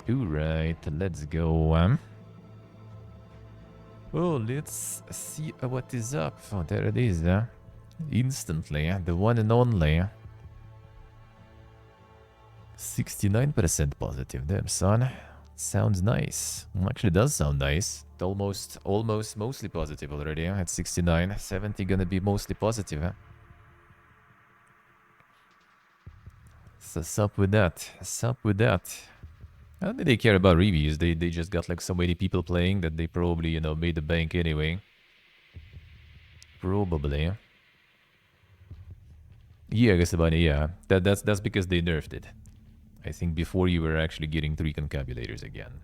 Alright, let's go. Oh, let's see what is up. Oh, there it is. Instantly, the one and only. 69% positive. Damn, son. Sounds nice. Actually, does sound nice. Almost, mostly positive already. At 69, 70 gonna be mostly positive. So, sup with that. Sup with that. I don't think they care about reviews. They just got like so many people playing that they probably, made the bank anyway. Probably. Yeah, I guess about it, yeah. That's because they nerfed it. I think before you were actually getting 3 concabulators again.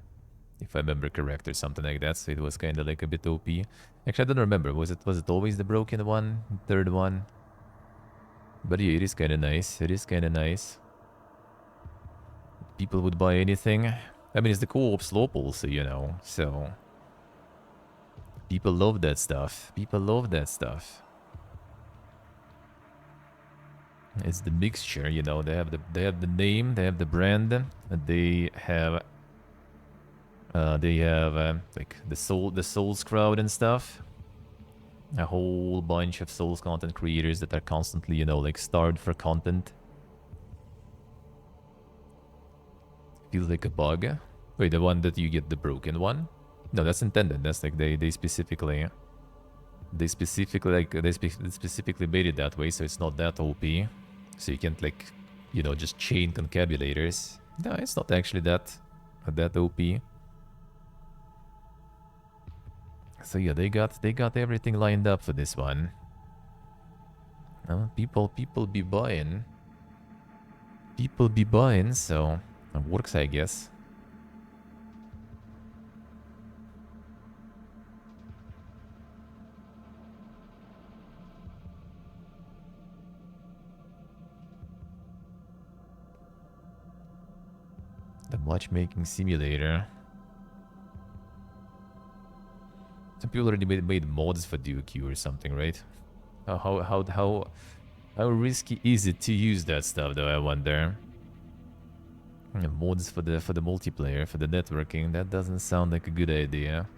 If I remember correct or something like that, so it was kind of like a bit OP. Actually, I don't remember. Was it always the broken one? Third one? But yeah, it is kind of nice. It is kind of nice. People would buy anything. I mean, it's the co-op slope also, so... People love that stuff. People love that stuff. It's the mixture, They have the name, they have the brand, they have like the Souls crowd and stuff. A whole bunch of Souls content creators that are constantly, like starved for content. Feels like a bug. Wait, the one that you get the broken one? No, that's intended. That's like they specifically made it that way, so it's not that OP. So you can't like, just chain concabulators. No, it's not actually that OP. So yeah, they got everything lined up for this one. People be buying. People be buying, so it works, I guess. The matchmaking simulator. Some people already made mods for DQ or something, right? How risky is it to use that stuff, though? I wonder. Mods for the multiplayer, for the networking. That doesn't sound like a good idea.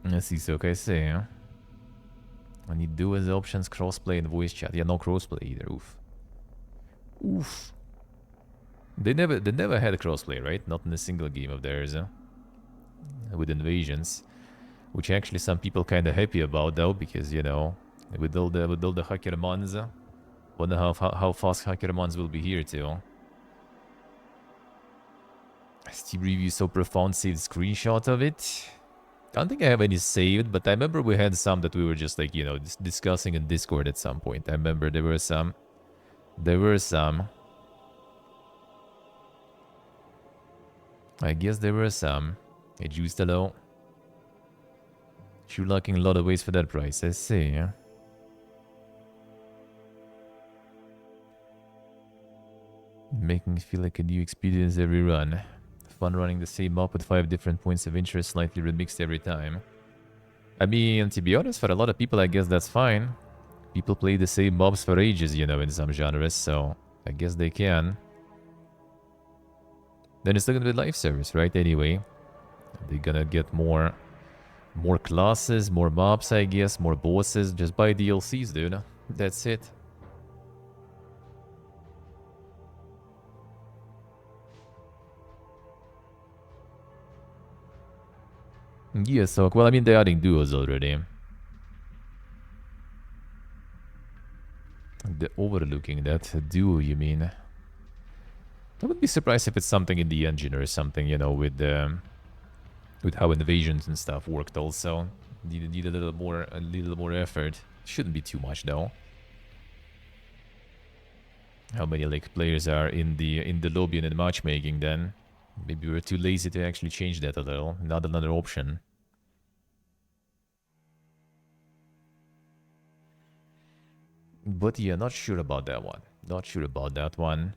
Let's see. So okay, say. I need do as options, crossplay and voice chat. Yeah, no crossplay either. Oof. Oof. They never had crossplay, right? Not in a single game of theirs. With Invasions, which actually some people kind of happy about though, because with all the Hackermans, wonder how fast Hackermans will be here too. Steam review so profound, saved screenshot of it. I don't think I have any saved, but I remember we had some that we were just like, discussing in Discord at some point. I remember there were some. I guess there were some. Hey, juiced hello. You're locking a lot of ways for that price, I see. Making it feel like a new experience every run. Fun running the same map with 5 different points of interest, slightly remixed every time. I mean, to be honest, for a lot of people, I guess that's fine. People play the same mobs for ages, in some genres, so I guess they can. Then it's still gonna be live service, right? Anyway, they're gonna get more classes, more mobs, I guess, more bosses. Just buy DLCs, dude. That's it. Yeah, so, well, I mean, they're adding duos already. The overlooking that duo, you mean? I wouldn't be surprised if it's something in the engine or something, with how invasions and stuff worked also. Need a little more effort. Shouldn't be too much though. How many like players are in the lobby and in matchmaking then? Maybe we're too lazy to actually change that a little. Not another option. But yeah, not sure about that one. Not sure about that one.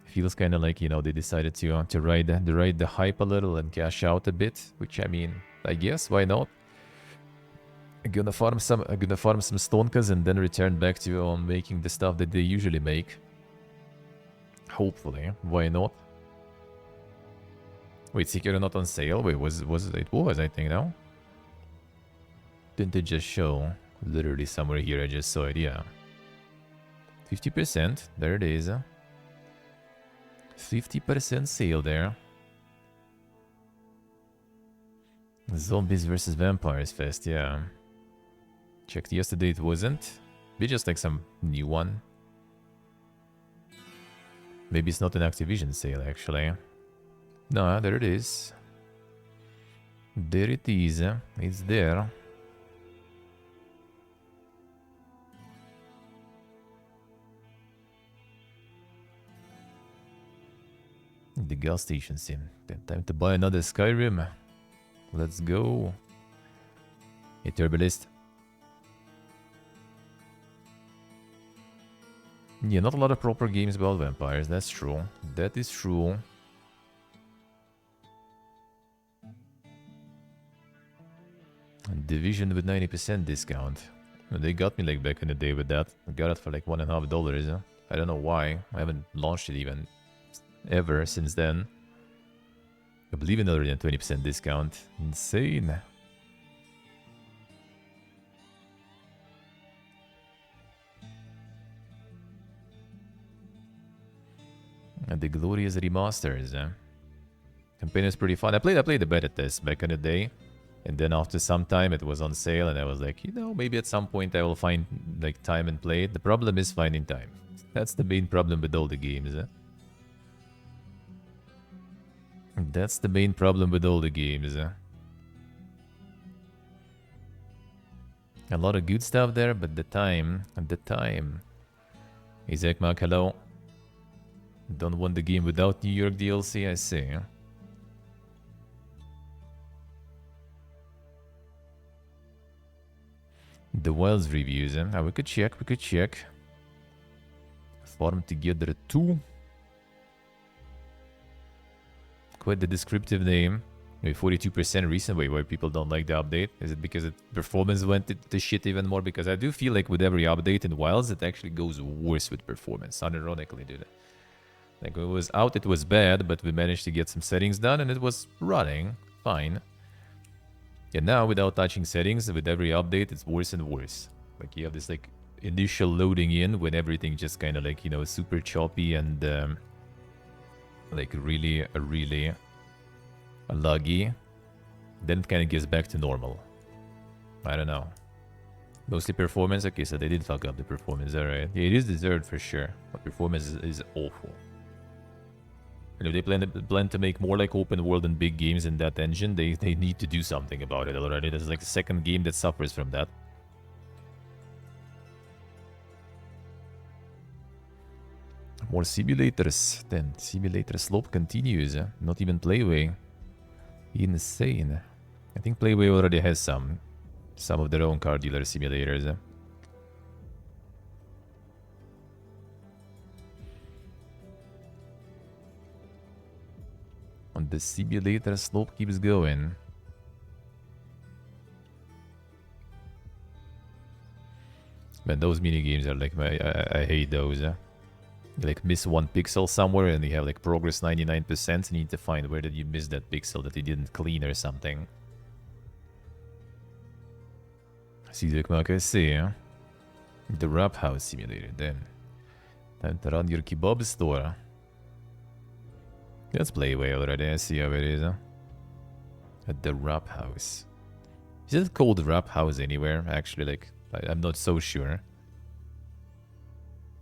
Feels kind of like, they decided to ride the hype a little and cash out a bit. Which, I mean, I guess, why not? I'm gonna farm some stonkas and then return back to making the stuff that they usually make. Hopefully, why not? Wait, Sekiro not on sale? Wait, was it was, I think, no? Didn't it just show? Literally somewhere here I just saw it, yeah. 50%, there it is. 50% sale there. Zombies versus Vampires Fest, yeah. Checked yesterday, it wasn't. Maybe just like some new one. Maybe it's not an Activision sale, actually. No, there it is. There it is. It's there. The gas station sim. Time to buy another Skyrim. Let's go. Hey, Turbolist. Yeah, not a lot of proper games about vampires, that's true. That is true. Division with 90% discount. They got me like back in the day with that. I got it for like $1.50. I don't know why. I haven't launched it even ever since then. I believe another than 20% discount. Insane. And the glorious remasters. Campaign is pretty fun. I played the beta test back in the day. And then after some time it was on sale and I was like, you know, maybe at some point I will find like time and play it. The problem is finding time. That's the main problem with all the games. That's the main problem with all the games. A lot of good stuff there, but the time. Isaac Mac, hello. Don't want the game without New York DLC, I see. The Wilds reviews, we could check. Farm Together 2. Quite the descriptive name. Maybe 42% recent. Wait, why people don't like the update? Is it because performance went to shit even more? Because I do feel like with every update in Wilds, it actually goes worse with performance. Unironically, dude. Like, when it was out, it was bad, but we managed to get some settings done, and it was running fine. And now, without touching settings, with every update, it's worse and worse. Like, you have this, like, initial loading in when everything just kind of, like, you know, super choppy and, like, really laggy. Then it kind of gets back to normal. I don't know. Mostly performance. Okay, so they did fuck up the performance, alright. Yeah, it is deserved for sure. But performance is awful. And if they plan to make more like open world and big games in that engine, they need to do something about it already. This is like the second game that suffers from that. More simulators. Then simulator slope continues. Not even Playway. Insane. I think Playway already has some of their own car dealer simulators. And the simulator slope keeps going. Man, those mini games are like I hate those. You like miss one pixel somewhere and you have like progress 99%. And you need to find where did you miss that pixel that you didn't clean or something. See the see. The Rap House simulator then. Time to run your kebab store. Let's play away already. I see how it is. At the Rap House. Is it called Rap House anywhere? Actually, like, I'm not so sure.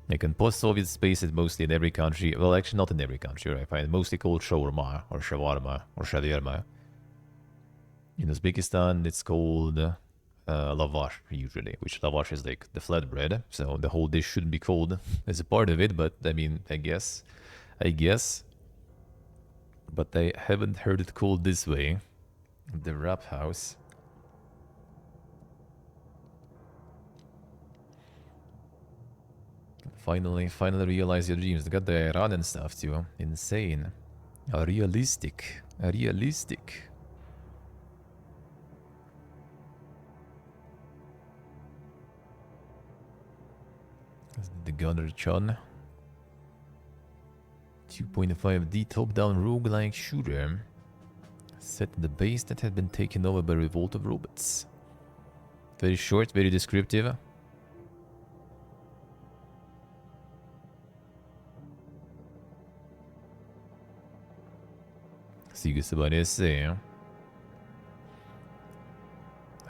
Like in post-Soviet space, it's mostly in every country. Well, actually, not in every country, right? It's mostly called shawarma or shawarma or shadirma. In Uzbekistan, it's called lavash usually, which lavash is like the flatbread. So the whole dish shouldn't be called as a part of it, but I mean, I guess. But I haven't heard it called this way. The Rap House. Finally realize your dreams. They got the Iran and stuff too. Insane. Realistic. The Gunner Chun. 2.5D top-down roguelike shooter. Set in the base that had been taken over by a revolt of robots. Very short, very descriptive. Siga se parece.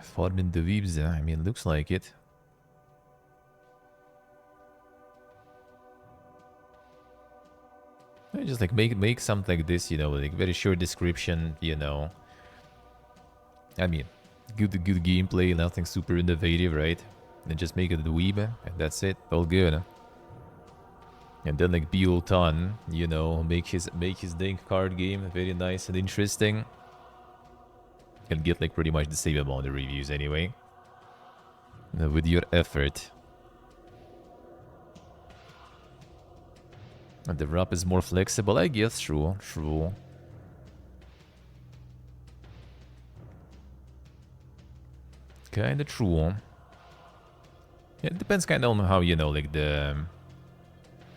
Farming the weebs, I mean, looks like it. Just like make something like this, you know, like very short description, you know. I mean, good gameplay, nothing super innovative, right? And just make it the weeb, and that's it, all good. And then like Ton, you know, make his dink card game very nice and interesting. Can get like pretty much the same amount of reviews anyway. With your effort. And the wrap is more flexible, I guess, true. Kinda true. It depends kinda on how, you know, like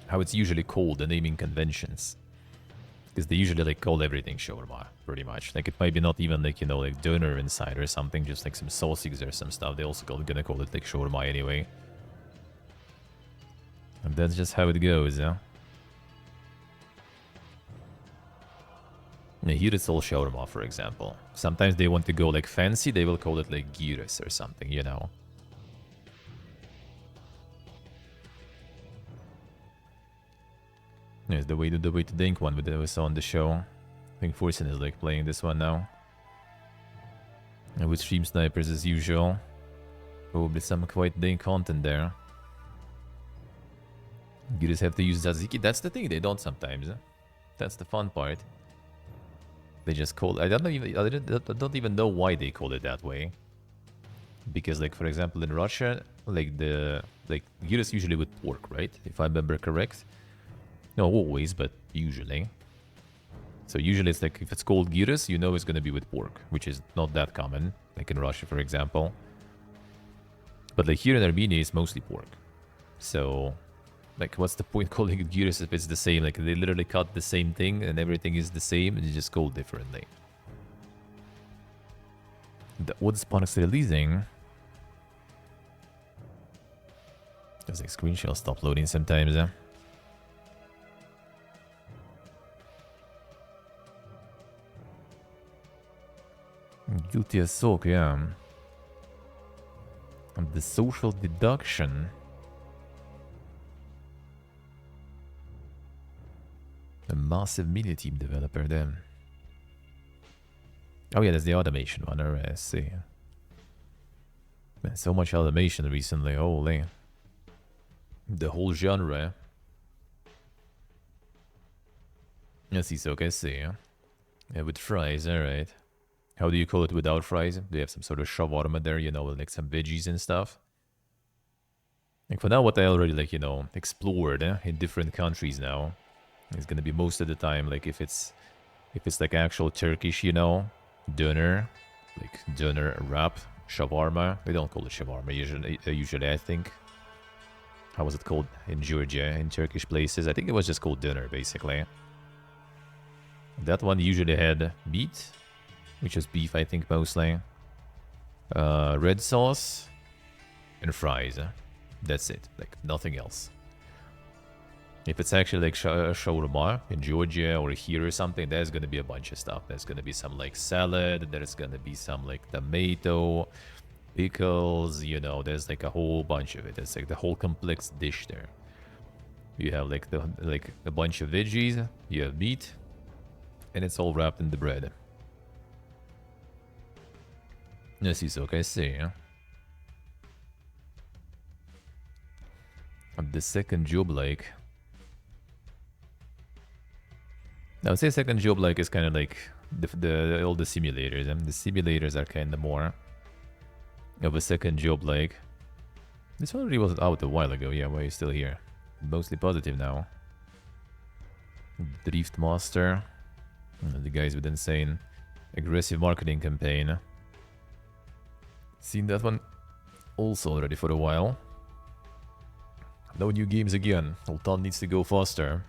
how it's usually called, the naming conventions. Because they usually like call everything shawarma, pretty much. Like it might be not even like, you know, like doner inside or something, just like some sausages or some stuff. They also gonna call it like shawarma anyway. And that's just how it goes, yeah? Here it's all shawarma, for example. Sometimes they want to go like fancy, they will call it like gyros or something, you know. Yes, the way to dink one we saw on the show. I think Forsen is like playing this one now. And with stream snipers as usual. Probably some quite dink content there. You just have to use Tzatziki. That's the thing, they don't sometimes. That's the fun part. They just call I don't even know why they call it that way. Because like for example in Russia, like gyros usually with pork, right? If I remember correct. No, always, but usually. So usually it's like, if it's called gyros, you know it's gonna be with pork, which is not that common, like in Russia, for example. But like here in Armenia, it's mostly pork. So, like, what's the point calling it gyros if it's the same? Like, they literally cut the same thing and everything is the same, and it's just called differently. What Sparks releasing? Just like screenshots stop loading sometimes, eh? Guilty as soak, yeah. And the social deduction. A massive media team developer then. Oh yeah, that's the automation one, alright, I see. Man, so much automation recently, holy. The whole genre. I see, so I see. Yeah, with fries, alright. How do you call it without fries? Do you have some sort of shawarma there, you know, with like some veggies and stuff? Like for now, what I already like, you know, explored in different countries now, is gonna be most of the time like if it's like actual Turkish, you know, doner, like doner wrap, shawarma. They don't call it shawarma usually I think. How was it called in Georgia, in Turkish places? I think it was just called doner, basically. That one usually had meat, which is beef, I think, mostly. Red sauce and fries. That's it. Like, nothing else. If it's actually like shawarma in Georgia or here or something, there's gonna be a bunch of stuff. There's gonna be some like salad. There's gonna be some like tomato, pickles. You know, there's like a whole bunch of it. It's like the whole complex dish there. You have like a bunch of veggies. You have meat, and it's all wrapped in the bread. Yes, it's okay. See. The second job, like. I would say second job, like, is kind of like all the simulators. And the simulators are kind of more of a second job, like. This one already was out a while ago. Yeah, why are you still here? Mostly positive now. Drift Master. The guys with insane aggressive marketing campaign. Seen that one also already for a while. No new games again. Ultan needs to go faster.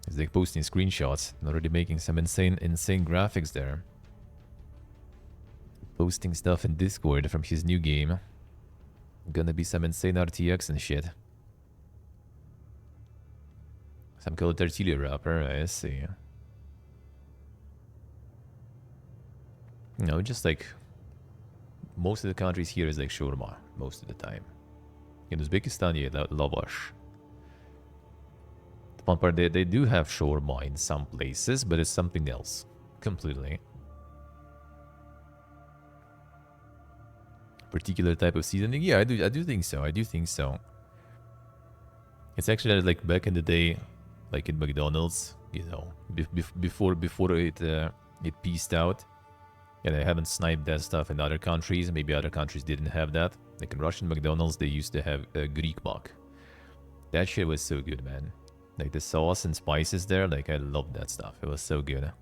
He's like posting screenshots and already making some insane graphics there. Posting stuff in Discord from his new game. Gonna be some insane RTX and shit. Some Call of Tortilla rapper, I see. No, just like most of the countries here is like shawarma most of the time. In Uzbekistan, yeah, lavash. The fun part, they do have shawarma in some places, but it's something else completely. Particular type of seasoning, yeah, I do think so. I do think so. It's actually like back in the day, like in McDonald's, you know, before it pieced out. And I haven't sniped that stuff in other countries. Maybe other countries didn't have that. Like in Russian McDonald's, they used to have a Greek bug. That shit was so good, man. Like the sauce and spices there, like I loved that stuff. It was so good. It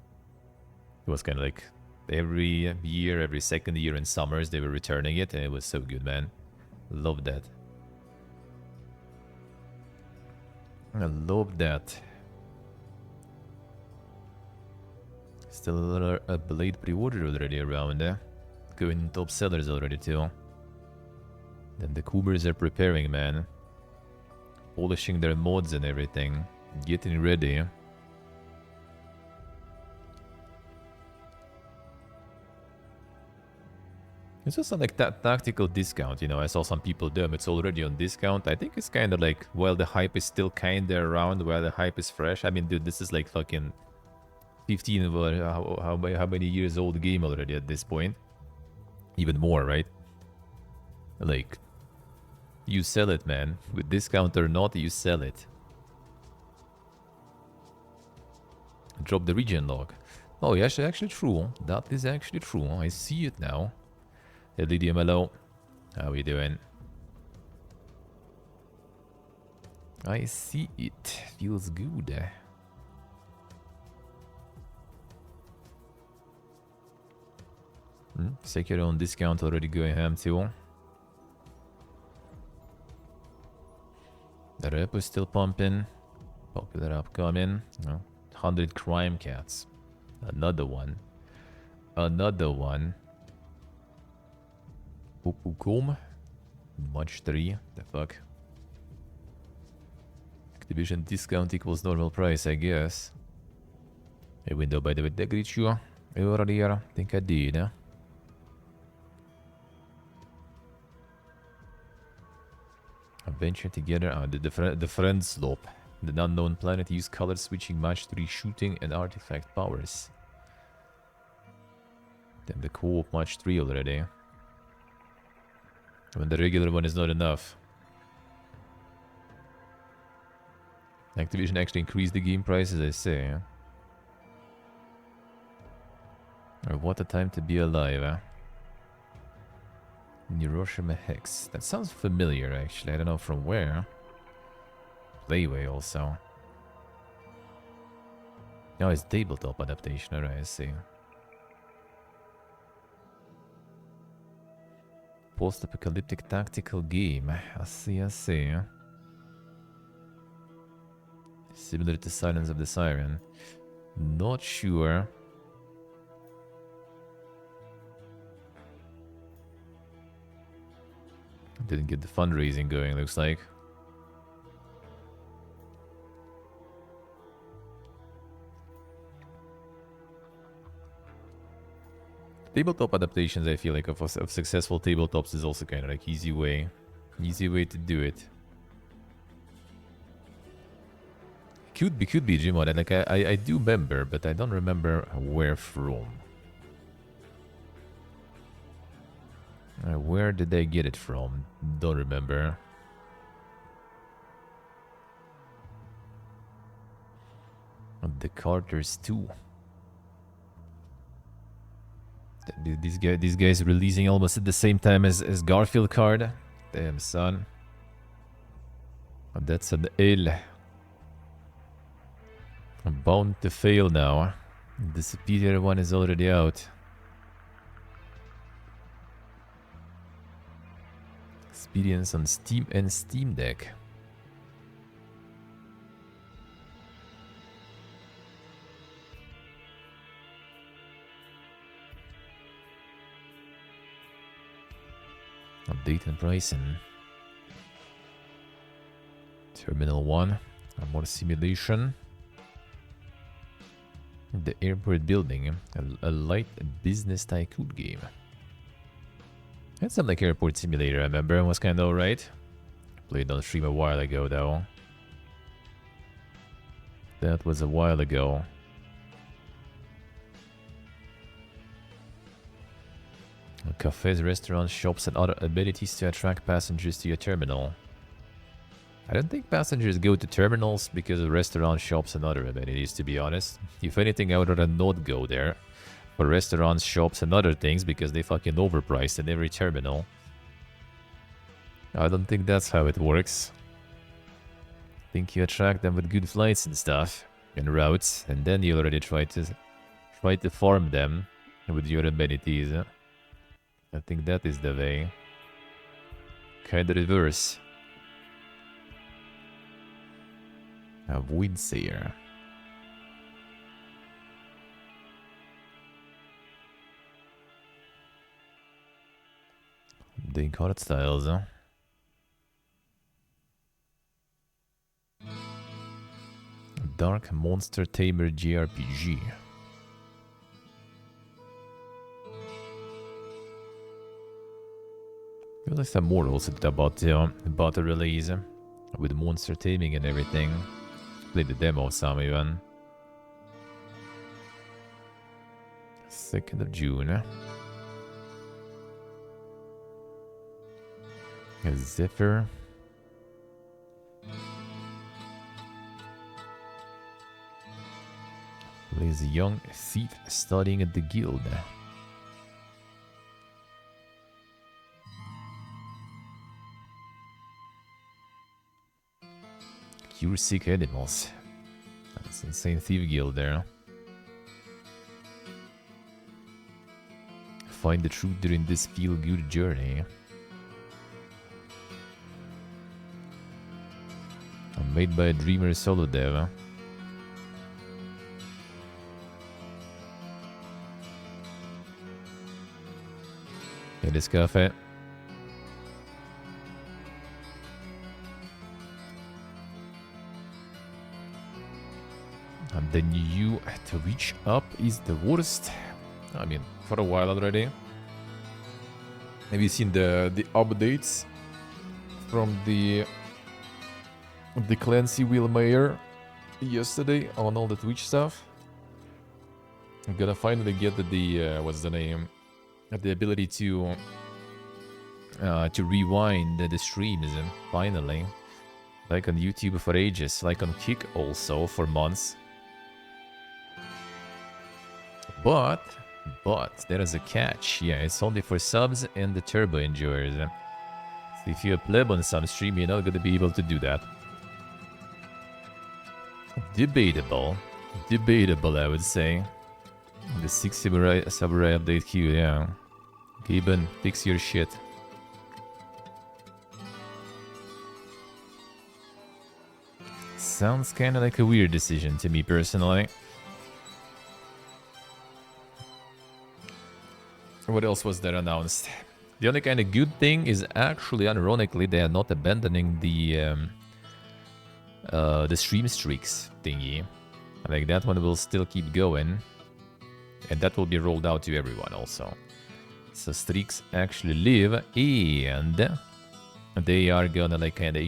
was kind of like every year, every second year in summers, they were returning it. And it was so good, man. Loved that. I love that. Still a Blade pre-order already around there. Going top sellers already too. Then the Coobers are preparing, man. Polishing their mods and everything. Getting ready. It's just like that tactical discount, you know. I saw some people do them. It's already on discount. I think it's kind of like, while the hype is still kind of around, while the hype is fresh. I mean, dude, this is like fucking 15 of how many years old game already at this point. Even more, right? Like, you sell it, man. With discount or not, you sell it. Drop the region log. Oh, yeah, actually true. That is actually true. I see it now. Hey, Lydia Mello. How you doing? I see it. Feels good. Sekiro on discount already going ham too. The rep is still pumping. Popular upcoming. 100 crime cats. Another one. Another one. Pupukum. Much 3. The fuck? Activision discount equals normal price, I guess. A window, by the way, did I greet you earlier? I think I did. Adventure together. The friend slope. The unknown planet use color switching, match 3 shooting and artifact powers. Then the co-op match 3 already. When the regular one is not enough. Activision actually increased the game price, as I say. Or what a time to be alive. Hiroshima Hex. That sounds familiar, actually. I don't know from where. Playway also. Oh, it's tabletop adaptation. Alright, I see. Post-apocalyptic tactical game. I see, I see. Similar to Silence of the Siren. Not sure. Didn't get the fundraising going, looks like. Tabletop adaptations, I feel like, of successful tabletops is also kind of like easy way to do it. Could be Gmod. Like I do remember, but I don't remember where from. Where did they get it from? Don't remember. The Carters too. These guys releasing almost at the same time as Garfield card. Damn, son. That's an L. I'm bound to fail now. The superior one is already out. Experience on Steam and Steam Deck. Update and pricing. Terminal 1. More simulation. The airport building. A light business tycoon game. Had some like airport simulator, I remember. It was kind of alright. Played on stream a while ago though. That was a while ago. Cafes, restaurants, shops, and other abilities to attract passengers to your terminal. I don't think passengers go to terminals because of restaurants, shops, and other amenities, to be honest. If anything, I would rather not go there for restaurants, shops, and other things because they fucking overpriced in every terminal. I don't think that's how it works. I think you attract them with good flights and stuff, and routes, and then you already try to farm them with your amenities. I think that is the way. Kinda reverse. A Windseer. The art styles, huh? Dark Monster Tamer JRPG. Feels like some more also about the release with monster taming and everything. Played the demo of some even. 2nd of June. A Zephyr. Plays a young thief studying at the guild. Cure sick animals. That's insane thief guild there. Find the truth during this feel-good journey. Made by a dreamer solo dev. In this cafe. And then you to reach up is the worst. I mean, for a while already. Have you seen the updates from the Clancy Wheelmayer yesterday on all the Twitch stuff? I'm gonna finally get the what's the name? The ability to rewind the streams finally. Like on YouTube for ages, like on Kick also for months. But there is a catch. Yeah, it's only for subs and the turbo enjoyers. So if you're a pleb on some stream, you're not gonna be able to do that. Debatable, I would say. The 6 Samurai update queue, yeah. Gaben, fix your shit. Sounds kinda like a weird decision to me personally. What else was there announced? The only kind of good thing is actually, ironically, they are not abandoning the stream streaks thingy. Like that one will still keep going, and that will be rolled out to everyone also. So streaks actually live, and they are gonna like kind of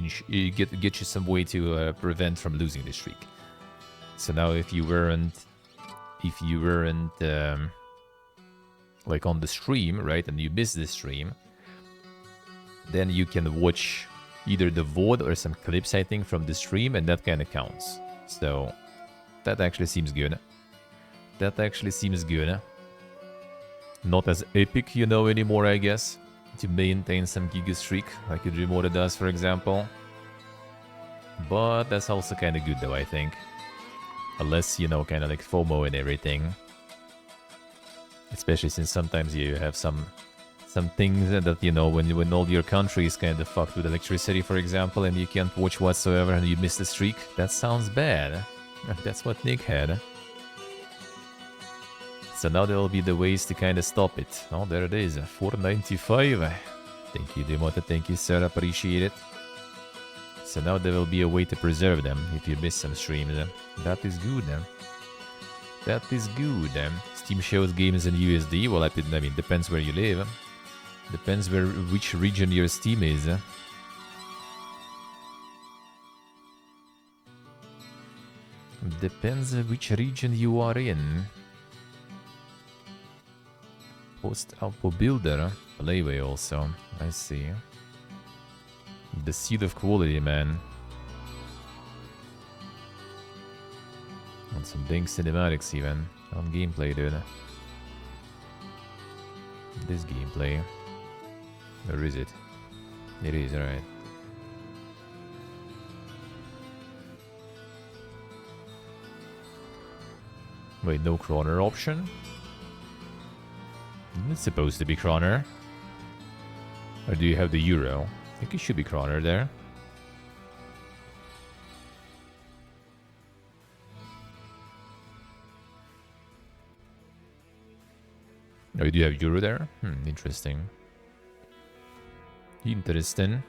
get you some way to prevent from losing the streak. So now if you weren't like on the stream, right, and you missed the stream, then you can watch either the VOD or some clips, I think, from the stream, and that kind of counts. So that actually seems good. Not as epic, you know, anymore, I guess, to maintain some giga streak, like a Dreamwater does, for example. But that's also kind of good, though, I think. Unless, you know, kind of like FOMO and everything. Especially since sometimes you have some things that, you know, when all your country is kind of fucked with electricity, for example, and you can't watch whatsoever and you miss the streak, that sounds bad. That's what Nick had. So now there will be the ways to kind of stop it. Oh, there it is, 495. Thank you, Demota. Thank you, sir. Appreciate it. So now there will be a way to preserve them if you miss some streams. That is good. That is good. Steam shows games in USD. Well, I mean, depends where you live. Depends which region your Steam is. Depends which region you are in. Post-Alpo Builder. Playway also. I see. The seed of quality, man. And some dang cinematics even. On gameplay, dude. This gameplay. Or is it? It is, alright. Wait, no Croner option? It's supposed to be Croner. Or do you have the Euro? I think it should be Croner there. Oh, do you have Euro there? Interesting. Interesting.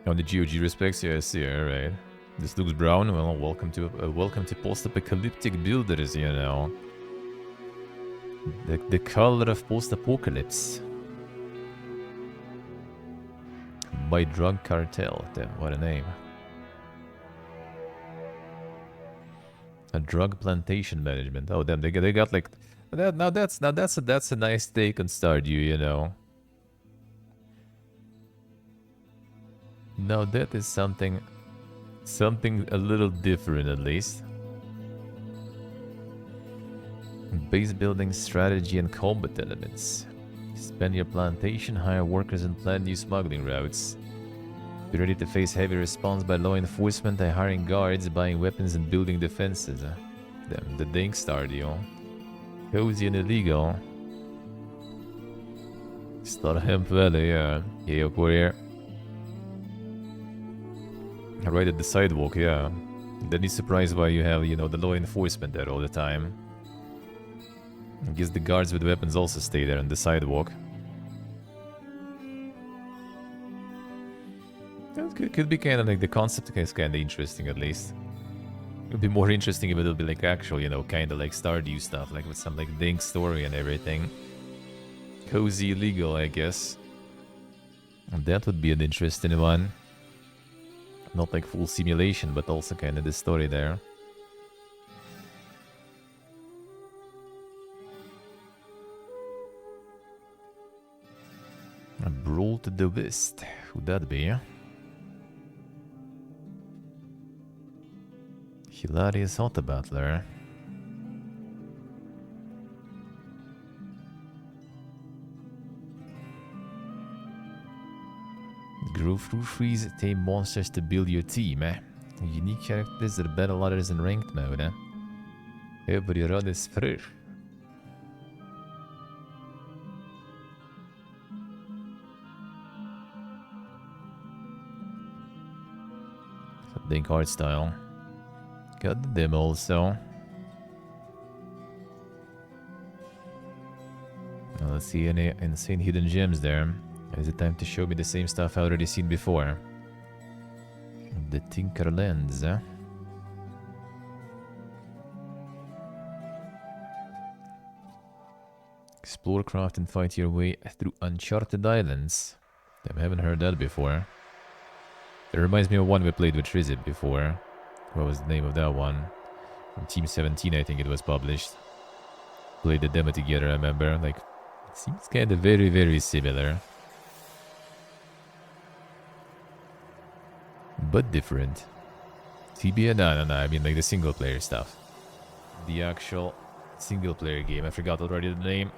On the GOG respects, yeah, I see, alright. This looks brown. Well, welcome to post-apocalyptic builders, you know. The color of post-apocalypse. By Drug Cartel. Damn, what a name. A drug plantation management. Oh, damn, they got like that. Now that's a nice take on Stardew, you know. Now that is something a little different, at least. Base building strategy and combat elements. Spend your plantation, hire workers, and plan new smuggling routes. Be ready to face heavy response by law enforcement by hiring guards, buying weapons, and building defenses. Damn, the dang Stardew. Cozy and illegal. Starhemp Valley, yeah. Yeah, courier. Right at the sidewalk, yeah. Then he's surprised why you have, you know, the law enforcement there all the time. I guess the guards with weapons also stay there on the sidewalk. That could be kind of like, the concept is kind of interesting, at least. It would be more interesting if it would be like actual, you know, kind of like Stardew stuff, like with some like dang story and everything. Cozy illegal, I guess. And that would be an interesting one. Not like full simulation, but also kind of the story there. A brawl to the west. Who'd that be? Hilarious Auto Battler. Grow through trees, tame monsters to build your team, eh? Unique characters that battle others in ranked mode, eh? Every run is fresh. Something art style. Got the demo also. Now let's see any insane hidden gems there. Is it time to show me the same stuff I already seen before? The Tinker Lens, eh? Explore, craft, and fight your way through uncharted islands. Damn, I haven't heard that before. It reminds me of one we played with Trizip before. What was the name of that one? From Team 17, I think it was published. Played the demo together, I remember. Like, it seems kind of very, very similar. But different. TBA? No, I mean like the single player stuff. The actual single player game. I forgot already the name.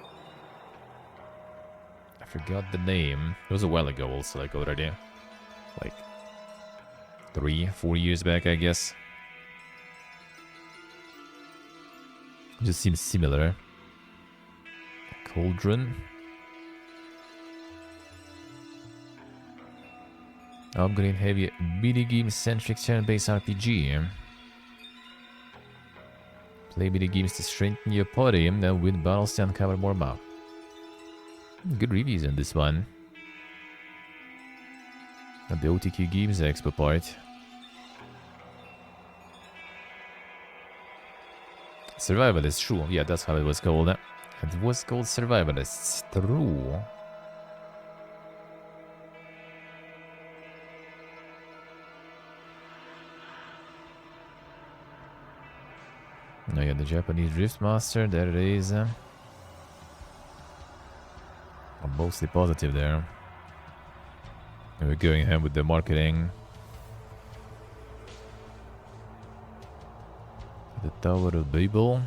It was a while ago also, like already. Like 3-4 years back, I guess. Just seems similar. Cauldron. Upgrade heavy minigame centric turn-based RPG. Play minigames to strengthen your party and then win battles to uncover more map. Good reviews on this one. At the OTQ Games Expo part. Survivalists, true. Yeah, that's how it was called. It was called Survivalists, true. Oh yeah, the Japanese Drift Master, there it is. I'm mostly positive there. And we're going ahead with the marketing. The Tower of Babel.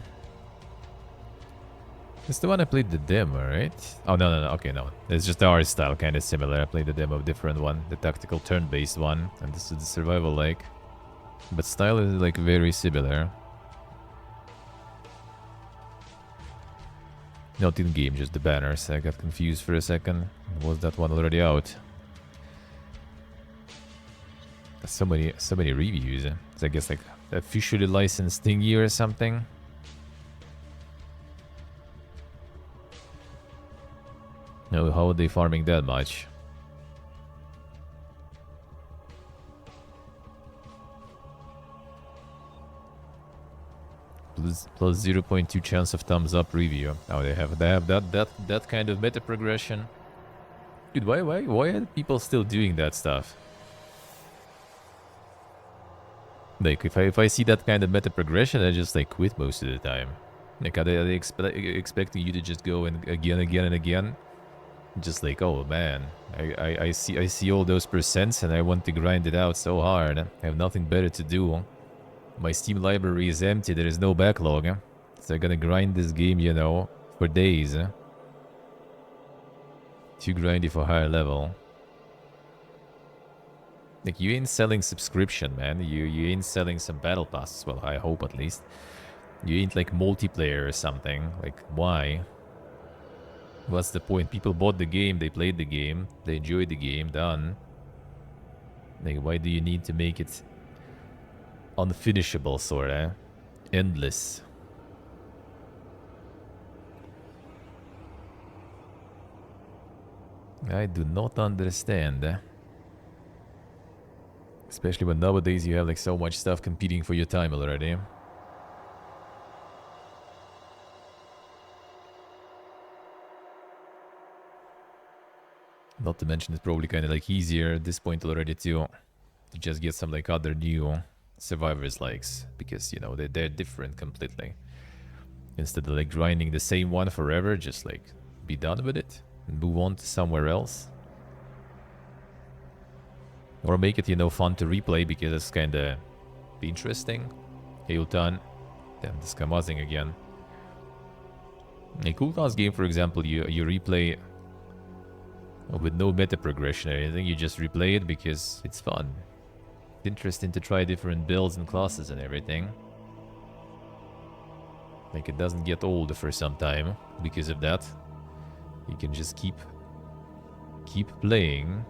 It's the one I played the demo, right? Oh, no. Okay, no. It's just the art style kind of similar. I played the demo of different one. The tactical turn-based one. And this is the survival-like. But style is like very similar. Not in-game, just the banners. I got confused for a second. Was that one already out? So many reviews. It's I guess like officially licensed thingy or something. No, how are they farming that much? Plus 0.2 chance of thumbs up review. Oh, they have that kind of meta progression. Dude, why are people still doing that stuff? Like if I see that kind of meta progression, I just like quit most of the time. Like are they expecting you to just go and again and again? Just like, oh man, I see all those percents and I want to grind it out so hard. I have nothing better to do. My Steam library is empty, there is no backlog. So I'm gonna grind this game, you know, for days. Too grindy for higher level. Like, you ain't selling subscription, man. You ain't selling some battle passes. Well, I hope at least. You ain't like multiplayer or something. Like, why? What's the point? People bought the game, they played the game, they enjoyed the game, done. Like, why do you need to make it unfinishable, sorta? Endless. I do not understand. Especially when nowadays you have like so much stuff competing for your time already. Not to mention it's probably kind of like easier at this point already to just get some like other new survivors likes. Because, you know, they're different completely. Instead of like grinding the same one forever, just like be done with it and move on to somewhere else. Or make it, you know, fun to replay because it's kind of interesting. Hilton. Damn, this Kamazing again. A cooldown's game, for example, you replay with no meta progression or anything. You just replay it because it's fun. It's interesting to try different builds and classes and everything. Like, it doesn't get old for some time because of that. You can just keep playing.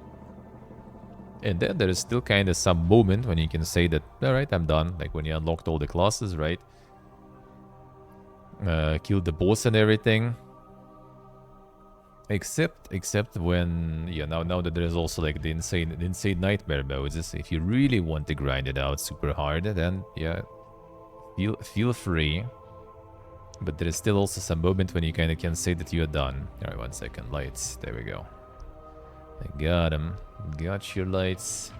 And then there is still kind of some moment when you can say that, alright, I'm done. Like when you unlocked all the classes, right? Killed the boss and everything. Except when, yeah, now that there's also like the insane nightmare modes. If you really want to grind it out super hard, then yeah, feel free. But there is still also some moment when you kind of can say that you're done. Alright, 1 second. Lights. There we go. I got him. Got your lights.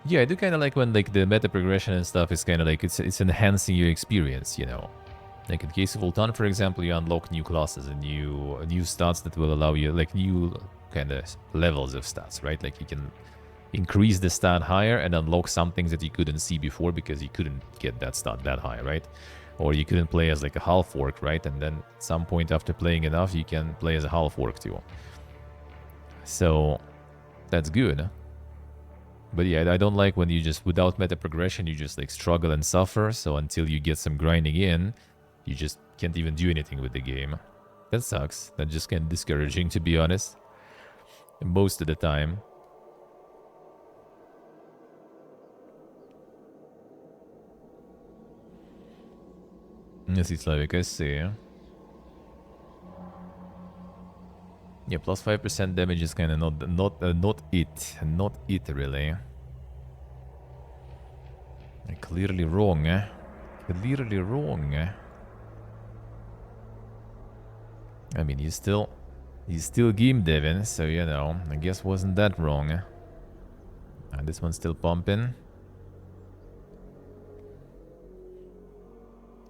Yeah, I do kind of like when like the meta progression and stuff is kind of like it's enhancing your experience, you know. Like in case of Ultan, for example, you unlock new classes and new stats that will allow you like new kind of levels of stats, right? Like you can increase the stat higher and unlock some things that you couldn't see before because you couldn't get that stat that high, right? Or you couldn't play as like a half orc, right? And then at some point after playing enough, you can play as a half orc too. So that's good. But yeah, I don't like when you just, without meta progression, you just like struggle and suffer. So until you get some grinding in, you just can't even do anything with the game. That sucks. That's just kind of discouraging, to be honest. Most of the time. Yes, it's like I see. Yeah, plus 5% damage is kind of not it really. Clearly wrong, eh? Clearly wrong. I mean, he's still game devin, so you know, I guess wasn't that wrong. And this one's still pumping.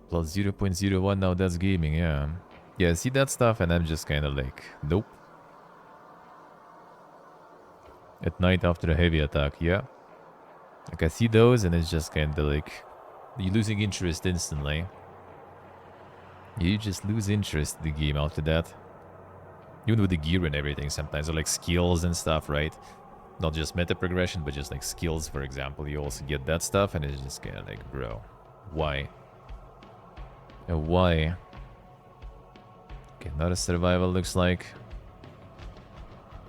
Plus 0.01, now that's gaming, yeah. Yeah, see that stuff and I'm just kind of like, nope. At night after a heavy attack, yeah. Like I see those and it's just kind of like, you're losing interest instantly. You just lose interest in the game after that. Even with the gear and everything sometimes, or like skills and stuff, right? Not just meta progression, but just like skills, for example. You also get that stuff and it's just kind of like, bro, why? Why? Okay, not a survival looks like.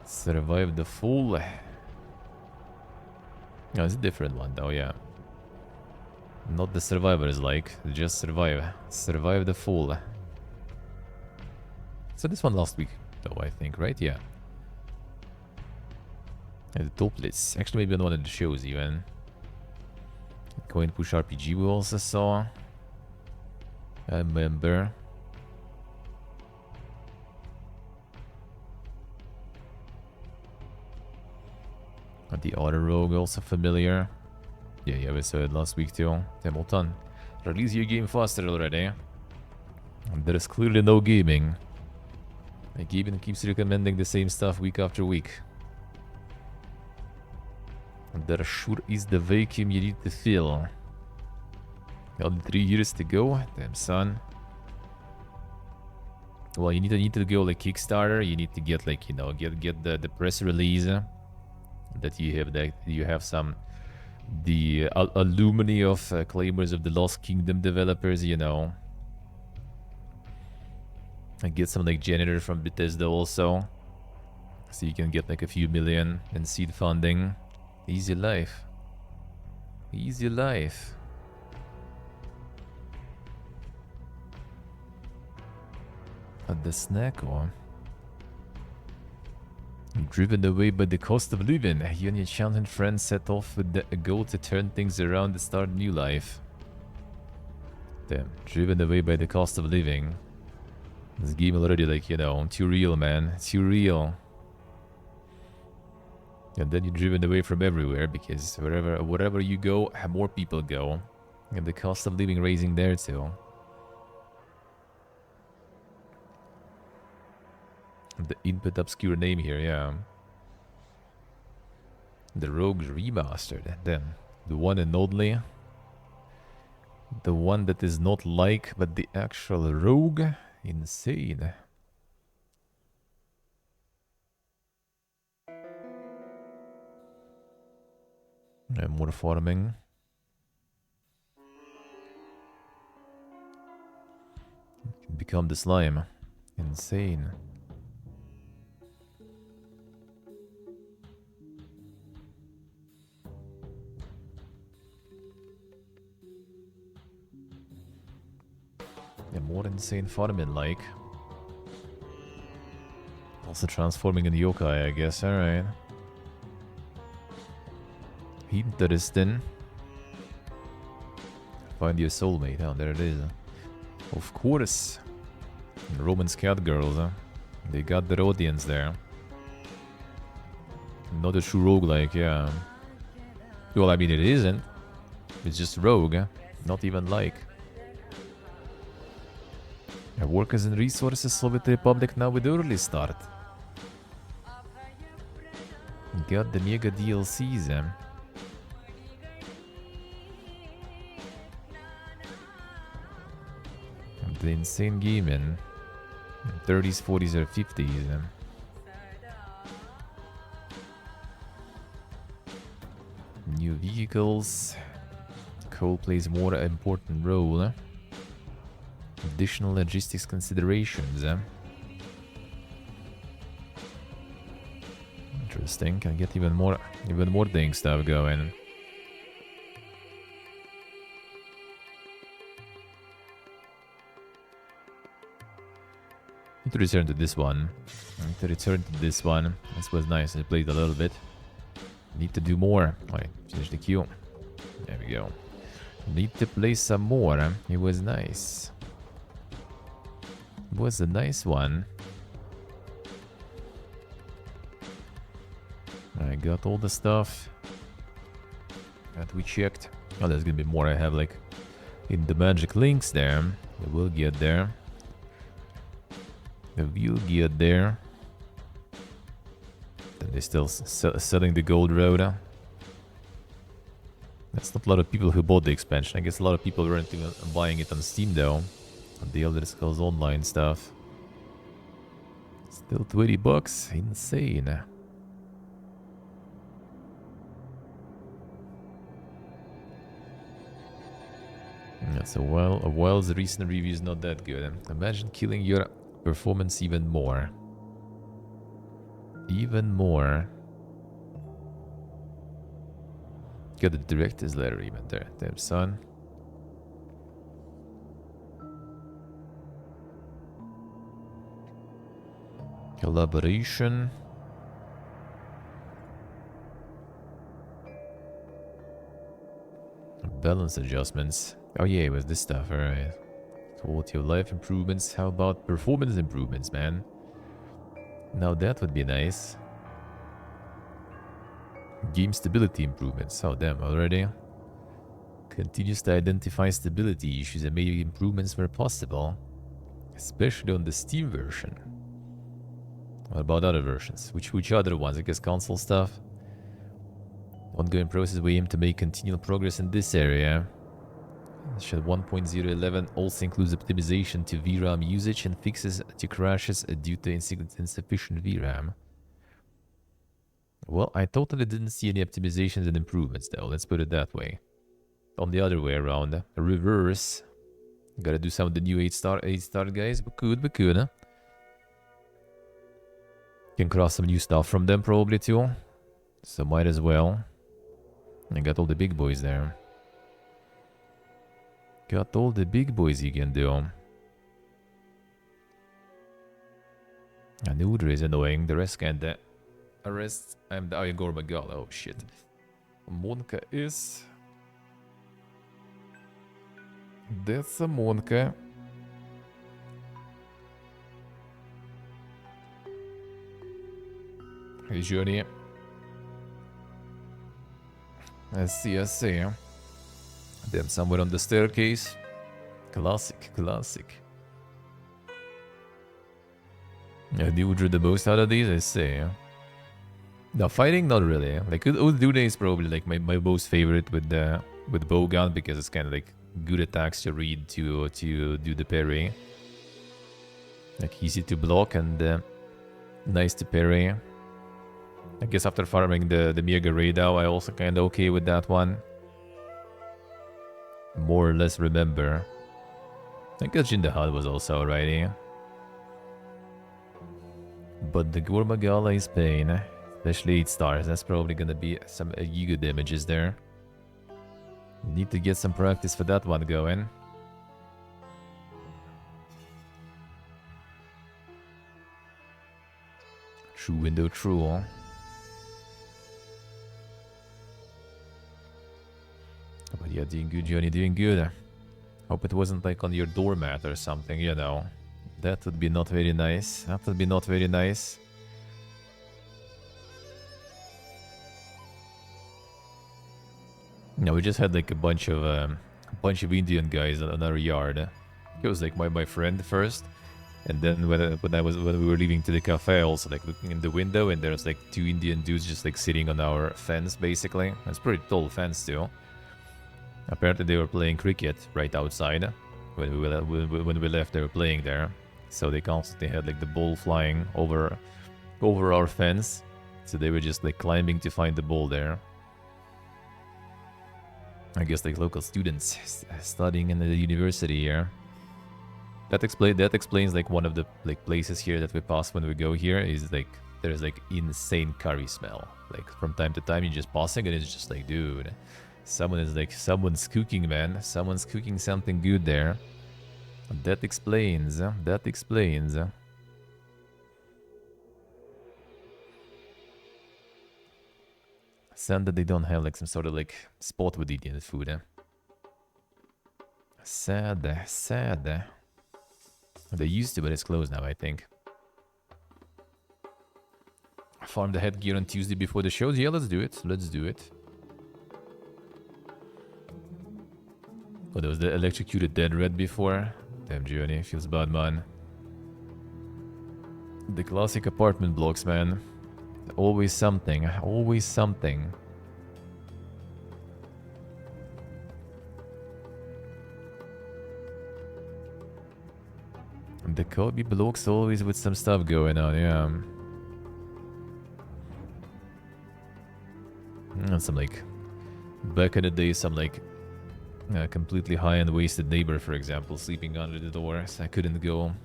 Survive the fool. No, it's a different one though, yeah. Not the survivors like, just survive. Survive the fool. So this one last week though, I think, right? Yeah. And the top list. Actually maybe on one of the shows even. Coin push RPG we also saw. I remember. The other rogue also familiar. Yeah, we saw it last week too. Templeton. Release your game faster already. And there is clearly no gaming. Like even keeps recommending the same stuff week after week. And there sure is the vacuum you need to fill. Only 3 years to go. Damn son. Well, you need to go like Kickstarter. You need to get like, you know, get the press release that you have some the alumni of claimers of the Lost Kingdom developers, you know. And get some like janitor from Bethesda also. So you can get like a few million in seed funding. Easy life. Easy life. At the snack or driven away by the cost of living, you and your childhood friends set off with a goal to turn things around and start a new life. Damn, driven away by the cost of living. This game already like, you know, too real, man. Too real. And then you're driven away from everywhere because wherever you go, more people go. And the cost of living raising there too. The input obscure name here, yeah. The Rogues Remastered. Then the one and only. The one that is not like, but the actual Rogue. Insane. And more farming. Become the slime. Insane. Yeah, more insane farming like. Also transforming in yokai, I guess. Alright. Interesting. Find your soulmate. Oh, there it is. Of course. Roman scout girls, huh? They got their audience there. Not a true roguelike, yeah. Well, I mean, it isn't. It's just rogue, huh? Not even like. Workers and resources, Soviet Republic now with early start. Got the mega DLCs, eh? The insane gaming. 30s, 40s, or 50s. Eh? New vehicles. Coal plays more important role. Eh? Additional logistics considerations. Eh? Interesting. Can get even more things stuff going. Need to return to this one. Need to return to this one. This was nice. I played a little bit. Need to do more. Alright, finish the queue. There we go. Need to play some more. It was nice. It was a nice one. I got all the stuff that we checked. Oh, there's gonna be more. I have like in the magic links there. We'll get there. We'll get there. Then they're still selling the gold road. That's not a lot of people who bought the expansion. I guess a lot of people weren't even buying it on Steam though. The Elder Scrolls Online stuff. Still $20. Insane. Yeah, so while the recent review is not that good, imagine killing your performance even more. Even more. Got the director's letter even there. Damn son. Collaboration. Balance adjustments. Oh yeah, it was this stuff, alright. Quality of life improvements. How about performance improvements, man? Now that would be nice. Game stability improvements. Oh damn, already. Continues to identify stability issues and make improvements where possible. Especially on the Steam version. What about other versions? Which other ones? I guess console stuff? Ongoing process, we aim to make continual progress in this area. Version 1.011 also includes optimization to VRAM usage and fixes to crashes due to insufficient VRAM. Well, I totally didn't see any optimizations and improvements though, let's put it that way. On the other way around, reverse. Gotta do some of the new 8-star guys, but could, huh? Can cross some new stuff from them probably too. So might as well. I got all the big boys there. Got all the big boys you can do. Anudra is annoying. The rest can't. Arrest. I'm the Iron Magal. Oh shit. Monka is. That's a Monka. Hey, Johnny. I see. Them somewhere on the staircase. Classic. Yeah, do you drew the most out of these? I see. No, fighting, not really. Like, Udune is probably like my most favorite with bowgun because it's kind of like good attacks to read to do the parry. Like easy to block and nice to parry. I guess after farming the Mega Raidao, I also kind of okay with that one. More or less remember. I guess Jindahad was also alrighty. But the Gormagala is pain. Especially 8 stars. That's probably gonna be some Giga damages there. Need to get some practice for that one going. True window, true. But yeah, doing good, Johnny, doing good. Hope it wasn't like on your doormat or something, you know. That would be not very nice. That would be not very nice. No, we just had like a bunch of Indian guys on our yard. It was like my friend first, and then when we were leaving to the cafe, I also like looking in the window, and there's like 2 Indian dudes just like sitting on our fence, basically. It's pretty tall fence too. Apparently they were playing cricket right outside. When we left, they were playing there. So they constantly had like the ball flying over our fence. So they were just like climbing to find the ball there. I guess like local students studying in the university here. That explains like one of the like places here that we pass when we go here is like there's like insane curry smell. Like from time to time you're just passing and it's just like, dude, someone's cooking, man. Someone's cooking something good there. That explains. Sad that they don't have like some sort of like spot with Indian food, eh? Sad, sad. They used to, but it's closed now, I think. Farm the headgear on Tuesday before the shows? Yeah, let's do it. Let's do it. Oh, there was the electrocuted dead red before. Damn, Journey. Feels bad, man. The classic apartment blocks, man. Always something. Always something. The Kobe blocks always with some stuff going on, yeah. And some like... Back in the day, some like... completely high and wasted neighbor, for example, sleeping under the door, so I couldn't go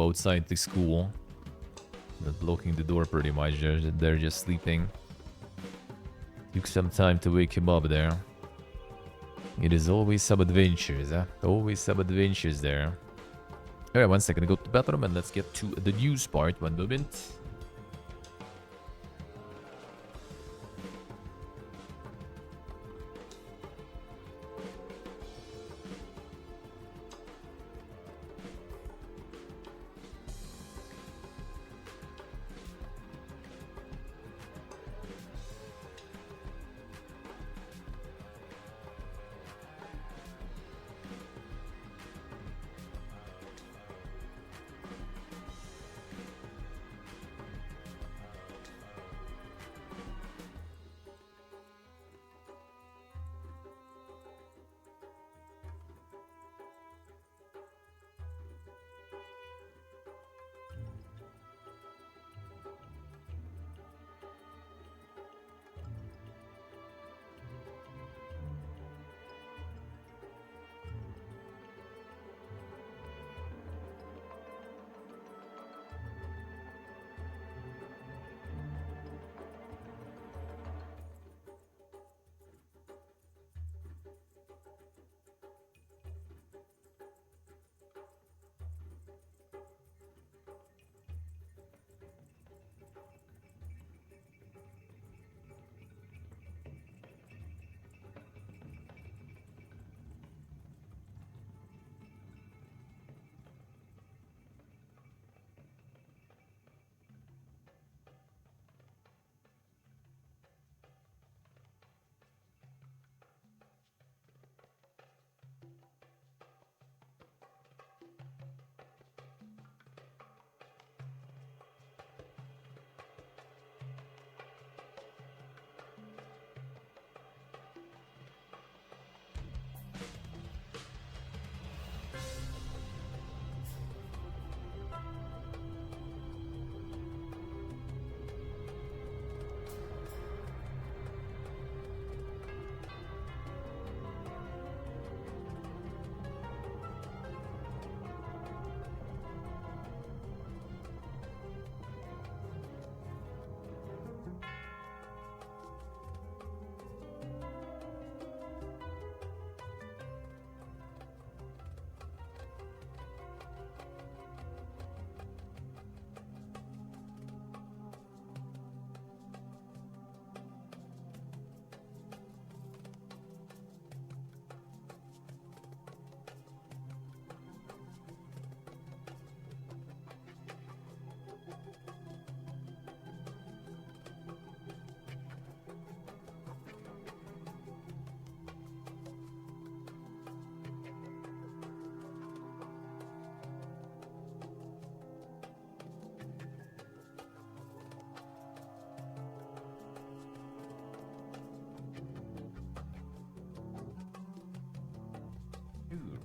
outside the school. But blocking the door pretty much, they're just sleeping. Took some time to wake him up there. It is always some adventures, huh? Always some adventures there. Alright, 1 second, go to the bathroom and let's get to the news part. 1 moment.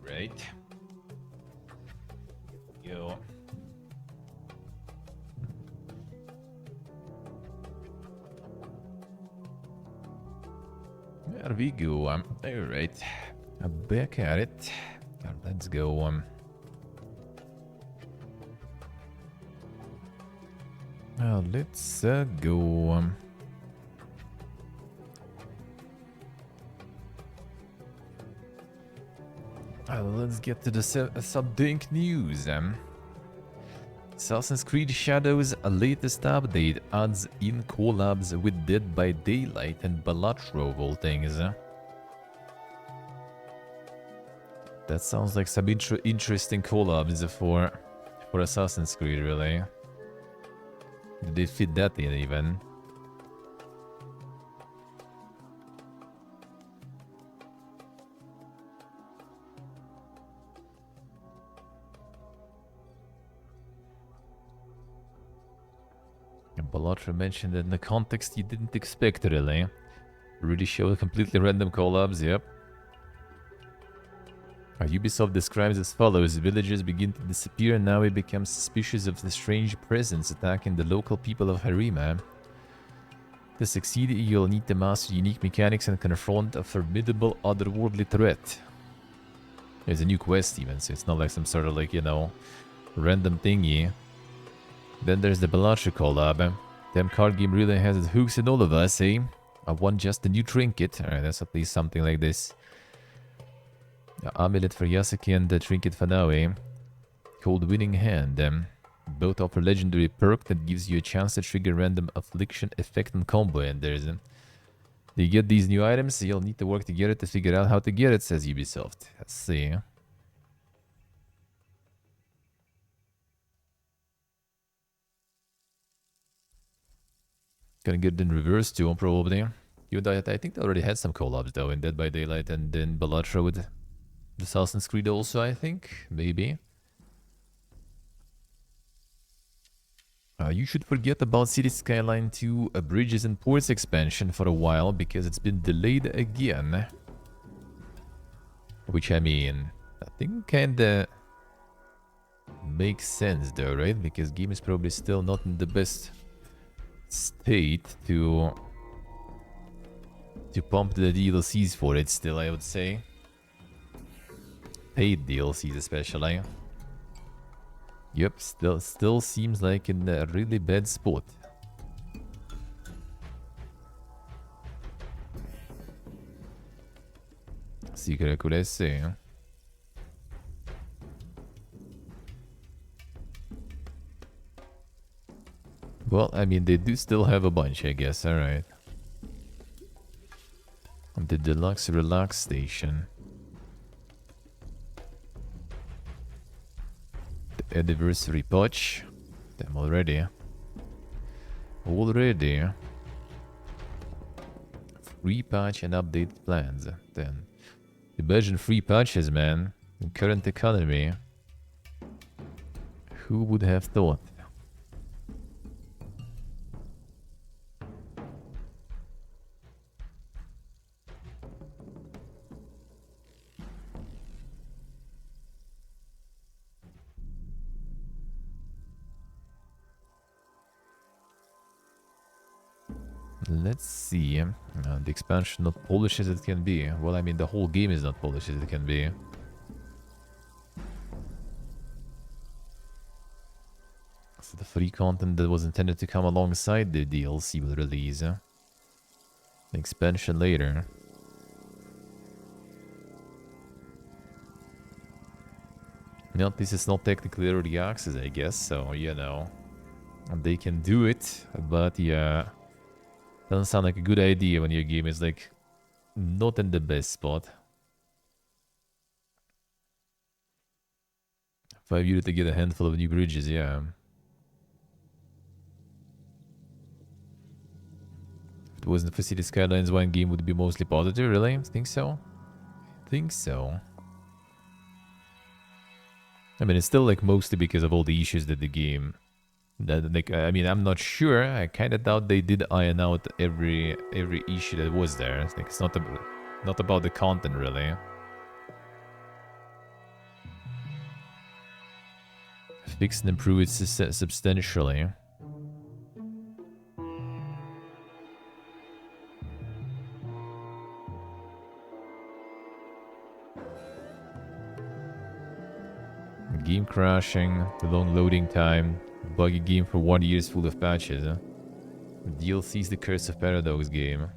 Right. Go. There we go. Alright. Back at it. Let's go. Let's go. Let's get to the sub-dink news. Assassin's Creed Shadows, a latest update, adds in collabs with Dead by Daylight and Balatro of all things. That sounds like some interesting collabs for Assassin's Creed, really. Did they fit that in even? Balatra mentioned that in the context you didn't expect, really. Really showed completely random collabs, yep. Ubisoft describes as follows: villagers begin to disappear and now we become suspicious of the strange presence attacking the local people of Harima. To succeed, you'll need to master unique mechanics and confront a formidable otherworldly threat. There's a new quest even, so it's not like some sort of like, you know, random thingy. Then there's the Balacha collab. Damn card game really has its hooks in all of us, eh? I want just a new trinket. Alright, that's at least something like this. Amulet for Yasuki and the trinket for Naoe. Called Winning Hand. Both offer legendary perk that gives you a chance to trigger random affliction effect on combo enders. You get these new items, you'll need to work together to figure out how to get it, says Ubisoft. Let's see. Gonna get it in reverse too, probably. Even though I think they already had some collabs though in Dead by Daylight and then Balatro with Assassin's Creed also, I think. Maybe. You should forget about City Skyline 2 Bridges and Ports expansion for a while because it's been delayed again. Which, I mean, I think kinda makes sense though, right? Because game is probably still not in the best state to pump the DLCs for it still, I would say. Paid DLCs especially. Yep, still seems like in a really bad spot. Sì, che could I say? Well, I mean, they do still have a bunch, I guess, alright. The Deluxe Relax Station. The Anniversary Patch. Damn, already. Free patch and updated plans. Then, imagine free patches, man. In current economy. Who would have thought? Let's see. The expansion not polished as it can be. Well, I mean, the whole game is not polished as it can be. So the free content that was intended to come alongside the DLC will release. The expansion later. No, this is not technically early access, I guess, so, you know. They can do it, but yeah. Doesn't sound like a good idea when your game is, like, not in the best spot. 5 years to get a handful of new bridges, yeah. If it wasn't for City Skylines, one game would be mostly positive, really? Think so? Think so. I mean, it's still, like, mostly because of all the issues that the game... That, like, I mean, I'm not sure. I kind of doubt they did iron out every issue that was there. It's, like, it's not about the content, really. Fix and improve it substantially. Game crashing, the long loading time, buggy game for 1 year full of patches. DLC's the Curse of Paradox game.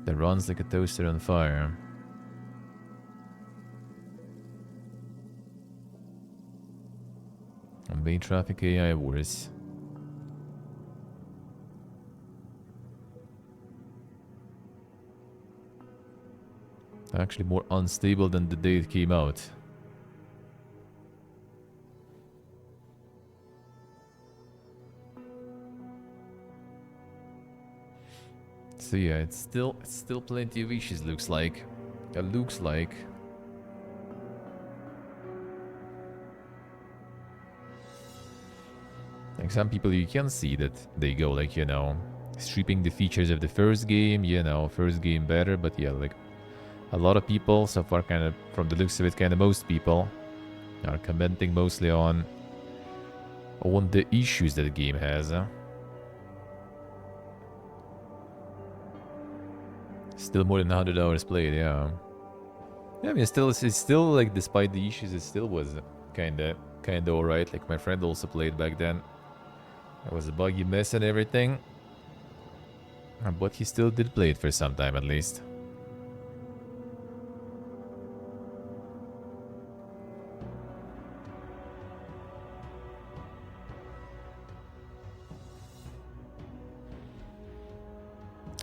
That runs like a toaster on fire. Main traffic AI wars. Actually more unstable than the day it came out. So yeah, it's still plenty of issues, looks like. It looks like. Like some people you can see that they go like, you know, stripping the features of the first game, you know, first game better, but yeah, like a lot of people so far kind of, from the looks of it, kind of most people are commenting mostly on the issues that the game has, huh? Still more than 100 hours played, yeah. Yeah, I mean, it's still like, despite the issues, it still was kinda alright. Like my friend also played back then. It was a buggy mess and everything. But he still did play it for some time at least.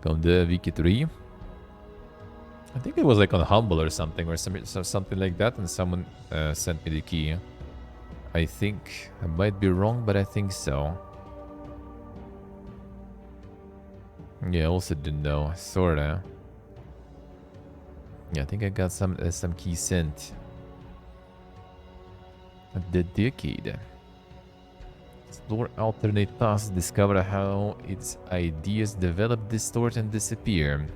Come the Wiki 3. I think it was like on Humble or something, or something like that, and someone sent me the key. I think I might be wrong, but I think so. Yeah, I also didn't know, sorta. Yeah, I think I got some key sent. The decade. Explore alternate paths, discover how its ideas develop, distort, and disappear.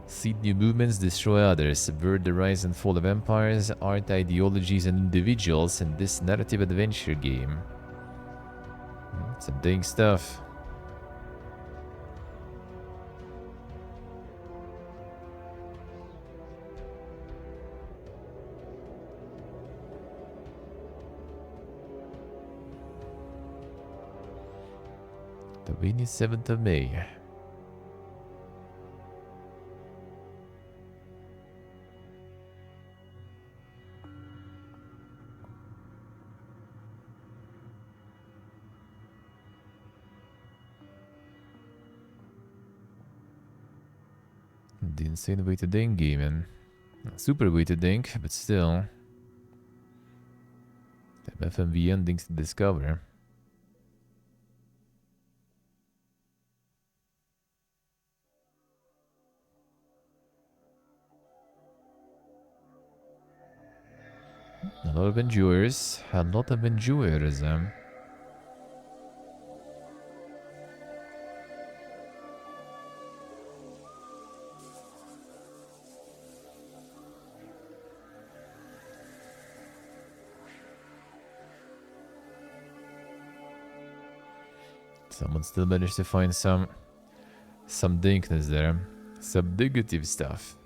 Seed new movements, destroy others, subvert the rise and fall of empires, art, ideologies, and individuals in this narrative adventure game. Some dang stuff. The 27th of May. The insane way to think game, man. Super way to think, but still. The FMV endings to discover. A lot of endurers. A lot of endurers. Someone still managed to find some dinkness there. Some negative stuff.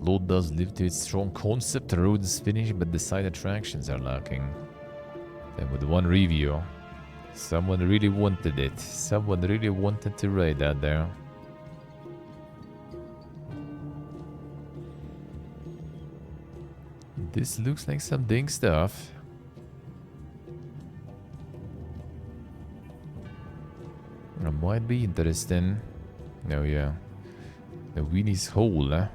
Load does live to its strong concept, the road is finished, but the side attractions are lacking. And with one review, someone really wanted it. Someone really wanted to ride that there. This looks like some dang stuff. It might be interesting. Oh yeah. The Winnie's Hole, huh?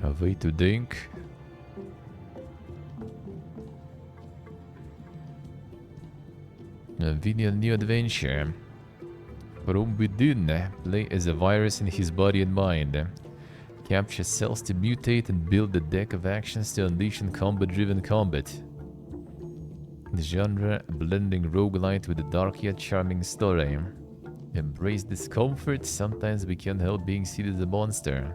A way to think. A Winnie new adventure. From within, play as a virus in his body and mind. Capture cells to mutate and build a deck of actions to unleash in combat-driven combat. The genre blending roguelite with a dark yet charming story. Embrace discomfort, sometimes we can't help being seen as a monster.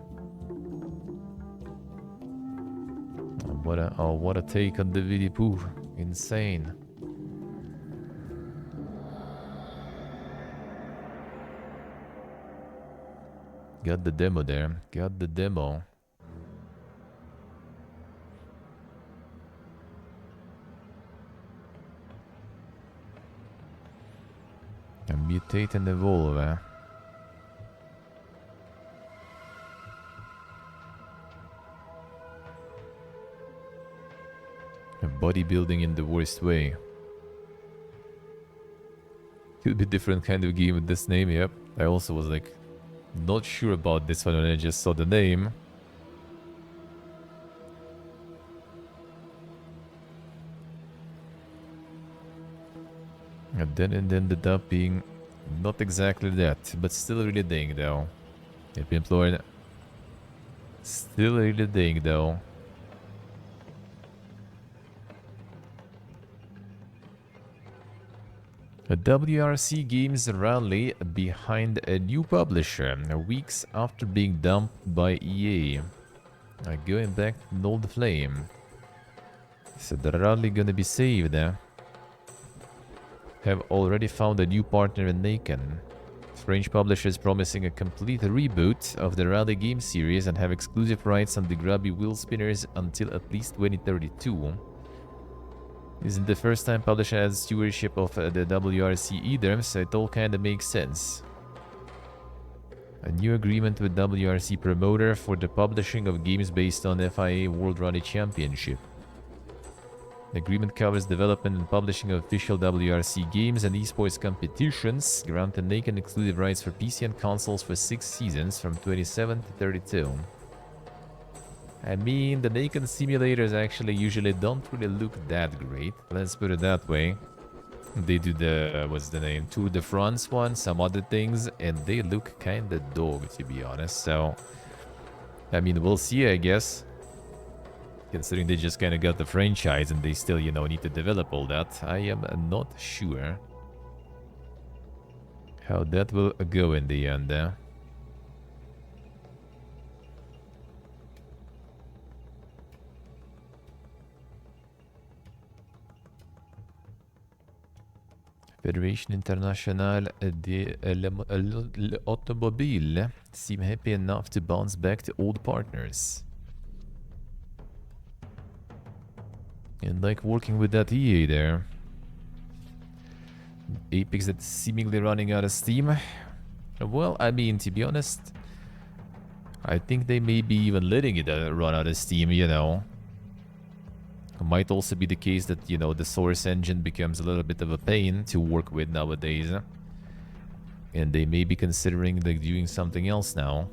What a take on the video, poo. Insane. Got the demo there. Got the demo. And mutate and evolve, eh? Bodybuilding in the worst way. Could be different kind of game with this name, yep. I also was like, not sure about this one when I just saw the name. And then it ended up being not exactly that, but still really dang though. It been employed. Still really dang though. A WRC Games rally behind a new publisher, weeks after being dumped by EA. Going back to an old flame. So the rally gonna be saved, eh? Have already found a new partner in Naken. French publishers promising a complete reboot of the Rally game series and have exclusive rights on the grubby wheel spinners until at least 2032. Isn't the first time publisher has stewardship of the WRC either, so it all kinda makes sense. A new agreement with WRC promoter for the publishing of games based on FIA World Rally Championship. The agreement covers development and publishing of official WRC games and esports competitions, granting Naken exclusive rights for PC and consoles for 6 seasons from 27 to 32. I mean, the Naken simulators actually usually don't really look that great, let's put it that way. They do the, what's the name, Tour de France one, some other things, and they look kinda dog, to be honest, so... I mean, we'll see, I guess. Considering they just kind of got the franchise and they still, you know, need to develop all that, I am not sure how that will go in the end. Fédération Internationale de l'Automobile seem happy enough to bounce back to old partners. And like working with that EA there. Apex that's seemingly running out of steam. Well, I mean, to be honest, I think they may be even letting it run out of steam, you know. It might also be the case that, you know, the source engine becomes a little bit of a pain to work with nowadays. And they may be considering like doing something else now.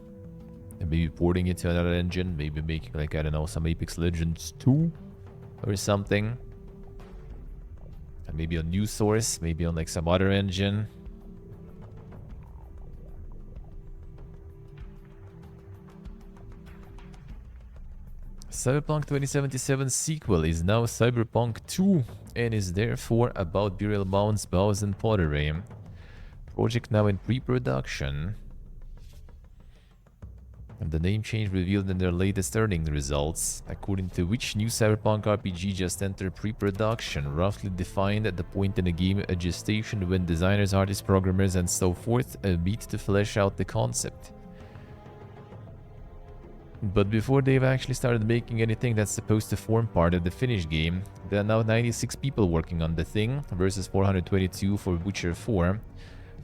And maybe porting it to another engine, maybe making like, I don't know, some Apex Legends 2 or something. And maybe a new source, maybe on like some other engine. Cyberpunk 2077 sequel is now Cyberpunk 2 and is therefore about burial mounds, bows and pottery. Project now in pre-production. And the name change revealed in their latest earnings results, according to which new Cyberpunk RPG just entered pre-production, roughly defined at the point in a game a gestation when designers, artists, programmers and so forth meet to flesh out the concept. But before they've actually started making anything that's supposed to form part of the finished game, there are now 96 people working on the thing, versus 422 for Witcher 4,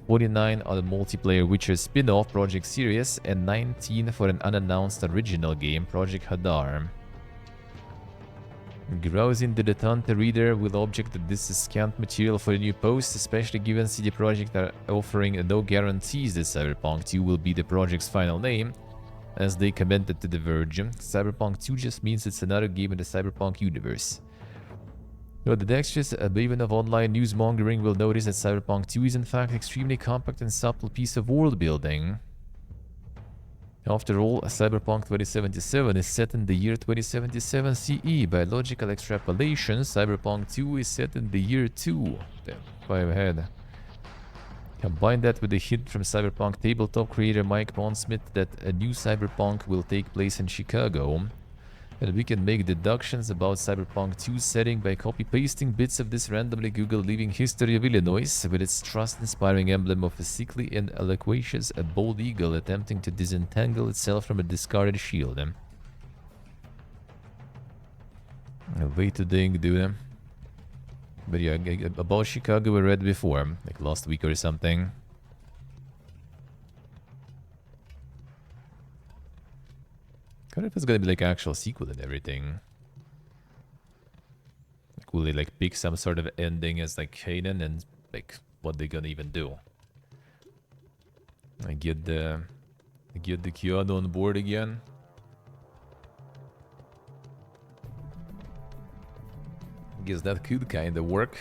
49 on the multiplayer Witcher spin-off Project Sirius, and 19 for an unannounced original game, Project Hadar. Grousing dilettante reader will object that this is scant material for a new post, especially given CD Projekt are offering no guarantees that Cyberpunk 2 will be the project's final name. As they commented to The Verge, Cyberpunk 2 just means it's another game in the Cyberpunk universe. But the dexterous maven of online newsmongering will notice that Cyberpunk 2 is in fact an extremely compact and subtle piece of world building. After all, Cyberpunk 2077 is set in the year 2077 CE. By logical extrapolation, Cyberpunk 2 is set in the year 2. Damn, 5 ahead. Combine that with a hint from Cyberpunk tabletop creator Mike Pondsmith that a new Cyberpunk will take place in Chicago. And we can make deductions about Cyberpunk 2 setting by copy-pasting bits of this randomly Google leaving history of Illinois with its trust-inspiring emblem of a sickly and loquacious a bald eagle attempting to disentangle itself from a discarded shield. Way too dang, dude. But yeah, about Chicago we read before, like last week or something. I wonder if it's gonna be like actual sequel and everything. Like, will they like pick some sort of ending as like Kanan and like what they gonna even do? I get the Keanu on board again. Guess that could kinda work.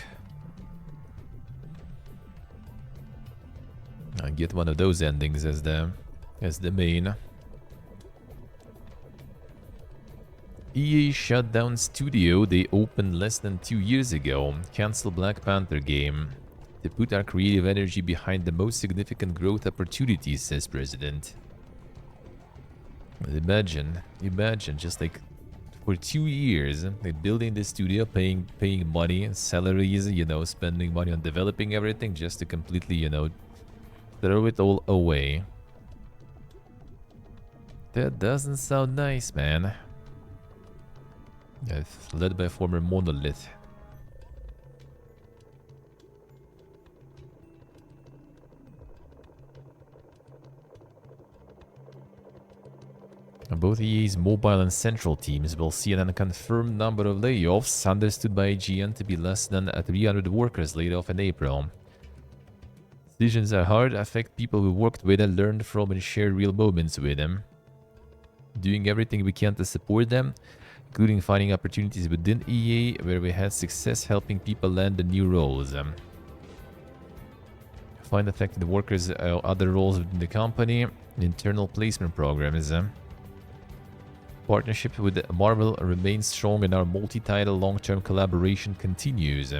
I get one of those endings as the main. EA shut down studio they opened less than 2 years ago. Cancel Black Panther game. To put our creative energy behind the most significant growth opportunities, says President. Imagine just like for 2 years, like building the studio, paying money, salaries, you know, spending money on developing everything just to completely, you know, throw it all away. That doesn't sound nice, man. Yeah, it's led by former Monolith. Both EA's mobile and central teams will see an unconfirmed number of layoffs, understood by IGN to be less than 300 workers laid off in April. Decisions are hard, affect people we worked with and learned from and share real moments with them. Doing everything we can to support them, including finding opportunities within EA where we had success helping people land the new roles. Find affected workers other roles within the company, internal placement programs. Partnership with Marvel remains strong and our multi-title long-term collaboration continues.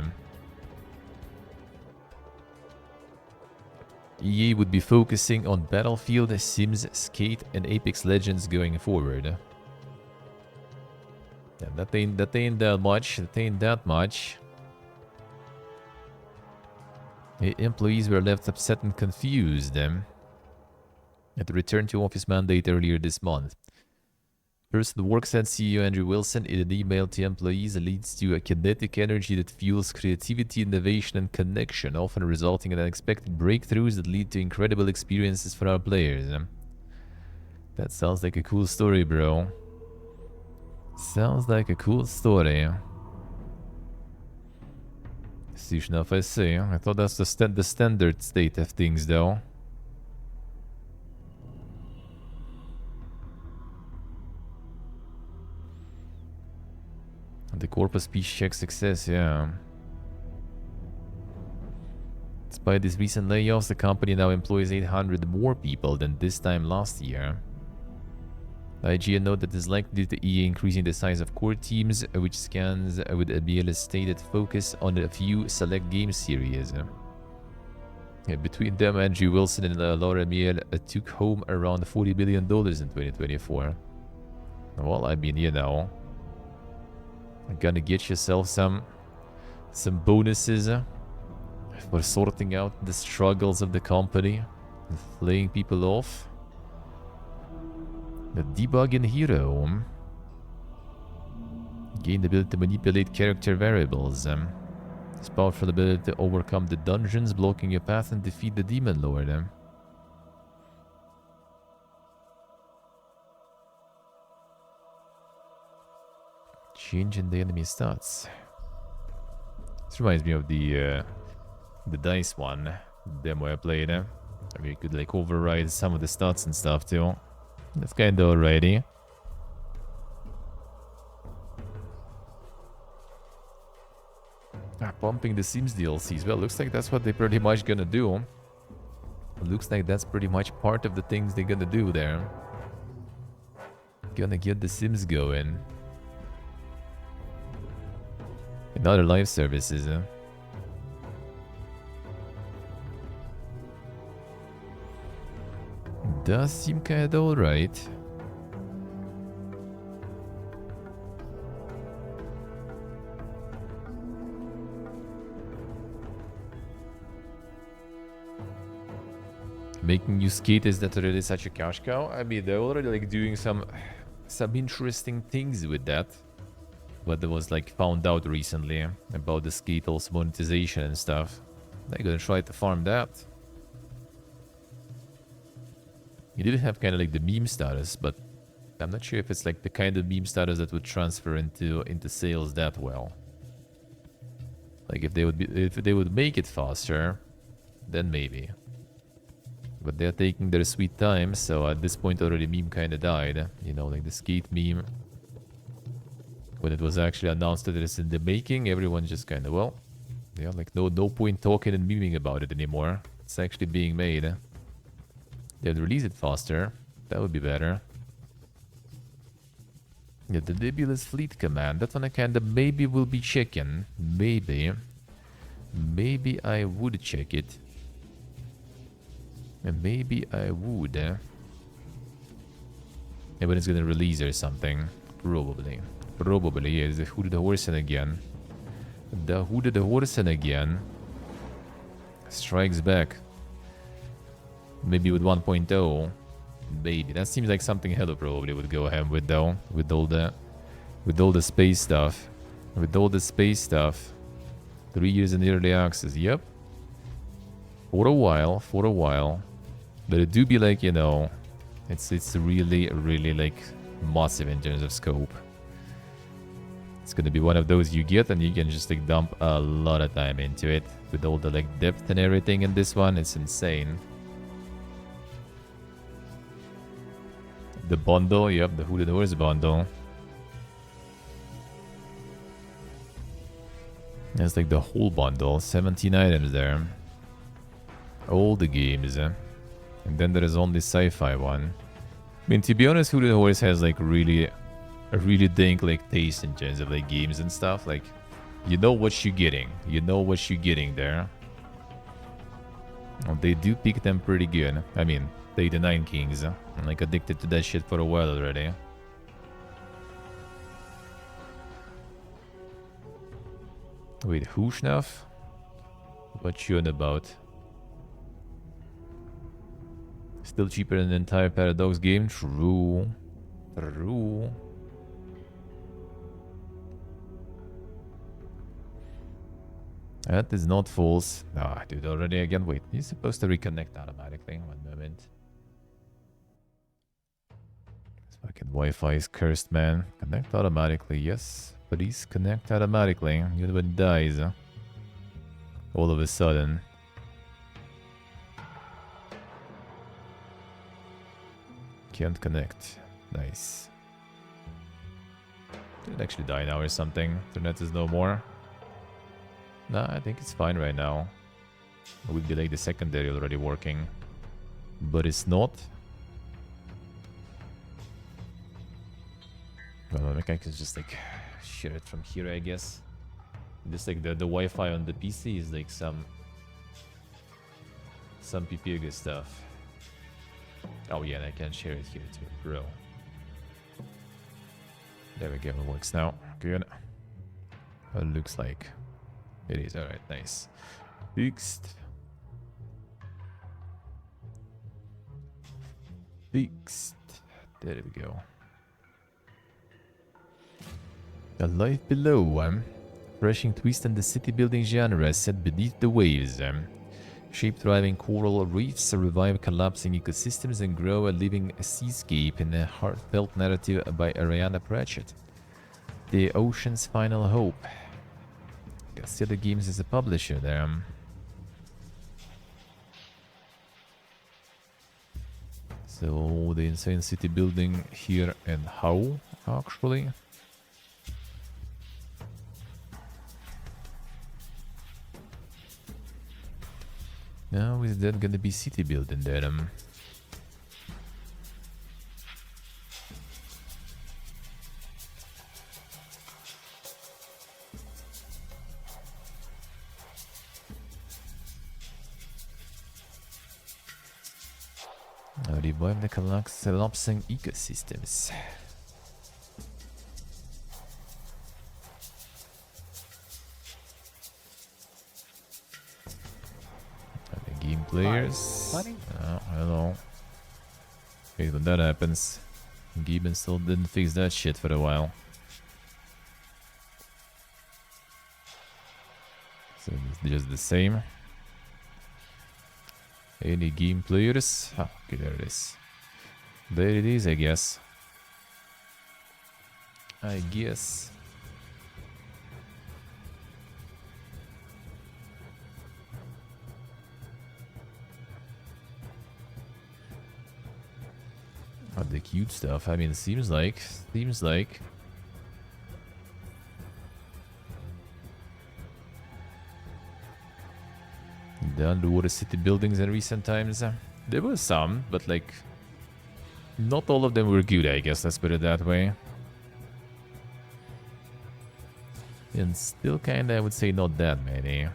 EA would be focusing on Battlefield, Sims, Skate, and Apex Legends going forward. Yeah, that ain't that much. That ain't that much. Employees were left upset and confused at the return to office mandate earlier this month. Person works at CEO Andrew Wilson in an email to employees leads to a kinetic energy that fuels creativity, innovation, and connection, often resulting in unexpected breakthroughs that lead to incredible experiences for our players. That sounds like a cool story, bro. Sounds like a cool story. Enough, I say. I thought that's the standard state of things, though. The Corpus Peace check success, yeah. Despite these recent layoffs, the company now employs 800 more people than this time last year. IGN note that is likely due to EA increasing the size of core teams, which scans with a BLS stated focus on a few select game series. Yeah, between them, Andrew Wilson and Laura Miele took home around $40 billion in 2024. Well, I mean, you know, gonna get yourself some bonuses for sorting out the struggles of the company and laying people off. The debugging hero. Gain the ability to manipulate character variables. This powerful ability to overcome the dungeons blocking your path and defeat the demon lord. Changing the enemy stats. This reminds me of the dice one demo I played. I mean, you could like override some of the stats and stuff too. That's kind of alrighty. Pumping the Sims DLCs. Well, looks like that's what they're pretty much gonna do. Looks like that's pretty much part of the things they're gonna do there. Gonna get the Sims going. And other live services, Does seem kinda alright. Making you skate, is that really such a cash cow? I mean, they're already like doing some interesting things with that. What was like found out recently about the Skittles monetization and stuff. They're gonna try to farm that. You did have kind of like the meme status, but I'm not sure if it's like the kind of meme status that would transfer into sales that well. Like if they would make it faster, then maybe. But they're taking their sweet time, so at this point already meme kind of died. You know, like the skate meme. When it was actually announced that it's in the making, everyone just kind of, well, yeah, like no point talking and memeing about it anymore. It's actually being made. They'd release it faster. That would be better. Yeah, the nebulous fleet command. That one I kinda maybe will be checking. Maybe. Maybe I would check it. And maybe I would. Yeah, when it's gonna release or something. Probably. Probably is the Hooded Horseman again. The Hooded Horseman again. Strikes back. Maybe with 1.0. Maybe. That seems like something Hello probably would go ahead with though. With all the space stuff. With all the space stuff. 3 years in early access. Yep. For a while. But it do be like, you know, it's really, really like massive in terms of scope. It's gonna be one of those you get and you can just like dump a lot of time into it. With all the like depth and everything in this one, it's insane. The bundle, yep, the Hooded Horse bundle. That's like the whole bundle, 17 items there. All the games. And then there is only sci-fi one. I mean, to be honest, Hooded Horse has like a really dank like taste in terms of like games and stuff. Like, you know what you're getting. You know what you're getting there. Well, they do pick them pretty good. I mean, they the Nine Kings. I'm like addicted to that shit for a while already. Wait, Hushnaf? What you on about? Still cheaper than the entire Paradox game? True. True. That is not false. Ah, dude, already again. Wait, you're supposed to reconnect automatically. One moment. This fucking Wi-Fi is cursed, man. Connect automatically, yes. Please connect automatically. You're the one dies. All of a sudden. Can't connect. Nice. Did it actually die now or something? Internet is no more. Nah, I think it's fine right now. It would be like the secondary already working. But it's not. Well, I can just like share it from here, I guess. Just like the Wi-Fi on the PC is like some PPG stuff. Oh yeah, and I can share it here too, bro. There we go, it works now. Good. It looks like it is. Alright, nice. Fixed. Fixed. There we go. A life below. Refreshing twist in the city building genre set beneath the waves. Shape-thriving coral reefs revive collapsing ecosystems and grow a living seascape in a heartfelt narrative by Ariana Pratchett. The Ocean's Final Hope. Castilla Games is a publisher there. So the insane city building here and how actually? Now is that gonna be city building there? Revive the collapsing ecosystems. Game players. know. Okay, when that happens, Gibbon still didn't fix that shit for a while. So it's just the same. Any game players? Ah, okay, there it is. There it is, I guess. I guess. Oh, the cute stuff. I mean, it seems like. The underwater city buildings in recent times. There were some, but like, not all of them were good, I guess. Let's put it that way. And still kinda, I would say, not that many.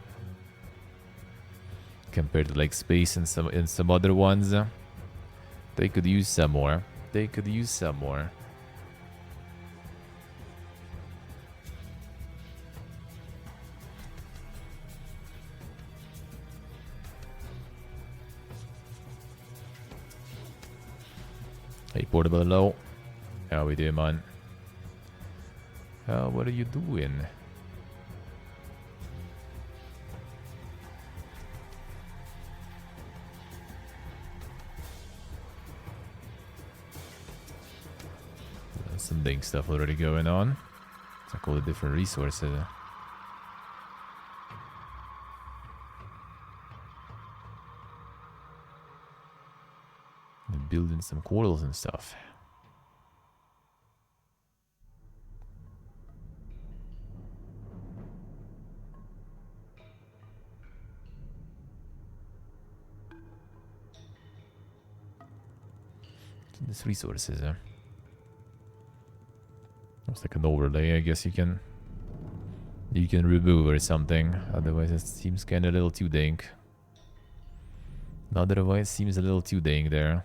Compared to like space and some other ones. They could use some more. They could use some more. Hey, Portable Low. How we doing, man? What are you doing? Some big stuff already going on. Check all the different resources. And building some corals and stuff. This resources. It's like an overlay, I guess you can remove or something. Otherwise, it seems kind of a little too dank. Otherwise, it seems a little too dank there.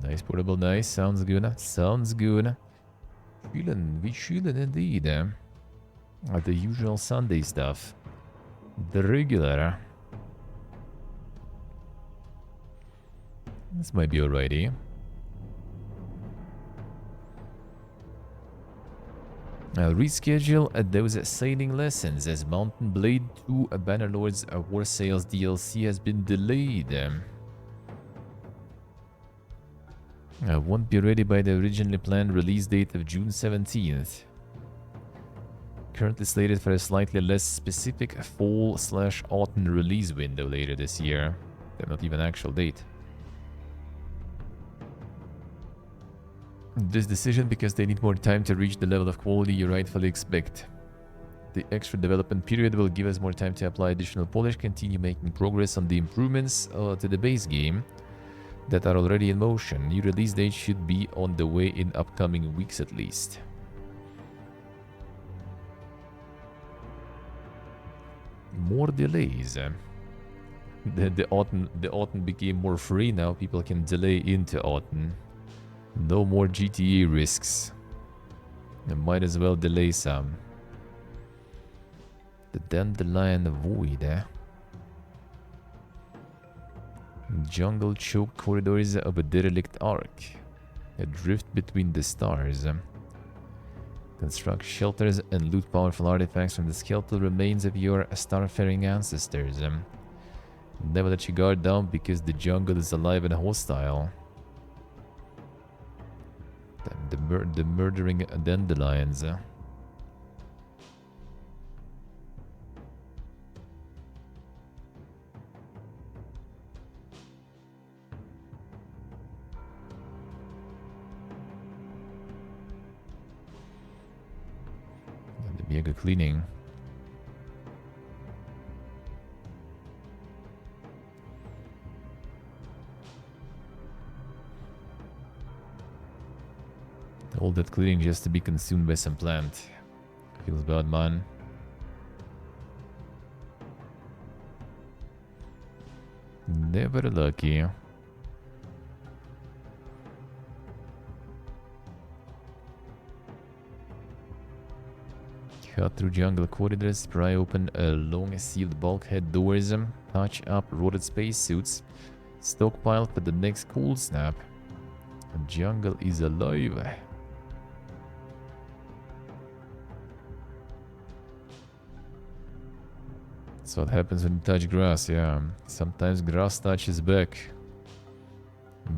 Nice portable, nice. Sounds good. Sounds good. We shouldn't indeed. The usual Sunday stuff. The regular. This might be alrighty. I'll reschedule those sailing lessons as Mountain Blade 2 Bannerlord's War Sales DLC has been delayed. Won't be ready by the originally planned release date of June 17th. Currently slated for a slightly less specific fall/autumn release window later this year. They're not even actual date. This decision because they need more time to reach the level of quality you rightfully expect. The extra development period will give us more time to apply additional polish, continue making progress on the improvements to the base game that are already in motion. New release date should be on the way in upcoming weeks at least. More delays. The autumn became more free now. People can delay into autumn. No more GTA risks. I might as well delay some. The Dandelion Void. Jungle choke corridors of a derelict ark. Adrift between the stars. Construct shelters and loot powerful artifacts from the skeletal remains of your starfaring ancestors. Never let your guard down because the jungle is alive and hostile. The murdering dandelions. The mega cleaning. All that cleaning just to be consumed by some plant. Feels bad, man. Never lucky. Cut through jungle corridors, pry open long sealed bulkhead doors, touch up rotted spacesuits, stockpile for the next cold snap. The jungle is alive. That's what happens when you touch grass, yeah. Sometimes grass touches back.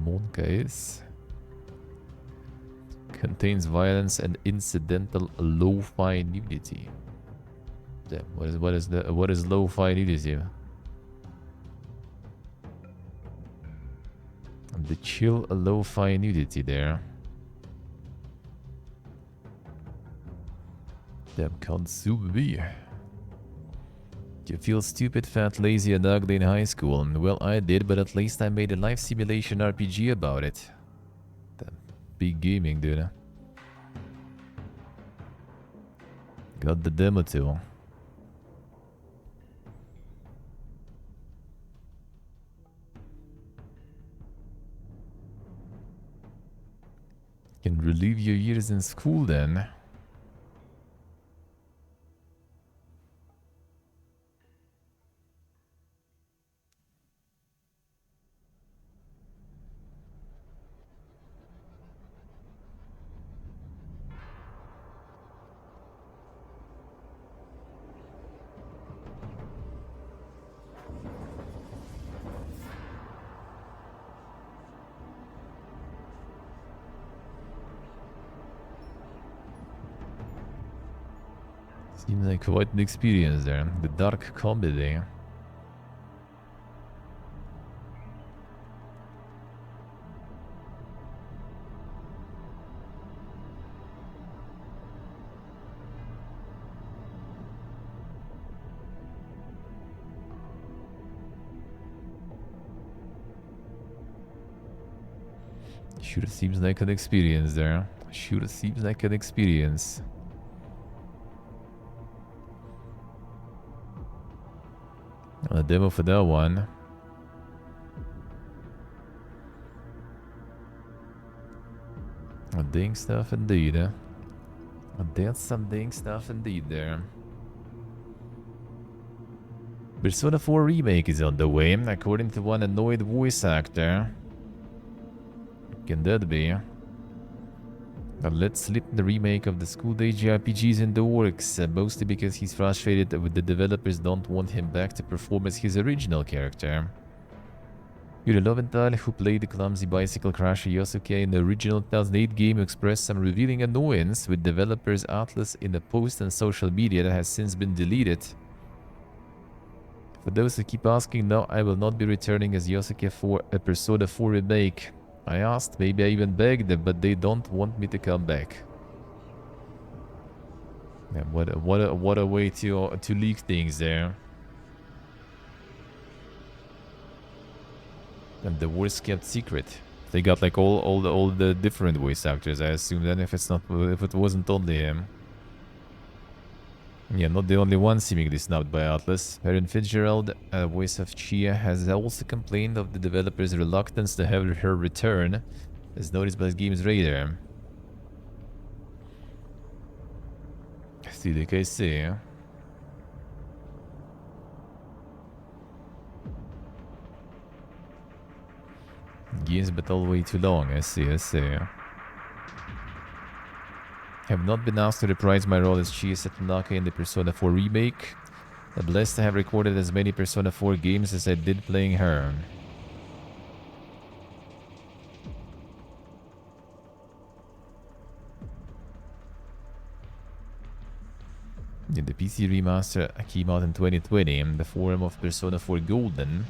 Monka is... contains violence and incidental lo-fi nudity. Damn, what is lo-fi nudity? The chill lo-fi nudity there. Damn, can't be. You feel stupid, fat, lazy, and ugly in high school. Well, I did, but at least I made a life simulation RPG about it. Damn, big gaming, dude. Got the demo too. Can relive your years in school then. Seems like quite an experience there. The dark comedy. Sure seems like an experience there. Sure seems like an experience. A demo for that one. A ding stuff indeed. That's some ding stuff indeed there. Persona 4 remake is on the way, according to one annoyed voice actor. Can that be? Let's slip the remake of the school age RPGs in the works, mostly because he's frustrated that the developers don't want him back to perform as his original character. Yuri Loventhal, who played the clumsy bicycle crasher Yosuke in the original 2008 game, expressed some revealing annoyance with developers' Atlas in a post on social media that has since been deleted. For those who keep asking, no, I will not be returning as Yosuke for a Persona 4 remake. I asked, maybe I even begged them, but they don't want me to come back. Yeah, what a way to leak things there. And the worst kept secret. They got like all the different voice actors, I assume. Then if it wasn't only him. Yeah, not the only one seemingly snubbed by Atlas. Erin Fitzgerald, voice of Chia, has also complained of the developer's reluctance to have her return, as noticed by Games Radar. See, like I say. Games but all way too long, I see. Have not been asked to reprise my role as Chie Satonaka in the Persona 4 remake. I'm blessed to have recorded as many Persona 4 games as I did playing her. The PC remaster came out in 2020 in the form of Persona 4 Golden.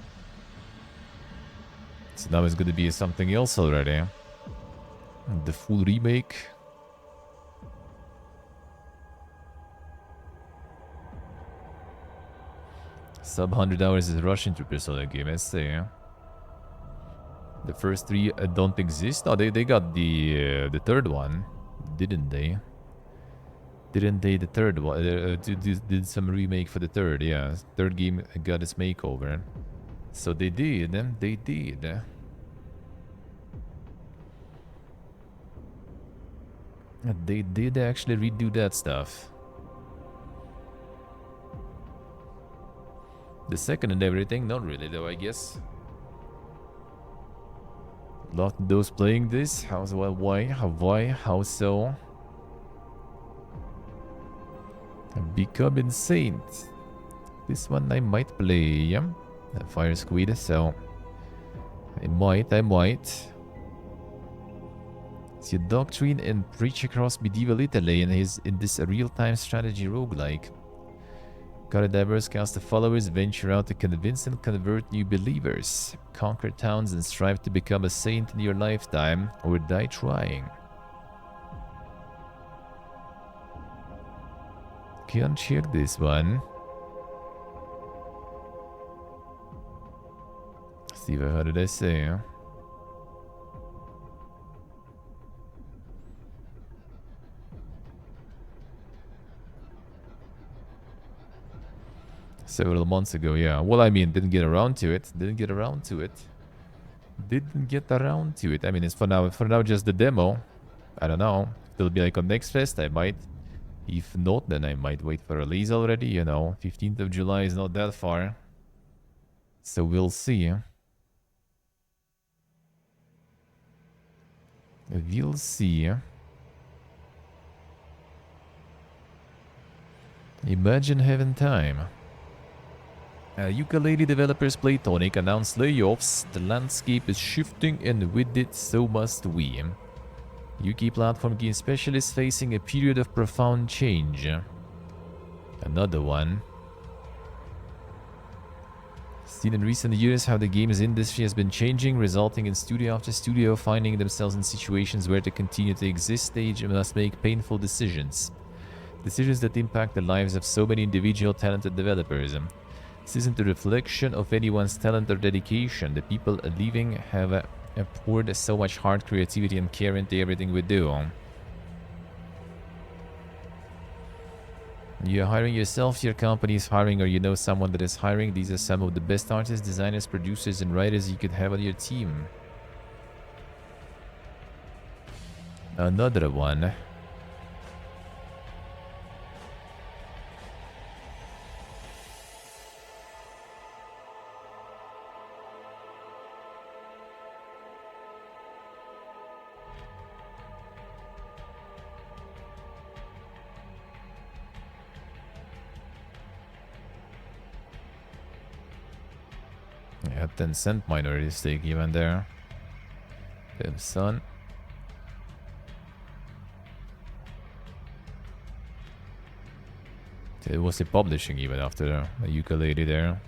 So now it's going to be something else already. The full remake. Sub 100 hours is rushing through Persona game, I say. The first three don't exist. Oh, they got the third one, didn't they? Didn't they the third one? Did some remake for the third? Yeah, third game got its makeover. So they did. They did. They did actually redo that stuff. The second and everything, not really though, I guess. Lot of those playing this. How's why? How so? Become insane. This one I might play, yeah. Fire Squid, so I might. See, Doctrine and preach across medieval Italy and is in this real-time strategy roguelike. Gotta diverse cast of followers, venture out to convince and convert new believers, conquer towns and strive to become a saint in your lifetime, or die trying. Can't check this one. Steve, how did I say? Huh? Several months ago, yeah. Well, I mean, didn't get around to it. I mean, it's for now just the demo. I don't know. If it'll be like on next fest, I might. If not, then I might wait for release already, you know. 15th of July is not that far. So we'll see. We'll see. Imagine having time. Ukulele developers Playtonic announced layoffs. The landscape is shifting and with it so must we. UK platform game specialists facing a period of profound change. Another one. Seen in recent years how the games industry has been changing, resulting in studio after studio finding themselves in situations where to continue to exist stage must make painful decisions. Decisions that impact the lives of so many individual talented developers. This isn't a reflection of anyone's talent or dedication. The people leaving have poured so much heart, creativity, and care into everything we do. You're hiring yourself, your company is hiring, or you know someone that is hiring. These are some of the best artists, designers, producers, and writers you could have on your team. Another one. Yeah, 10-cent minority stake even there. Son. It was the publishing even after the ukulele there.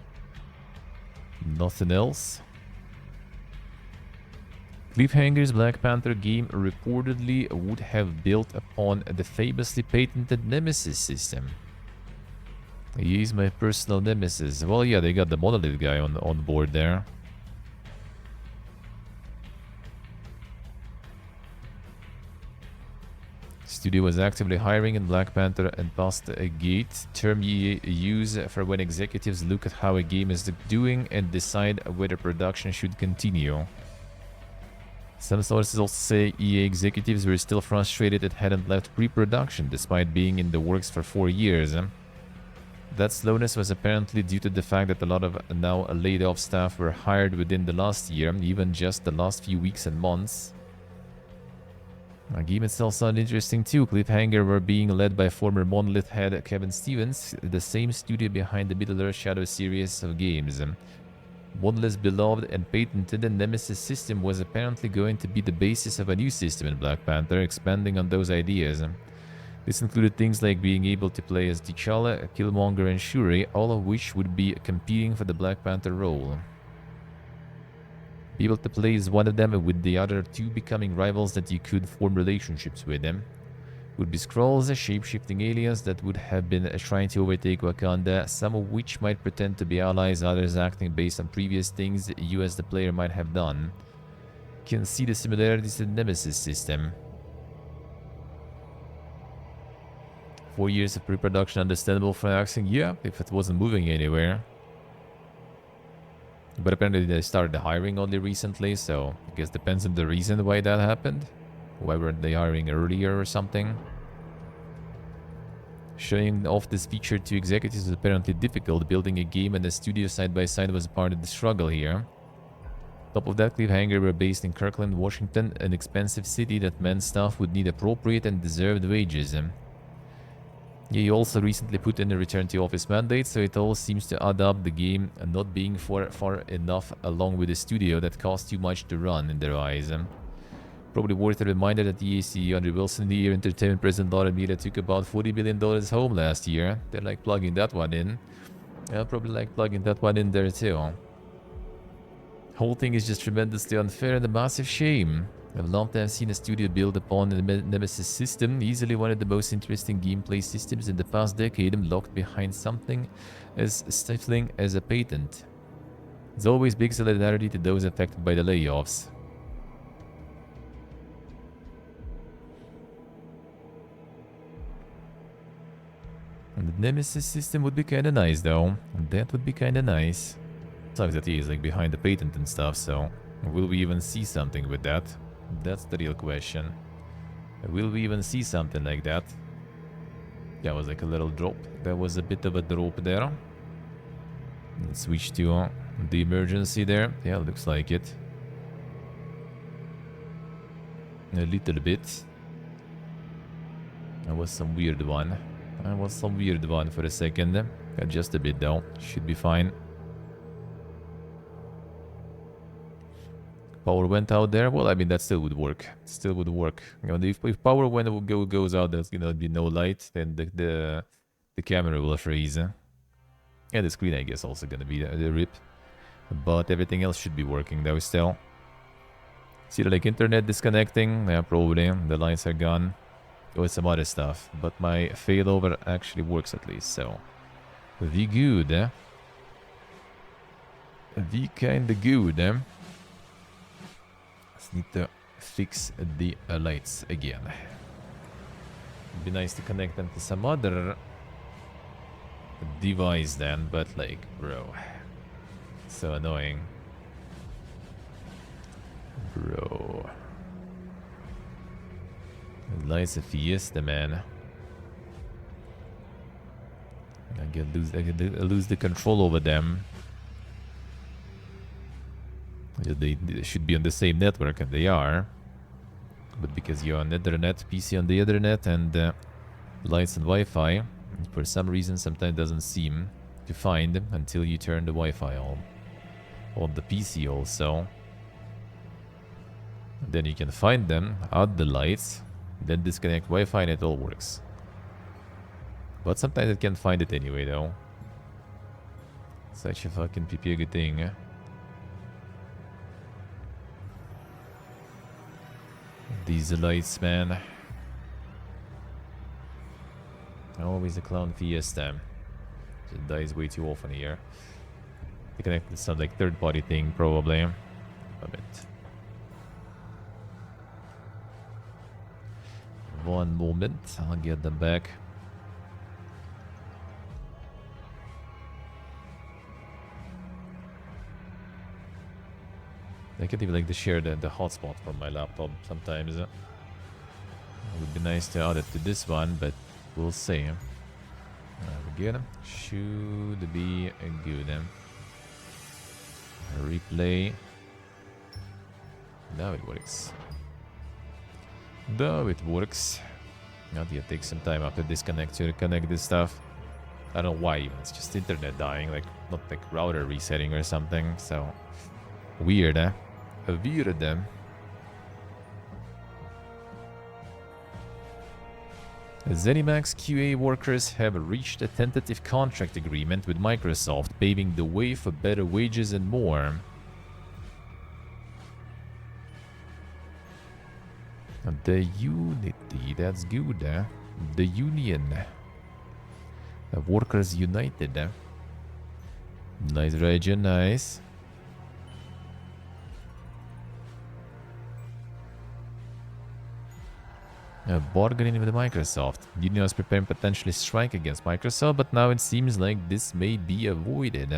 Nothing else. Cliffhanger's Black Panther game reportedly would have built upon the famously patented Nemesis system. He is my personal nemesis. Well, yeah, they got the Monolith guy on board there. Studio was actively hiring in Black Panther and passed a gate, term you use for when executives look at how a game is doing and decide whether production should continue. Some sources also say EA executives were still frustrated it hadn't left pre-production despite being in the works for 4 years. That slowness was apparently due to the fact that a lot of now laid off staff were hired within the last year, even just the last few weeks and months. The game itself sounded interesting too. Cliffhanger were being led by former Monolith head Kevin Stevens, the same studio behind the Middle-earth Shadow series of games. Monolith's beloved and patented Nemesis system was apparently going to be the basis of a new system in Black Panther, expanding on those ideas. This included things like being able to play as T'Challa, Killmonger, and Shuri, all of which would be competing for the Black Panther role. Be able to play as one of them, with the other two becoming rivals that you could form relationships with them. Would be Skrulls, shape-shifting aliens that would have been trying to overtake Wakanda, some of which might pretend to be allies, others acting based on previous things you as the player might have done. You can see the similarities to the Nemesis system. 4 years of pre-production, understandable for asking, yeah, if it wasn't moving anywhere. But apparently they started hiring only recently, so I guess depends on the reason why that happened. Why weren't they hiring earlier or something? Showing off this feature to executives was apparently difficult. Building a game and a studio side by side was part of the struggle here. Top of that, Cliffhanger were based in Kirkland, Washington, an expensive city that meant staff would need appropriate and deserved wages. Yeah, you also recently put in a return to office mandate, so it all seems to add up, the game not being far enough along with the studio that cost too much to run in their eyes. Probably worth a reminder that the EAC under Wilson, the year entertainment president Laura Mira took about $40 billion home last year. They're like plugging that one in. I'll probably like plugging that one in there too. Whole thing is just tremendously unfair and a massive shame. I've loved to have seen a studio build upon the Nemesis system, easily one of the most interesting gameplay systems in the past decade, locked behind something as stifling as a patent. There's always big solidarity to those affected by the layoffs. And the Nemesis system would be kinda nice though. That would be kinda nice. Sucks that he is like behind the patent and stuff, so will we even see something with that? That's the real question. Will we even see something like that? That was like a little drop. That was a bit of a drop there. Let's switch to the emergency there. Yeah, looks like it. A little bit. That was some weird one. That was some weird one for a second. Just a bit though. Should be fine. Power went out there. Well, I mean, that still would work. Still would work. You know, if power goes out, there's gonna be no light, then the camera will freeze. Yeah, the screen, I guess, also gonna be the rip. But everything else should be working though still. See, like internet disconnecting. Yeah, probably. The lines are gone. Or some other stuff. But my failover actually works at least, so. The good, eh? The kinda good, eh? Need to fix the lights again. It'd be nice to connect them to some other device then, but like, bro, so annoying, bro. Lights a fiesta, man. I lose the control over them. They should be on the same network, and they are. But because you're on Ethernet, PC on the Ethernet, and lights and Wi-Fi, for some reason sometimes it doesn't seem to find until you turn the Wi-Fi on the PC also. Then you can find them, add the lights, then disconnect Wi-Fi and it all works. But sometimes it can't find it anyway though. Such a fucking PPG thing, eh? These lights, man. Always a clown fiesta. It dies way too often here. They connect to some like third-party thing, probably. A bit. One moment, I'll get them back. I can't even like share the hotspot from my laptop sometimes. It would be nice to add it to this one, but we'll see. We're good. Should be good. Replay. Now it works. Now it works. Now it takes some time after disconnect to reconnect this stuff. I don't know why even. It's just internet dying, like not like router resetting or something. So weird, eh? Weird, eh? ZeniMax QA workers have reached a tentative contract agreement with Microsoft, paving the way for better wages and more. The unity, that's good, eh? The union. Workers united, eh? Nice region, nice. Bargaining with Microsoft. Union was preparing potentially strike against Microsoft, but now it seems like this may be avoided.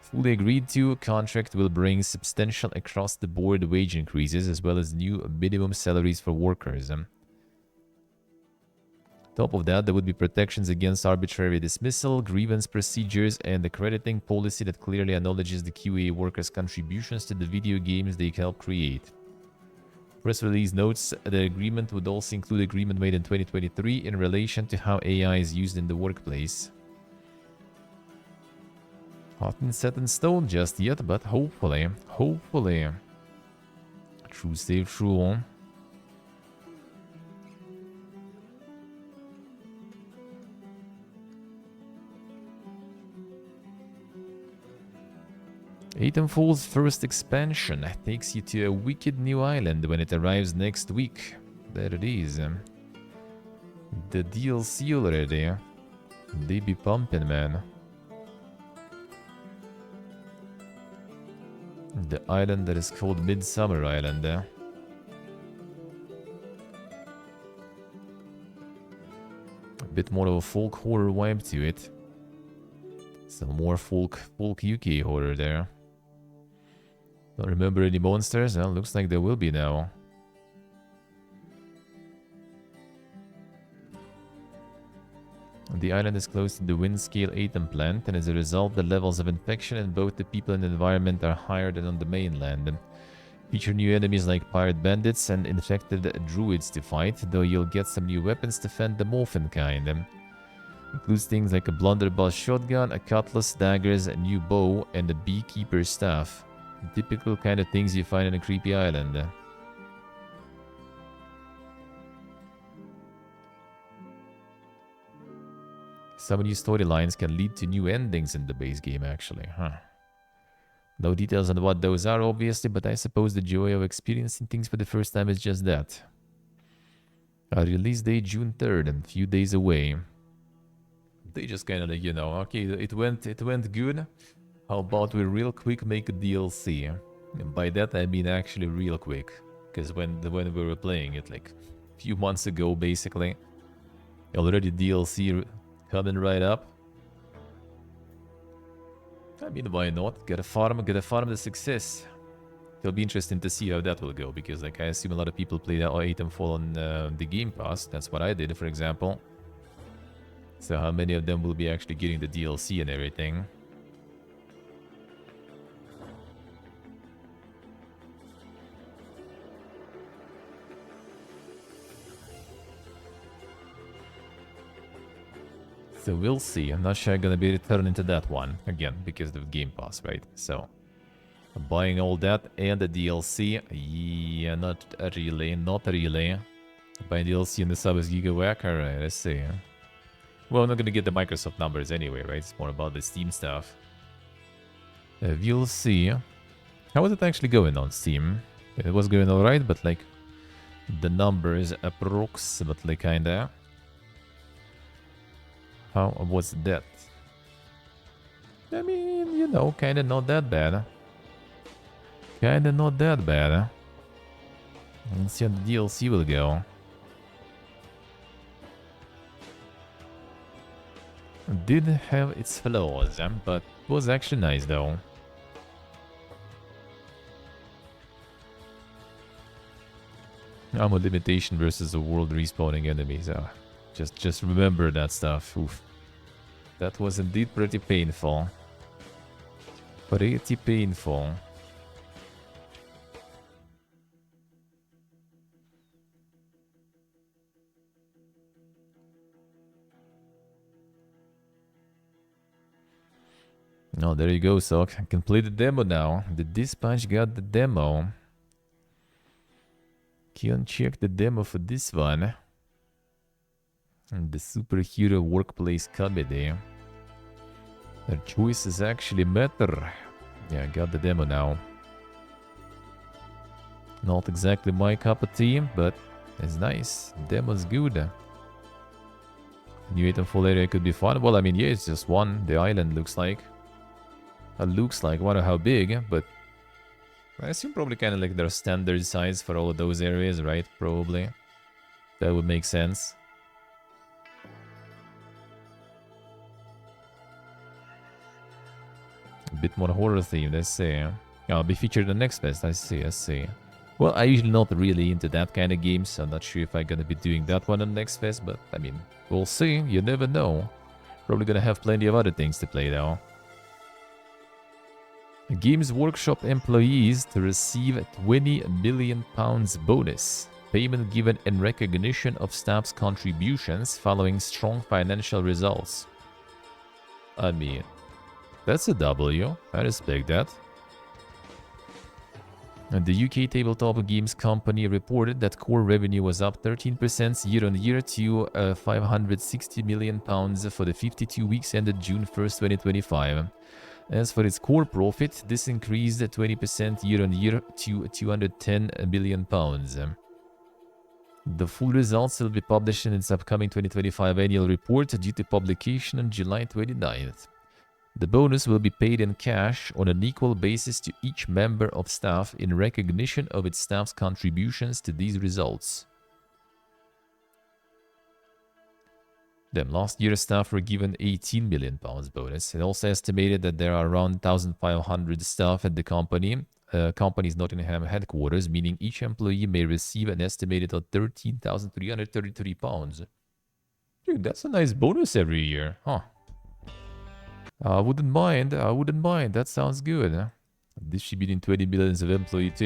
Fully agreed to, contract will bring substantial across-the-board wage increases as well as new minimum salaries for workers. Top of that, there would be protections against arbitrary dismissal, grievance procedures, and a crediting policy that clearly acknowledges the QA workers' contributions to the video games they help create. Press release notes the agreement would also include agreement made in 2023 in relation to how AI is used in the workplace. Not set in stone just yet, but hopefully. True save true. Titanfall's first expansion takes you to a wicked new island when it arrives next week. There it is. The DLC already. They be pumping, man. The island that is called Midsummer Island. A bit more of a folk horror vibe to it. Some more folk UK horror there. Don't remember any monsters? Well, looks like there will be now. The island is close to the wind-scale atom plant, and as a result, the levels of infection in both the people and the environment are higher than on the mainland. Feature new enemies like pirate bandits and infected druids to fight, though you'll get some new weapons to fend them off in kind. Includes things like a blunderbuss shotgun, a cutlass, daggers, a new bow, and a beekeeper's staff. Typical kind of things you find on a creepy island. Some new storylines can lead to new endings in the base game, actually, huh? No details on what those are, obviously, but I suppose the joy of experiencing things for the first time is just that. A release date June 3rd, and a few days away. They just kind of like, you know, okay, it went good. How about we real quick make a DLC? And by that I mean actually real quick, because when we were playing it like a few months ago, basically, already DLC coming right up. I mean, why not? Get a farm the success. It'll be interesting to see how that will go, because like I assume a lot of people play that Titanfall on the Game Pass. That's what I did, for example. So how many of them will be actually getting the DLC and everything? So we'll see. I'm not sure I'm gonna be returning to that one again because of Game Pass, right? So buying all that and the DLC, yeah, not really. Buying DLC and the sub is Gigawhack. Alright, let's see. Well, I'm not gonna get the Microsoft numbers anyway, right? It's more about the Steam stuff. We'll see. How was it actually going on Steam? It was going alright, but like the numbers approximately kinda. How was that? I mean, you know, kinda not that bad. Let's see how the DLC will go. Did have its flaws, but was actually nice though. Ammo limitation versus the world respawning enemies. Just remember that stuff. Oof. That was indeed pretty painful. Oh, there you go, Sok. Complete the demo now. The dispatch got the demo. Can check the demo for this one. And the superhero workplace comedy. Their choices actually matter. Yeah, I got the demo now. Not exactly my cup of tea, but it's nice. Demo's good. New Titanfall area could be fun. Well, I mean, yeah, it's just one. The island looks like. Wonder how big, but I assume probably kind of like their standard size for all of those areas, right? Probably. That would make sense. A bit more horror themed, let's see. I'll be featured in the next best, I see. Well, I usually not really into that kind of games, so I'm not sure if I'm gonna be doing that one on next fest, but I mean, we'll see. You never know. Probably gonna have plenty of other things to play though. Games Workshop employees to receive £20 million bonus. Payment given in recognition of staff's contributions following strong financial results. I mean, that's a W. I respect that. And the UK tabletop games company reported that core revenue was up 13% year-on-year to £560 million for the 52 weeks ended June 1st, 2025. As for its core profit, this increased 20% year-on-year to £210 million. The full results will be published in its upcoming 2025 annual report due to publication on July 29th. The bonus will be paid in cash on an equal basis to each member of staff in recognition of its staff's contributions to these results. Last year, staff were given £18 million bonus. It also estimated that there are around 1,500 staff at the company. Company's Nottingham headquarters, meaning each employee may receive an estimated of £13,333. Dude, that's a nice bonus every year, huh? I wouldn't mind. That sounds good. Distributing 20 millions of employees.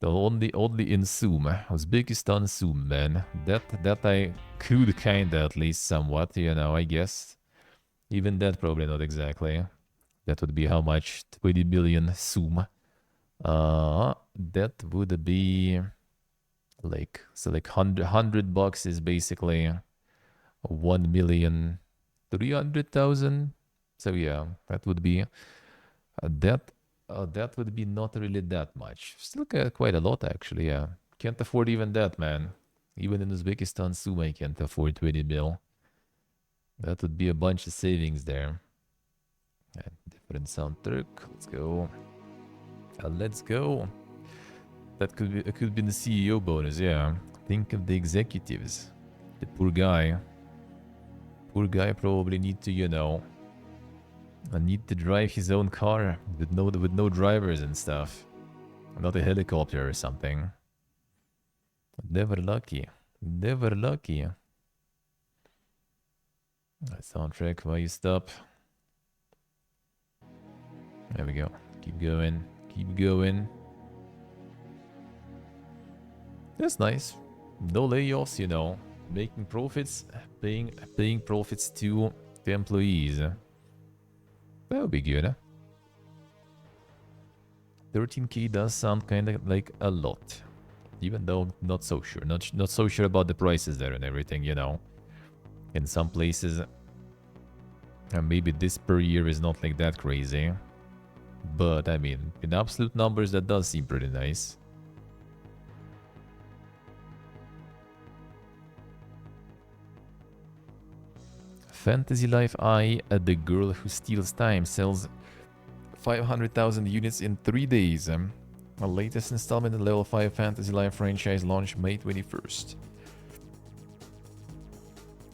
The only in Zoom. Uzbekistan Zoom, man. That I could kinda at least somewhat, you know, I guess. Even that probably not exactly. That would be how much? 20 million Zoom. That would be like, so like $100 is basically 1,300,000. So yeah, that would be that would be not really that much. Still quite a lot actually, yeah. Can't afford even that, man. Even in Uzbekistan, Zoom, I can't afford 20 mil. That would be a bunch of savings there. Different soundtrack. Let's go. Let's go. That could be the CEO bonus, yeah. Think of the executives. The poor guy. Poor guy probably need to, you know, need to drive his own car with no drivers and stuff. Not a helicopter or something. Never lucky. Never lucky. Soundtrack, why you stop? There we go. Keep going. Keep going. That's nice. No layoffs, you know. Making profits, paying profits to the employees. That would be good, huh? 13k does sound kind of like a lot. Even though not so sure. Not so sure about the prices there and everything, you know. In some places, maybe this per year is not like that crazy. But, I mean, in absolute numbers, that does seem pretty nice. Fantasy Life I, the girl who steals time, sells 500,000 units in 3 days. The latest installment in Level 5 Fantasy Life franchise launched May 21st.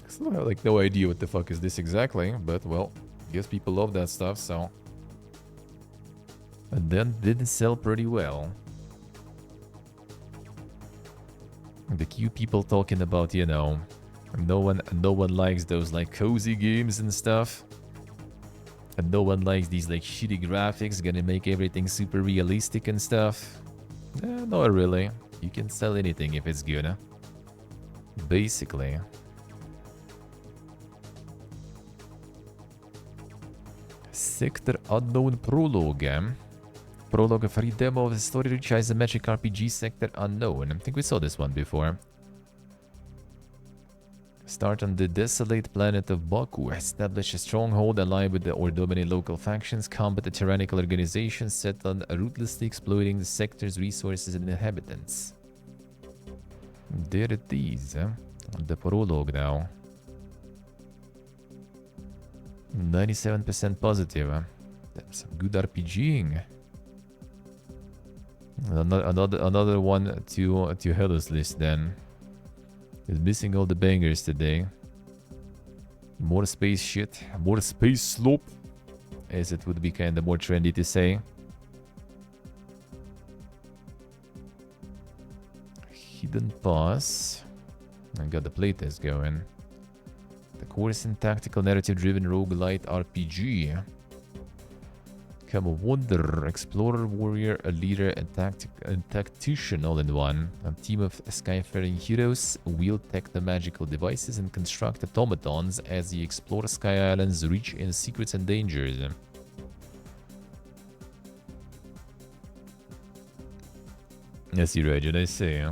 I still have like no idea what the fuck is this exactly, but well, I guess people love that stuff, so... And then did sell pretty well. The cute people talking about, you know, no one likes those like cozy games and stuff. And no one likes these like shitty graphics, gonna make everything super realistic and stuff. Not really. You can sell anything if it's good, huh? Basically. Sector Unknown Prologue. Prologue, a free demo of the story-rich isometric RPG Sector Unknown. I think we saw this one before. Start on the desolate planet of Baku. Establish a stronghold, ally with or dominate local factions. Combat a tyrannical organization set on ruthlessly exploiting the sector's resources and inhabitants. There it is. The prologue now. 97% positive. That's some good RPGing. Another one to Hello's list then. Is missing all the bangers today. More space shit. More space slope. As it would be kind of more trendy to say. Hidden Pass. I got the playtest going. The course in tactical narrative-driven roguelite RPG. Become a wanderer, explorer, warrior, a leader, and tactician all in one. A team of skyfaring heroes wield techno-magical devices and construct automatons as you explore Sky Island's rich in secrets and dangers. Yes, you're right, I say.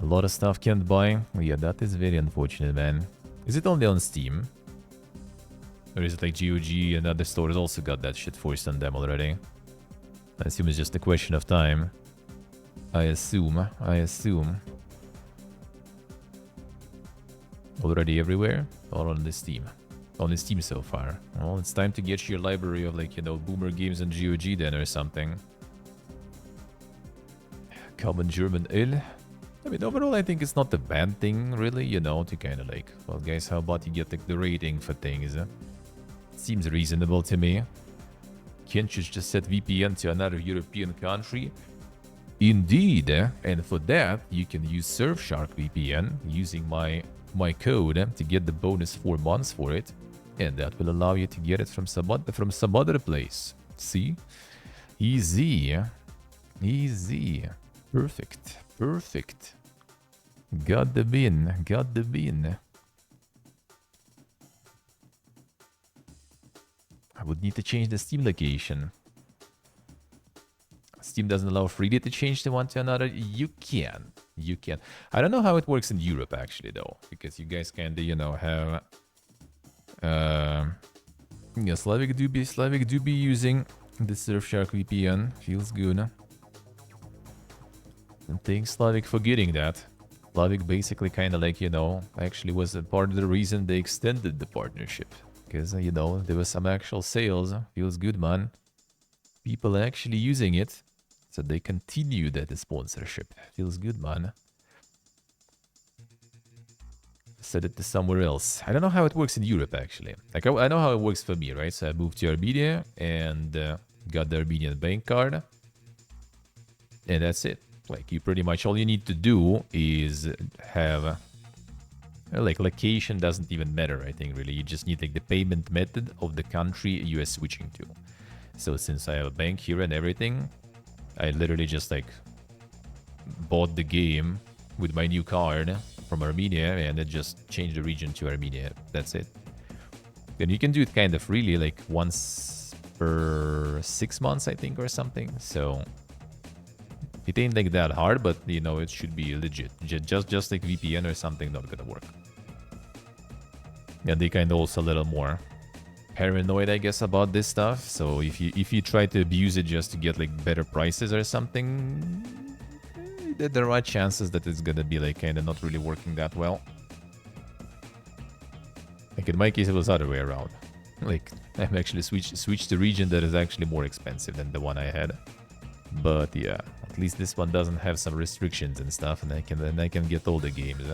A lot of stuff can't buy. Yeah, that is very unfortunate, man. Is it only on Steam? Or is it like GOG and other stores also got that shit forced on them already? I assume it's just a question of time. I assume. Already everywhere? Or on the Steam? On the Steam so far. Well, it's time to get your library of like, you know, boomer games on GOG then or something. Common German ale. I mean, overall, I think it's not a bad thing, really, you know, to kind of like, well, guys, how about you get like the rating for things? Seems reasonable to me. Can't you just set VPN to another European country? Indeed, and for that, you can use Surfshark VPN using my code to get the bonus 4 months for it, and that will allow you to get it from some other place. See? Easy. Perfect. Got the bin. I would need to change the Steam location. Steam doesn't allow freely to change the one to another. You can. I don't know how it works in Europe, actually, though. Because you guys kind of, you know, have... yeah, Slavic do be using the Surfshark VPN. Feels good. And thanks, Slavic, for getting that. Slavic basically kind of like, you know, actually was a part of the reason they extended the partnership. Because, you know, there was some actual sales. Feels good, man. People actually using it. So they continue that sponsorship. Feels good, man. Set it to somewhere else. I don't know how it works in Europe, actually. Like, I know how it works for me, right? So I moved to Armenia and got the Armenian bank card. And that's it. Like, you pretty much, all you need to do is have... like, location doesn't even matter, I think, really. You just need, like, the payment method of the country you are switching to. So, since I have a bank here and everything, I literally just, like, bought the game with my new card from Armenia, and it just changed the region to Armenia. That's it. And you can do it kind of freely, like, once per 6 months, I think, or something. So... it ain't like that hard, but, you know, it should be legit. Just like VPN or something, not gonna work. And they kind of also a little more paranoid, I guess, about this stuff. So if you try to abuse it just to get like better prices or something, there are chances that it's gonna be like kind of not really working that well. Like in my case, it was the other way around. Like I'm actually switched to region that is actually more expensive than the one I had. But yeah, at least this one doesn't have some restrictions and stuff, and I can get all the games.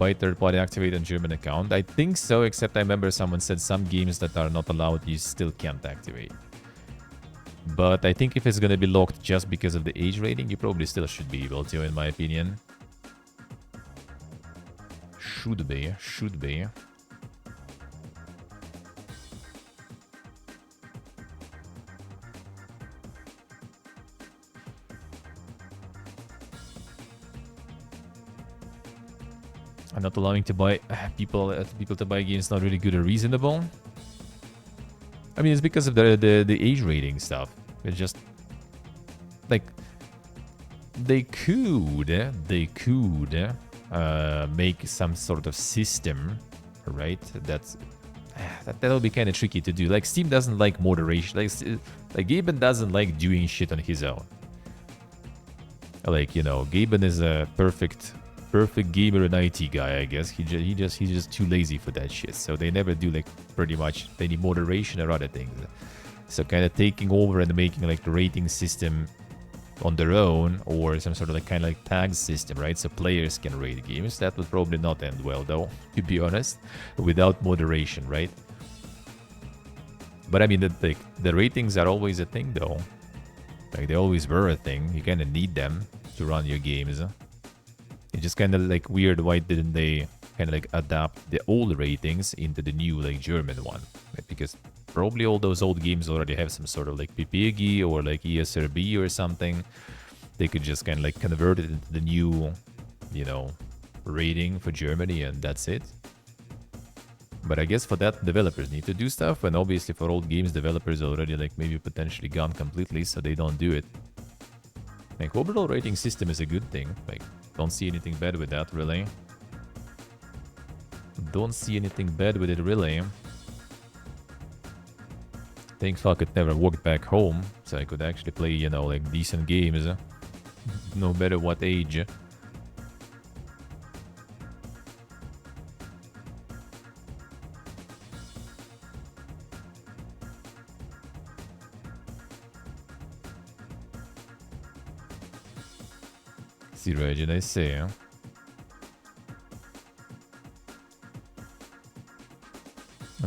Buy third-party activate on German account. I think so, except I remember someone said some games that are not allowed you still can't activate. But I think if it's gonna be locked just because of the age rating, you probably still should be able to, in my opinion. Should be. I'm not allowing to buy people to buy games not really good or reasonable. I mean, it's because of the age rating stuff. It's just like they could make some sort of system, right? That'll be kind of tricky to do. Like Steam doesn't like moderation. Like Gaben doesn't like doing shit on his own. Like, you know, Gaben is a perfect gamer and IT guy, I guess. He's just too lazy for that shit. So they never do like pretty much any moderation or other things. So kind of taking over and making like the rating system on their own, or some sort of like kind of like tag system, right? So players can rate games. That would probably not end well, though, to be honest, without moderation, right? But I mean, the ratings are always a thing, though. Like, they always were a thing. You kind of need them to run your games. It's just kind of like weird. Why didn't they kind of like adapt the old ratings into the new like German one? Right? Because probably all those old games already have some sort of like PPG or like ESRB or something. They could just kind of like convert it into the new, you know, rating for Germany, and that's it. But I guess for that, developers need to do stuff, and obviously for old games, developers already like maybe potentially gone completely, so they don't do it. Like, overall rating system is a good thing. Like, don't see anything bad with that, really. Don't see anything bad with it, really. Thankfully, I could never walk back home, so I could actually play, you know, like decent games, no matter what age. Zero age, I say.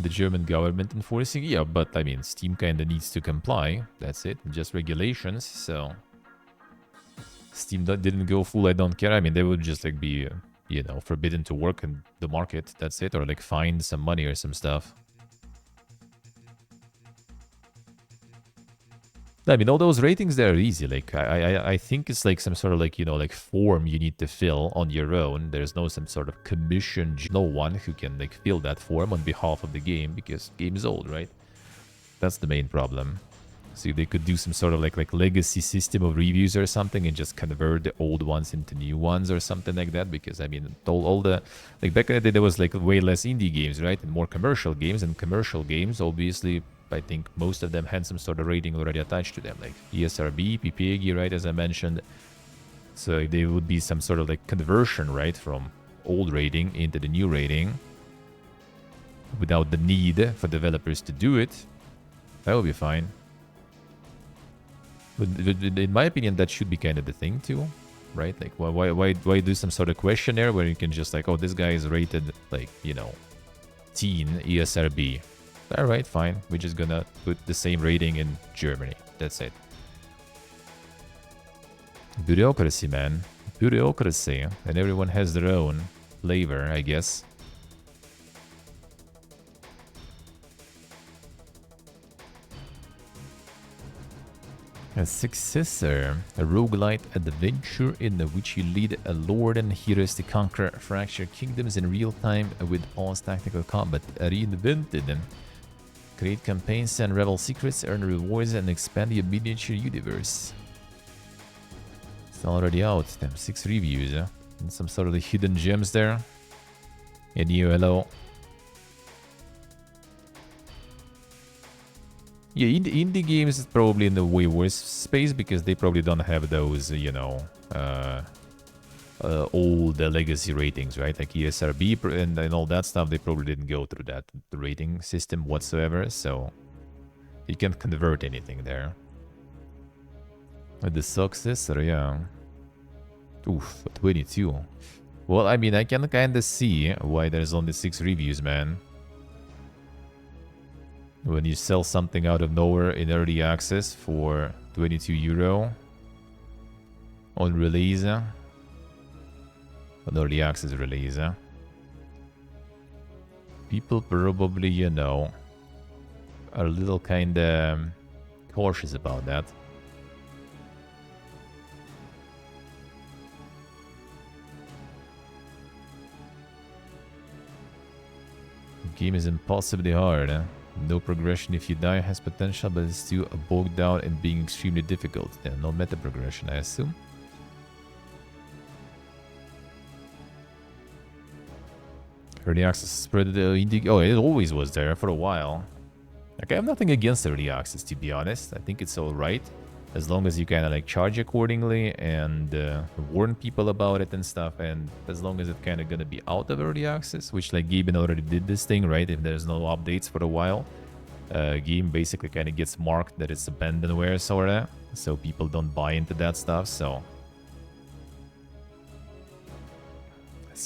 The German government enforcing, yeah, but I mean, Steam kinda needs to comply. That's it, just regulations. So Steam didn't go full I don't care. I mean, they would just like be, you know, forbidden to work in the market. That's it, or like find some money or some stuff. I mean, all those ratings, they're easy. Like, I think it's like some sort of like, you know, like form you need to fill on your own. There's no some sort of commission. No one who can like fill that form on behalf of the game because game is old, right? That's the main problem. So they could do some sort of like legacy system of reviews or something and just convert the old ones into new ones or something like that. Because I mean, all the like back in the day, there was like way less indie games, right? And more commercial games. And commercial games, obviously, I think most of them had some sort of rating already attached to them, like ESRB, PPG, right, as I mentioned. So there would be some sort of like conversion, right, from old rating into the new rating without the need for developers to do it. That would be fine. But in my opinion, that should be kind of the thing too, right? Like, why do some sort of questionnaire where you can just like, oh, this guy is rated like, you know, teen ESRB. All right, fine. We're just gonna put the same rating in Germany. That's it. Bureaucracy, man. Bureaucracy. And everyone has their own flavor, I guess. A successor, a roguelite adventure in which you lead a lord and heroes to conquer fractured kingdoms in real time with pause tactical combat reinvented. Create campaigns and revel secrets, earn rewards, and expand your miniature universe. It's already out. Damn, 6 reviews, huh? And some sort of the hidden gems there. And you, hello. Yeah, indie games is probably in the way worse space because they probably don't have those, you know, all the legacy ratings, right? Like ESRB and all that stuff. They probably didn't go through that rating system whatsoever, so you can't convert anything there. With the successor, yeah. Oof, 22. Well, I mean, I can kind of see why there's only 6 reviews, man. When you sell something out of nowhere in early access for 22 euro on release, on early access release, people probably, you know, are a little kind of cautious about that. The game is impossibly hard, huh? No progression if you die has potential, but it's still bogged down and being extremely difficult. Yeah, no meta progression, I assume. Early access spread indie. Oh, it always was there for a while. Like, I have nothing against early access, to be honest. I think it's alright. As long as you kind of like charge accordingly and warn people about it and stuff. And as long as it's kind of going to be out of early access, which like Gaben already did this thing, right? If there's no updates for a while, game basically kind of gets marked that it's abandonware, sort of. So people don't buy into that stuff, so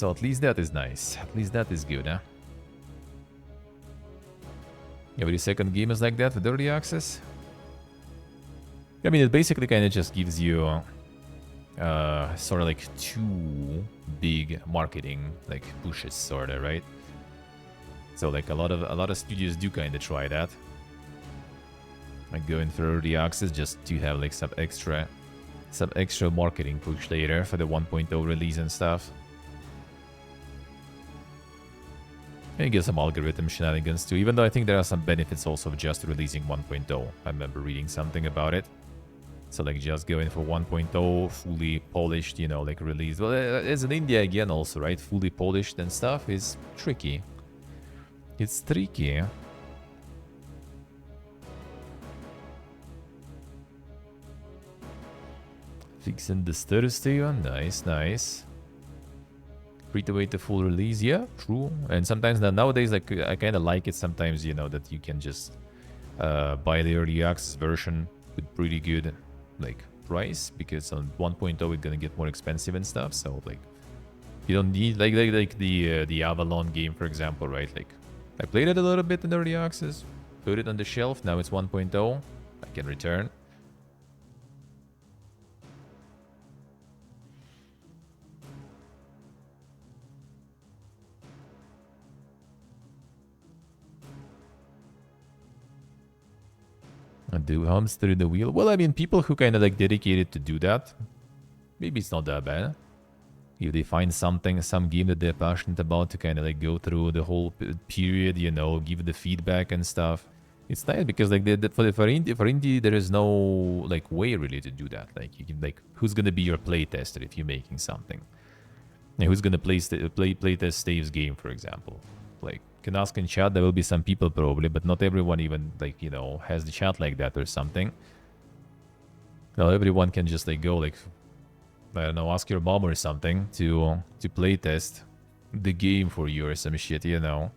at least that is nice. At least that is good, huh? Every second game is like that with early access. I mean, it basically kind of just gives you sort of like two big marketing like pushes, sort of, right? So like a lot of studios do kind of try that, like going through early access just to have like some extra marketing push later for the 1.0 release and stuff. And get some algorithm shenanigans too, even though I think there are some benefits also of just releasing 1.0. I remember reading something about it. So like just going for 1.0, fully polished, you know, like release. Well, as in India again also, right? Fully polished and stuff is tricky. It's tricky. Fixing this Thursday one. Nice, nice. Free to wait the full release. Yeah, true. And sometimes nowadays, like, I kind of like it sometimes, you know, that you can just buy the early access version with pretty good, like, price. Because on 1.0, it's gonna get more expensive and stuff. So, like, you don't need, like the Avalon game, for example, right? Like, I played it a little bit in early access. Put it on the shelf. Now it's 1.0. I can return. Do humps through the wheel. Well, I mean, people who kind of like dedicated to do that, maybe it's not that bad. If they find something, some game that they're passionate about to kind of like go through the whole period, you know, give the feedback and stuff. It's nice because like for indie, there is no like way really to do that. Like you can like, who's gonna be your playtester if you're making something? And who's gonna playtest Steve's game, for example? Like, can ask in chat. There will be some people probably, but not everyone even like, you know, has the chat like that or something. Now everyone can just like go like, I don't know, ask your mom or something to playtest the game for you or some shit, you know.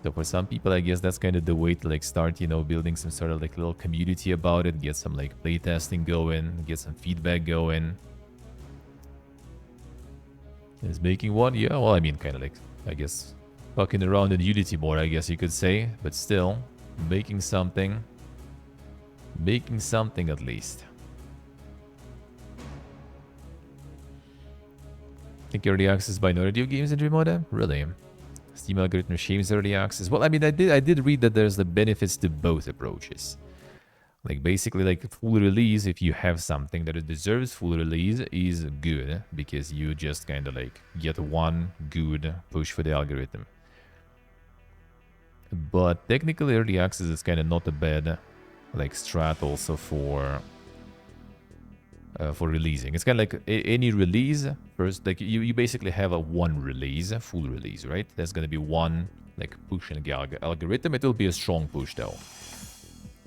So for some people, I guess that's kind of the way to like start, you know, building some sort of like little community about it, get some like playtesting going, get some feedback going. Is making one? Yeah, well, I mean, kind of like, I guess, fucking around in Unity more, I guess you could say. But still, making something. Making something at least. Think early access minority of games in Dreammoda? Really? Steam algorithm shames early access. Well, I mean, I did read that there's the benefits to both approaches. Like basically, like full release, if you have something that it deserves full release, is good because you just kind of like get one good push for the algorithm. But technically, early access is kind of not a bad like strat also for releasing. It's kind of like any release first. Like you basically have a one release, a full release, right? There's gonna be one like push in the algorithm. It will be a strong push though.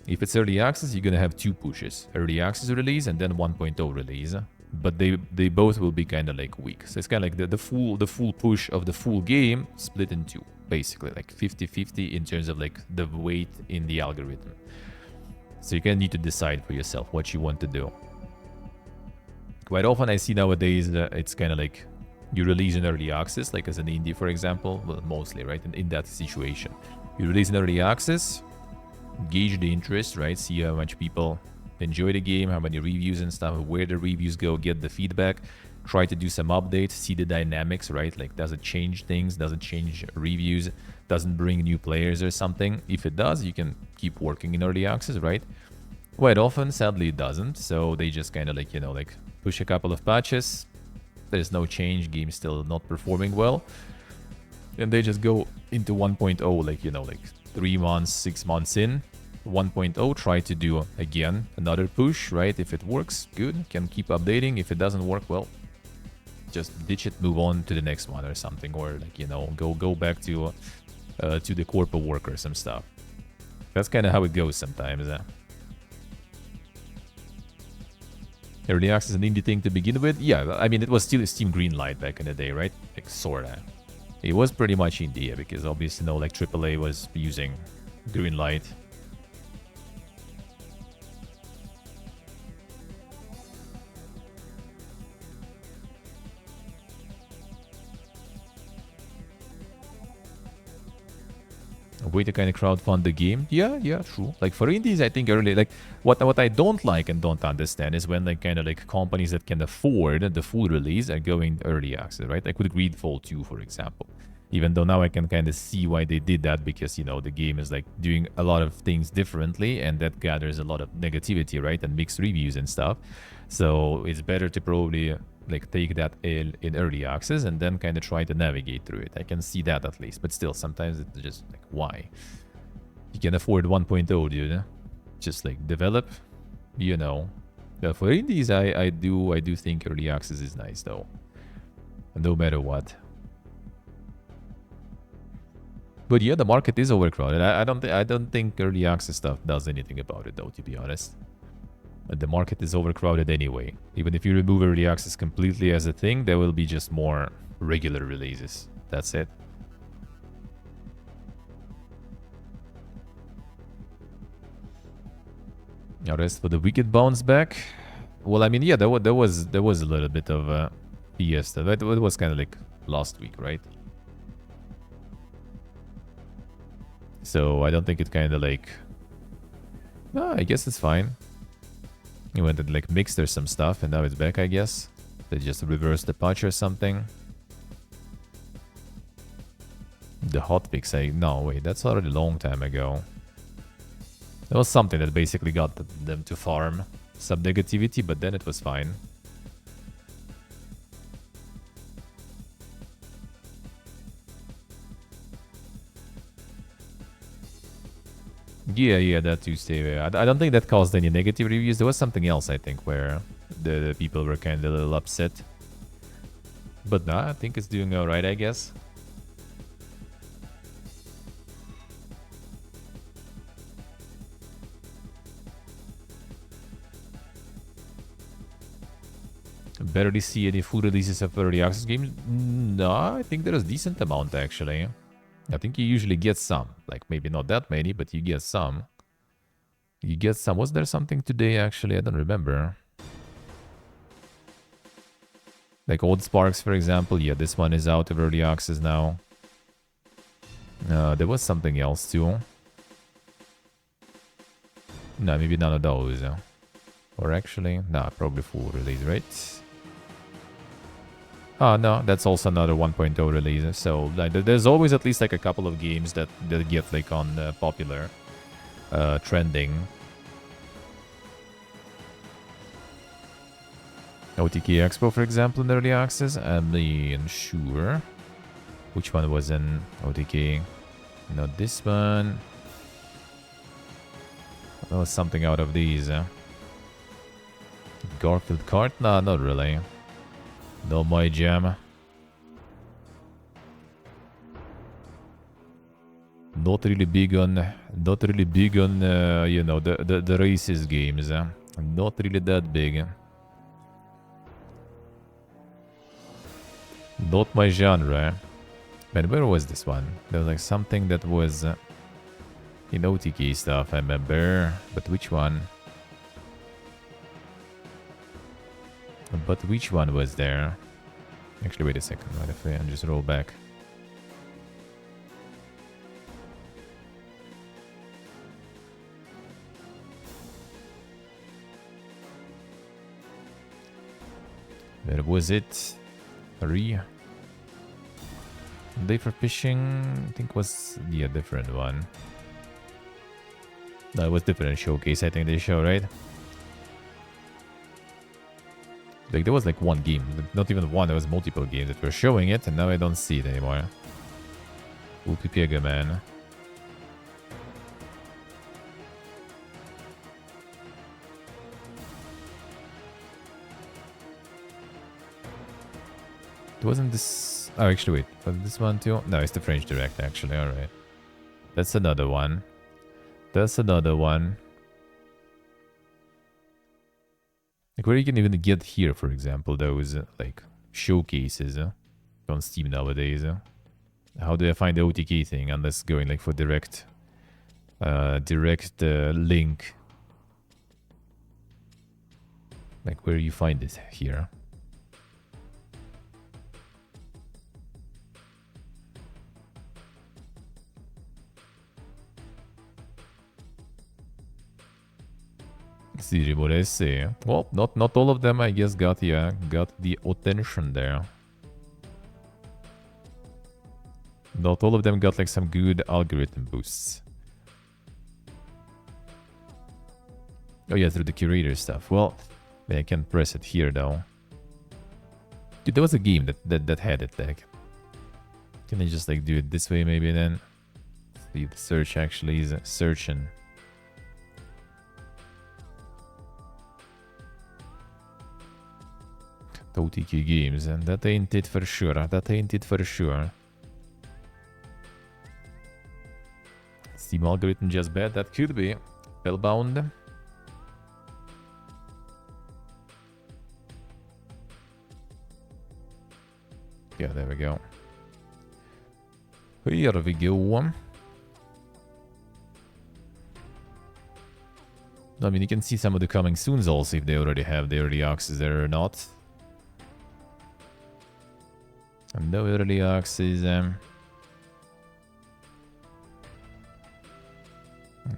If it's early access, you're gonna have two pushes: early access release and then 1.0 release. But they both will be kind of like weak. So it's kind of like the full push of the full game split in two, basically like 50-50 in terms of like the weight in the algorithm. So you kind of need to decide for yourself what you want to do. Quite often I see nowadays it's kind of like you release an early access, like as an indie, for example. Well, mostly, right? In that situation, you release an early access, gauge the interest, right? See how much people enjoy the game, how many reviews and stuff, where the reviews go, get the feedback, try to do some updates, see the dynamics, right? Like, does it change things? Does it change reviews? Doesn't bring new players or something? If it does, you can keep working in early access, right? Quite often, sadly, it doesn't. So they just kind of like, you know, like push a couple of patches. There's no change. Game's still not performing well. And they just go into 1.0, like, you know, like 3 months, 6 months in. 1.0, try to do again another push, right? If it works, good. Can keep updating. If it doesn't work, well, just ditch it, move on to the next one or something. Or like, you know, go back to the corporate work or some stuff. That's kind of how it goes sometimes. Early access is an indie thing to begin with. Yeah, I mean, it was still a Steam Greenlight back in the day, right? Like, sorta. It was pretty much indie because obviously, no, like AAA was using Greenlight. A way to kind of crowdfund the game. Yeah, true. Like for indies, I think early, like what I don't like and don't understand is when like kind of like companies that can afford the full release are going early access, right? Like with Greedfall 2, for example. Even though now I can kind of see why they did that, because, you know, the game is like doing a lot of things differently and that gathers a lot of negativity, right? And mixed reviews and stuff. So it's better to probably like take that in early access and then kind of try to navigate through it. I can see that at least, but still sometimes it's just like, why? You can afford 1.0, dude. Just like develop, you know. For indies, I do think early access is nice though, no matter what. But yeah, the market is overcrowded. I don't think early access stuff does anything about it though, to be honest. The market is overcrowded anyway. Even if you remove early access completely as a thing, there will be just more regular releases. That's it. Now as for the Wicked bounce back, well, I mean, yeah, there was a little bit of fiesta. That was kind of like last week, right? So I don't think it kind of like... No, I guess it's fine. He went and like mixed there some stuff and now it's back, I guess. They just reversed the patch or something. The hotfix, no, wait, that's already a long time ago. There was something that basically got them to farm some negativity, but then it was fine. Yeah, that Tuesday. I don't think that caused any negative reviews. There was something else, I think, where the people were kind of a little upset. But nah, I think it's doing alright, I guess. Barely see any full releases of early access games. No, I think there's a decent amount, actually. I think you usually get some. Like, maybe not that many, but you get some. You get some. Was there something today, actually? I don't remember. Like Old Sparks, for example. Yeah, this one is out of early access now. There was something else, too. No, maybe none of those. Or actually, nah, probably full release, right? Oh, no, that's also another 1.0 release. So like, there's always at least like a couple of games that get like on popular trending. OTK Expo, for example, in early access. I'm not sure which one was in OTK. Not this one. That was something out of these. Garfield Kart? Nah, not really. Not my jam. Not really big on, you know, the races games. Not really that big. Not my genre. Man, where was this one? There was like something that was in OTK stuff, I remember. But which one? But which one was there? Actually, wait a second. What if I just roll back? Where was it? 3. Day for fishing, I think was a different one. No, it was different showcase, I think they show, right? Like, there was like one game, not even one, there was multiple games that were showing it, and now I don't see it anymore. Ulpipiega, man. It wasn't this... Oh, actually, wait. Was this one too? No, it's the French Direct, actually. Alright. That's another one. That's another one. Like, where you can even get here, for example, those, like, showcases on Steam nowadays. How do I find the OTK thing unless going, like, for direct link? Like, where you find it here? see what I see. Well, not all of them, I guess, got the attention there. Not all of them got like some good algorithm boosts. Oh yeah, through the curator stuff. Well, I can press it here though. Dude, there was a game that had it like. Can I just like do it this way maybe then? See if the search actually is searching. OTK games, and that ain't it for sure. That ain't it for sure. Steam algorithm just bad. That could be. Spellbound. Yeah, there we go. Here we go. I mean, you can see some of the coming soons also if they already have the early access there or not. And no early access.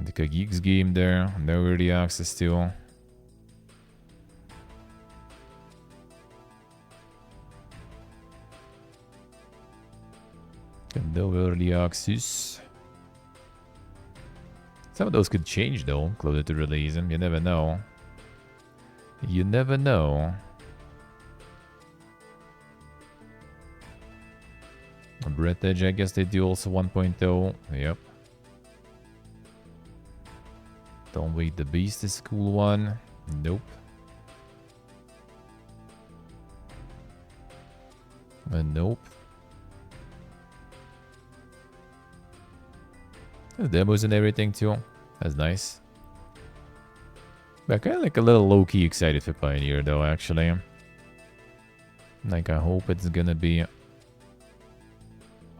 The Geeks game there, no early access to. No early access. Some of those could change though, closer to release. You never know. You never know. Breath Edge, I guess they do also 1.0. Yep. Don't Wait the Beast is a cool one. Nope. Nope. The demos and everything too. That's nice. But kind of like a little low-key excited for Pioneer though, actually. Like I hope it's gonna be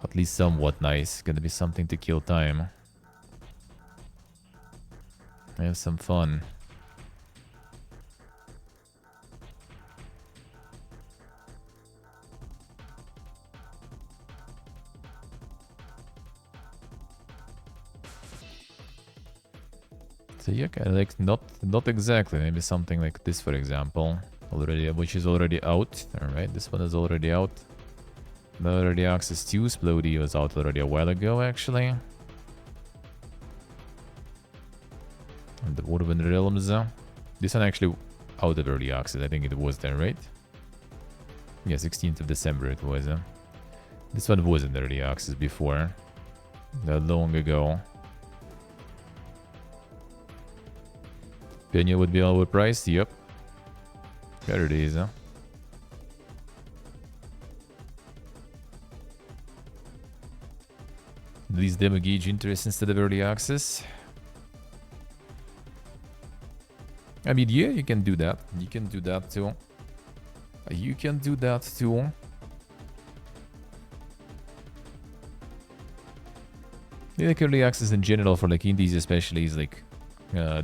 at least somewhat nice. Gonna be something to kill time. Have some fun. So yeah, kind of like not exactly. Maybe something like this, for example, already, which is already out. All right, this one is already out. No early access to Splody was out already a while ago, actually. And the Woodwind Realms. This one actually out of early access. I think it was there, right? Yeah, 16th of December it was. This one was in early access before. Not long ago. Pena would be overpriced. Yep. There it is. These demo gauge interest instead of early access. I mean, yeah, you can do that. You can do that too. You can do that too. Yeah, like early access in general for like indies especially is like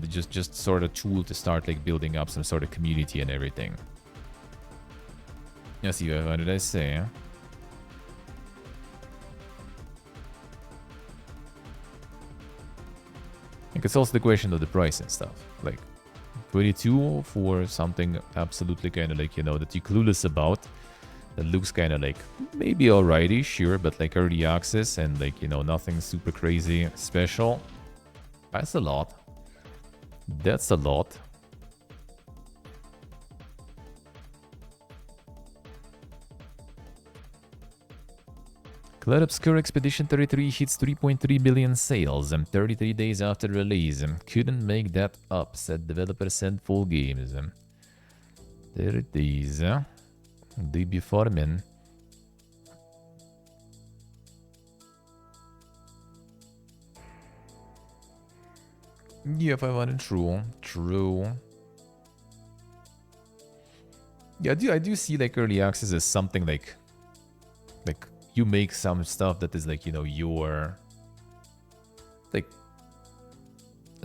just sort of tool to start like building up some sort of community and everything. Yes, what did I say? Like it's also the question of the price and stuff. Like 22 for something absolutely kind of like, you know, that you're clueless about. That looks kind of like maybe alrighty, sure, but like early access and like, you know, nothing super crazy special. That's a lot. That's a lot. Cloud Obscure Expedition 33 hits 3.3 billion sales and 33 days after release. Couldn't make that up, said developer Sendful Games. There it is. DB farming. Yeah, 500, true. True. Yeah, I do see like early access as something like you make some stuff that is like, you know, your like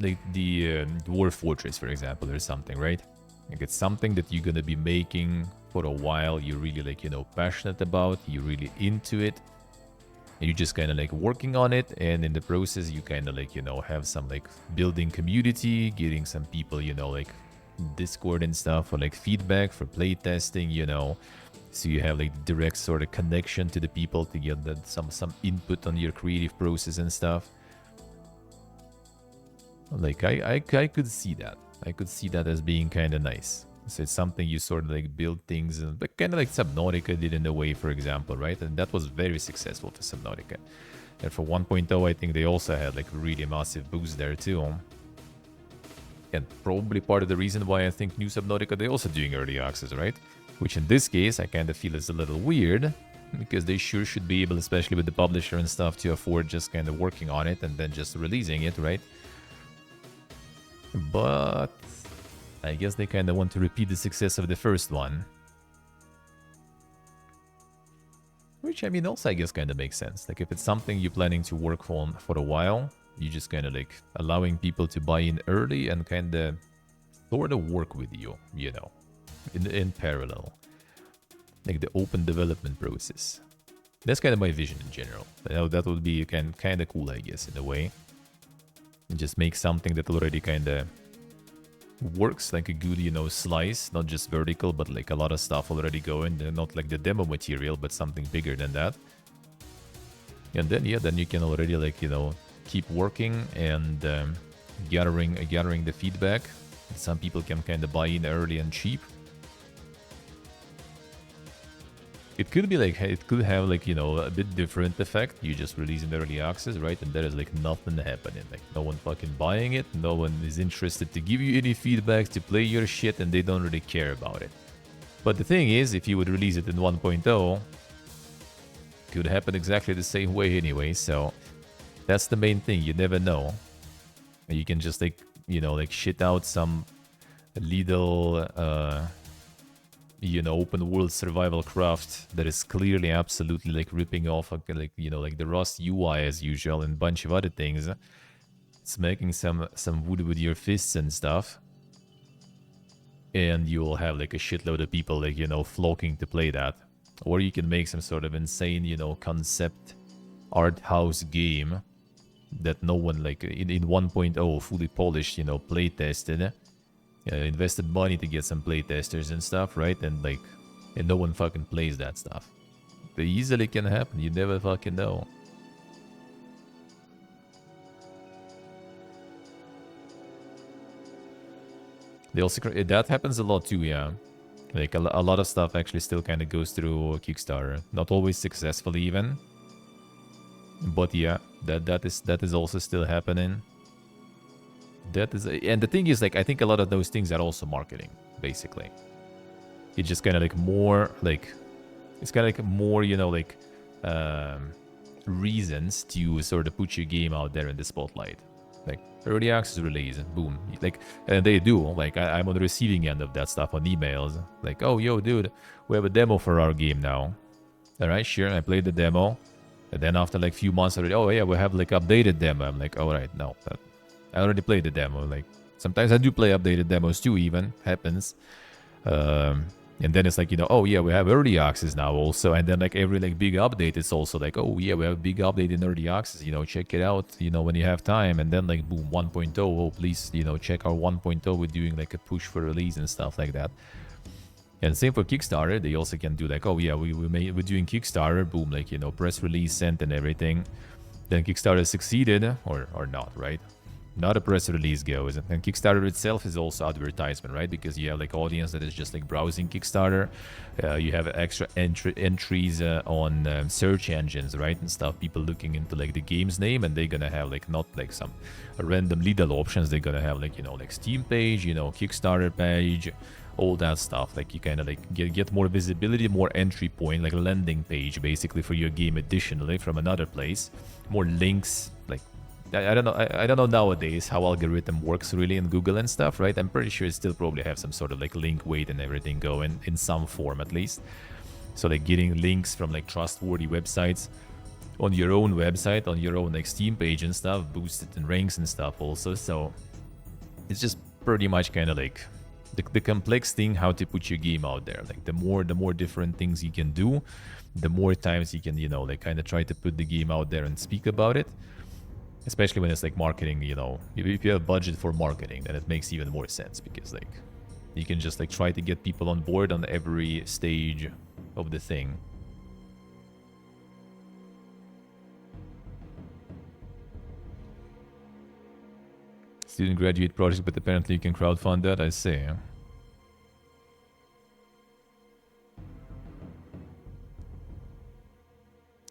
the Dwarf Fortress, for example, or something, right? Like it's something that you're gonna be making for a while. You're really like, you know, passionate about. You're really into it. And you're just kind of like working on it, and in the process you kind of like, you know, have some like building community, getting some people, you know, like Discord and stuff for like feedback, for playtesting, you know. So you have like direct sort of connection to the people to get that some input on your creative process and stuff. Like I could see that. I could see that as being kind of nice. So it's something you sort of like build things, but kind of like Subnautica did in a way, for example, right? And that was very successful for Subnautica. And for 1.0, I think they also had like a really massive boost there too. And probably part of the reason why I think New Subnautica, they're also doing early access, right? Which in this case, I kind of feel is a little weird, because they sure should be able, especially with the publisher and stuff, to afford just kind of working on it and then just releasing it, right? But I guess they kind of want to repeat the success of the first one. Which, I mean, also I guess kind of makes sense. Like, if it's something you're planning to work on for a while, you just kind of like allowing people to buy in early and kind of sort of work with you, you know, in parallel. Like the open development process. That's kind of my vision in general. That would be kind of cool, I guess, in a way. And just make something that already kind of works like a good, you know, slice, not just vertical, but like a lot of stuff already going, not like the demo material, but something bigger than that. And then, yeah, then you can already like, you know, keep working and gathering the feedback. Some people can kind of buy in early and cheap. It could be like, it could have like, you know, a bit different effect. You just release in early access, right? And there is like nothing happening. Like no one fucking buying it. No one is interested to give you any feedback, to play your shit, and they don't really care about it. But the thing is, if you would release it in 1.0, it could happen exactly the same way anyway. So that's the main thing. You never know. You can just like, you know, like shit out some little, you know, open world survival craft that is clearly absolutely like ripping off like, you know, like the Rust UI as usual and a bunch of other things. It's making some wood with your fists and stuff. And you'll have like a shitload of people like, you know, flocking to play that. Or you can make some sort of insane, you know, concept art house game that no one like in 1.0 fully polished, you know, play tested. Invested money to get some playtesters and stuff, right? And like, and no one fucking plays that stuff. They easily can happen. You never fucking know. They also that happens a lot too, yeah. Like a lot of stuff actually still kind of goes through Kickstarter, not always successfully even. But yeah, that is also still happening. That is, and the thing is, like, I think a lot of those things are also marketing, basically. It's just kind of like more, like, it's kind of like more, you know, like, reasons to sort of put your game out there in the spotlight. Like, early access release, boom. Like, and they do, like, I'm on the receiving end of that stuff on emails. Like, oh, yo, dude, we have a demo for our game now. All right, sure, I played the demo. And then after, like, few months already, oh, yeah, we have, like, updated demo. I'm like, all right, no, I already played the demo. Like, sometimes I do play updated demos too, even. Happens. And then it's like, you know, oh yeah, we have early access now also. And then like every like big update, it's also like, oh yeah, we have a big update in early access. You know, check it out, you know, when you have time. And then like, boom, 1.0. Oh, please, you know, check our 1.0. We're doing like a push for release and stuff like that. And same for Kickstarter. They also can do like, oh yeah, we're doing Kickstarter. Boom, like, you know, press release sent and everything. Then Kickstarter succeeded or not, right? Not a press release goes. And Kickstarter itself is also advertisement, right? Because you have like audience that is just like browsing Kickstarter. You have extra entries on search engines, right? And stuff. People looking into like the game's name, and they're gonna have like not like some random little options. They're gonna have like, you know, like Steam page, you know, Kickstarter page, all that stuff. Like you kind of like get more visibility, more entry point, like a landing page basically for your game additionally from another place. More links, like I don't know. I don't know nowadays how algorithm works really in Google and stuff, right? I'm pretty sure it still probably have some sort of like link weight and everything going in some form at least. So like getting links from like trustworthy websites on your own website, on your own like Steam page and stuff, boosted in ranks and stuff also. So it's just pretty much kind of like the complex thing how to put your game out there. Like the more different things you can do, the more times you can, you know, like kind of try to put the game out there and speak about it. Especially when it's like marketing, you know, if you have budget for marketing, then it makes even more sense because like You can just like try to get people on board on every stage of the thing. Student graduate project, but apparently you can crowdfund that, I see.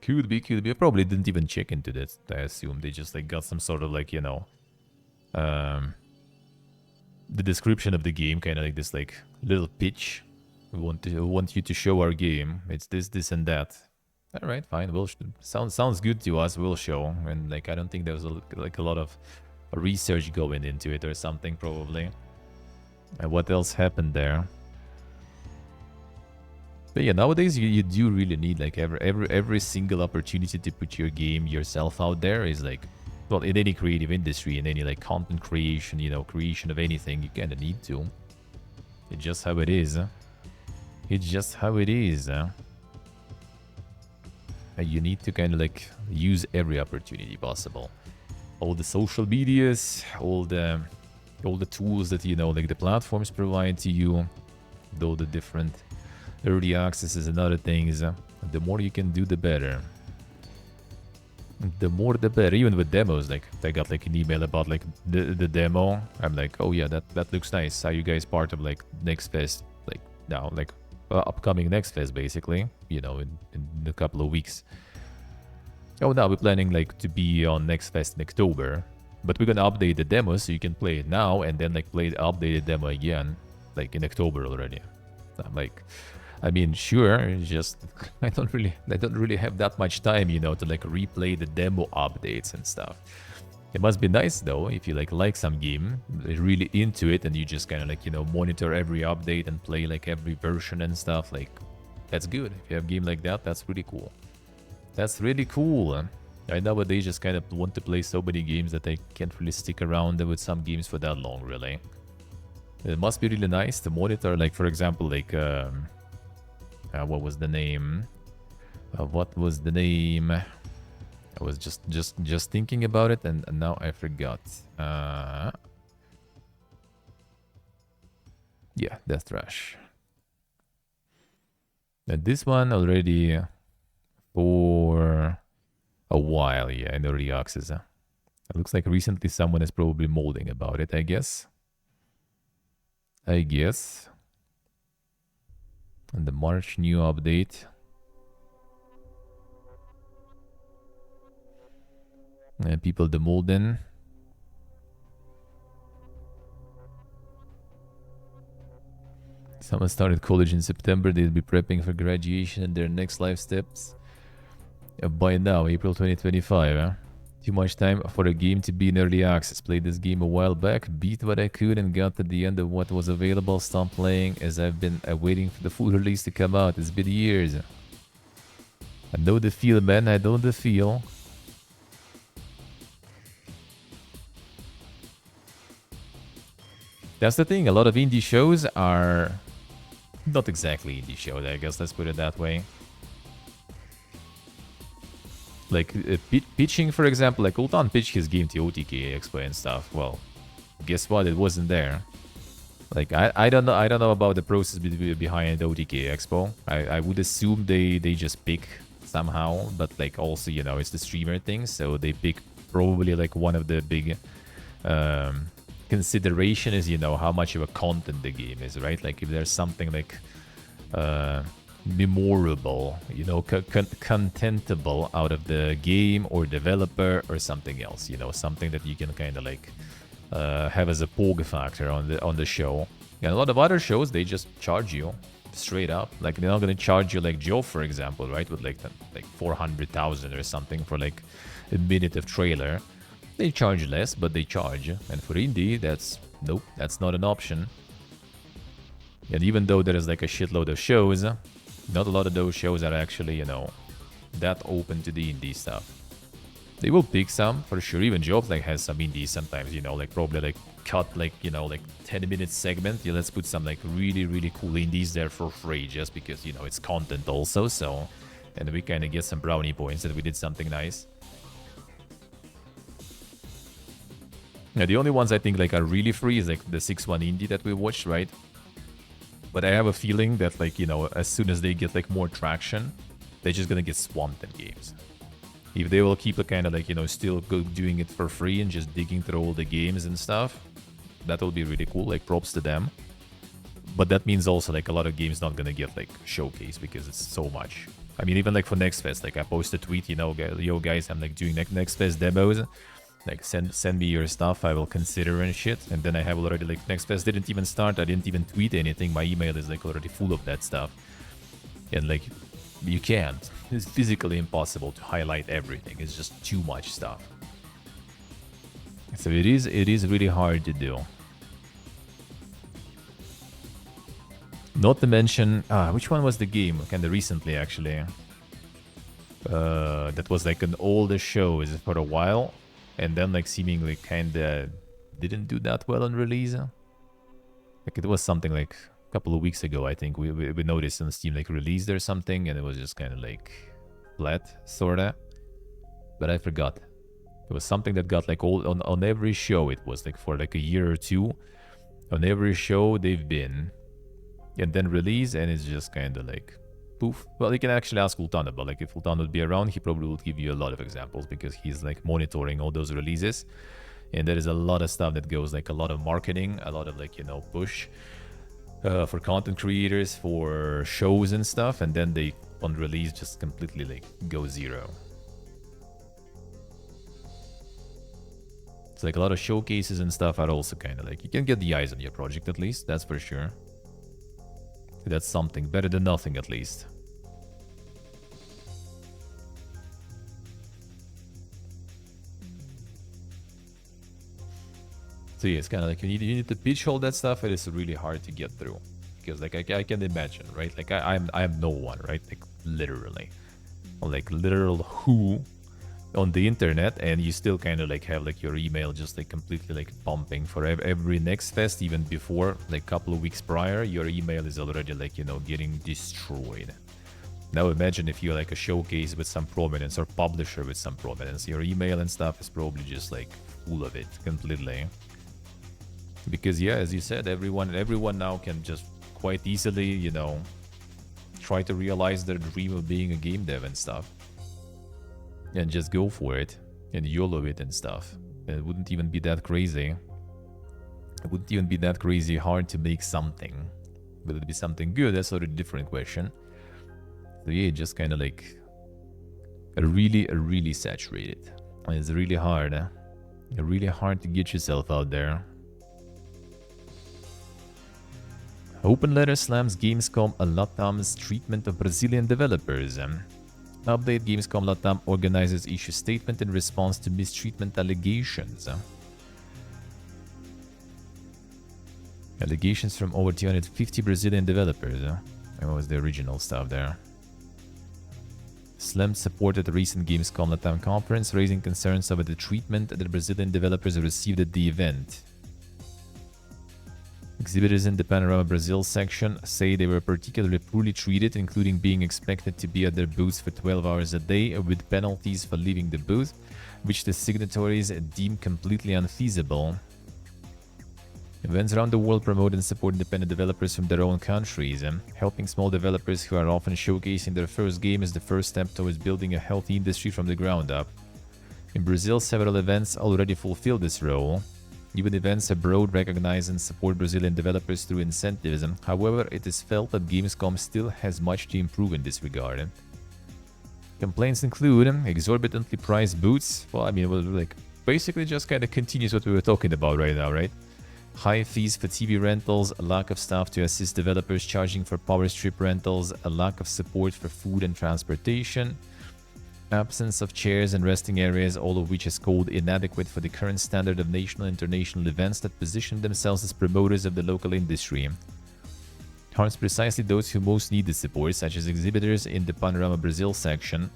Could be. I probably didn't even check into this. I assume they just like got some sort of like, you know, the description of the game, kind of like this like little pitch. We want you to show our game. It's this, and that. All right, fine. We'll sounds good to us. We'll show. And like I don't think there was like a lot of research going into it or something probably. And what else happened there? But yeah, nowadays you do really need like every single opportunity to put your game yourself out there is like, well, in any creative industry, in any like content creation, you know, creation of anything, you kind of need to. It's just how it is. It's just how it is. And you need to kind of like use every opportunity possible. All the social medias, all the tools that, you know, like the platforms provide to you, all the different early accesses and other things. The more you can do, the better. The more the better. Even with demos, like I got like an email about like the demo. I'm like, oh yeah, that looks nice. Are you guys part of like Next Fest? Like now, like upcoming Next Fest, basically. You know, in a couple of weeks. Oh, now we're planning like to be on Next Fest in October, but we're gonna update the demo so you can play it now and then like play the updated demo again, like in October already. I'm like, I mean, sure, it's just I don't really have that much time, you know, to like replay the demo updates and stuff. It must be nice though if you like some game, really into it, and you just kind of like, you know, monitor every update and play like every version and stuff. Like, that's good. If you have a game like that, that's really cool. That's really cool. I nowadays just kind of want to play so many games that I can't really stick around with some games for that long, really. It must be really nice to monitor, like, for example, like, what was the name? What was the name? I was just thinking about it, and now I forgot. Yeah, Death Rush. And this one already for a while, yeah, in early access. It looks like recently someone is probably molding about it, I guess. And the March new update. And people demolding. Someone started college in September. They'll be prepping for graduation and their next life steps. By now, April 2025, huh? Too much time for a game to be in early access. Played this game a while back, beat what I could, and got to the end of what was available. Stopped playing as I've been waiting for the full release to come out. It's been years. I know the feel, man. I know the feel. That's the thing. A lot of indie shows are not exactly indie shows, I guess. Let's put it that way. Like pitching, for example, like Ultan pitched his game to OTK Expo and stuff. Well, guess what? It wasn't there. Like I don't know about the process behind OTK Expo. I would assume they just pick somehow, but like also, you know, it's the streamer thing, so they pick probably like one of the big consideration is, you know, how much of a content the game is, right? Like if there's something like memorable, you know, contentable out of the game or developer or something else, you know, something that you can kind of like have as a POG factor on the show. And a lot of other shows, they just charge you straight up. Like they're not gonna charge you like Joe, for example, right, with like 400,000 or something for like a minute of trailer. They charge less, but they charge. And for indie, that's nope, that's not an option. And even though there is like a shitload of shows, not a lot of those shows are actually, you know, that open to the indie stuff. They will pick some, for sure. Even Job like has some indies sometimes, you know, like probably like cut like, you know, like 10-minute segment. Yeah, let's put some like really cool indies there for free just because, you know, it's content also. So, and we kind of get some brownie points that we did something nice. Yeah, the only ones I think like are really free is like the 6-1 indie that we watched, right? But I have a feeling that, like, you know, as soon as they get, like, more traction, they're just gonna get swamped in games. If they will keep, kind of, like, you know, still doing it for free and just digging through all the games and stuff, that will be really cool. Like, props to them. But that means also, like, a lot of games not gonna get, like, showcased because it's so much. I mean, even, like, for Next Fest, like, I posted a tweet, you know, yo, guys, I'm, like, doing Next Fest demos. Like, send me your stuff, I will consider and shit. And then I have already, like, Next Fest didn't even start, I didn't even tweet anything. My email is, like, already full of that stuff. And, like, you can't. It's physically impossible to highlight everything. It's just too much stuff. So it is really hard to do. Not to mention, which one was the game? Kind of recently, actually. That was, like, an older show for a while. And then, like, seemingly kind of didn't do that well on release. Like, it was something like a couple of weeks ago, I think. We noticed on Steam, like, released or something, and it was just kind of, like, flat, sorta. But I forgot. It was something that got, like, on every show. It was, like, for, like, a year or two. On every show they've been. And then release, and it's just kind of, like, poof. Well, you can actually ask Ultana, but, like, if Ultana would be around, he probably would give you a lot of examples because he's, like, monitoring all those releases. And there is a lot of stuff that goes, like, a lot of marketing, a lot of, like, you know, push for content creators, for shows and stuff. And then they, on release, just completely, like, go zero. It's like a lot of showcases and stuff are also kind of like, you can get the eyes on your project at least, that's for sure. That's something. Better than nothing, at least. So yeah, it's kind of like you need to pitch all that stuff. It is really hard to get through. Because, like, I can imagine, right? Like, I'm no one, right? Like, literally. Like, literal who on the internet, and you still kind of, like, have, like, your email just, like, completely, like, pumping for every Next Fest. Even before, like, a couple of weeks prior, your email is already, like, you know, getting destroyed. Now imagine if you're, like, a showcase with some prominence or publisher with some prominence. Your email and stuff is probably just, like, full of it completely. Because, yeah, as you said, everyone now can just quite easily, you know, try to realize their dream of being a game dev and stuff. And just go for it. And YOLO it and stuff. And it wouldn't even be that crazy. It wouldn't even be that crazy hard to make something. Will it be something good? That's already a different question. So yeah, just kind of like... really saturated. And it's really hard. Really hard to get yourself out there. Open letter slams Gamescom Latam's treatment of Brazilian developers. Update: Gamescom Latam organizers issue statement in response to mistreatment allegations. Allegations from over 250 Brazilian developers. What was the original stuff there? Slam supported the recent Gamescom Latam conference, raising concerns over the treatment that Brazilian developers received at the event. Exhibitors in the Panorama Brazil section say they were particularly poorly treated, including being expected to be at their booths for 12 hours a day with penalties for leaving the booth, which the signatories deemed completely unfeasible. Events around the world promote and support independent developers from their own countries. Helping small developers who are often showcasing their first game is the first step towards building a healthy industry from the ground up. In Brazil, several events already fulfill this role. Even events abroad recognize and support Brazilian developers through incentives. However, it is felt that Gamescom still has much to improve in this regard. Complaints include exorbitantly priced booths. Well, I mean, like, basically just kind of continues what we were talking about right now, right? High fees for TV rentals, a lack of staff to assist developers charging for power strip rentals, a lack of support for food and transportation, absence of chairs and resting areas, all of which is called inadequate for the current standard of national and international events that position themselves as promoters of the local industry. Harms precisely those who most need the support, such as exhibitors in the Panorama Brazil section.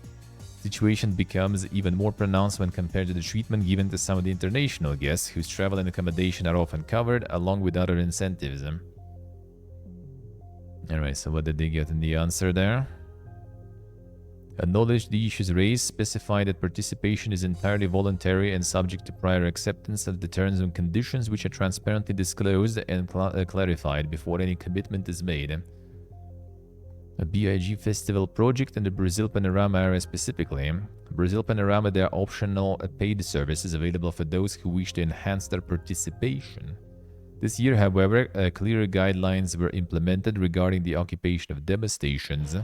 The situation becomes even more pronounced when compared to the treatment given to some of the international guests, whose travel and accommodation are often covered, along with other incentives. Alright, so what did they get in the answer there? Acknowledge the issues raised, specify that participation is entirely voluntary and subject to prior acceptance of the terms and conditions which are transparently disclosed and clarified before any commitment is made. A BIG festival project and the Brazil Panorama area specifically. Brazil Panorama, there are optional paid services available for those who wish to enhance their participation. This year, however, clearer guidelines were implemented regarding the occupation of demo stations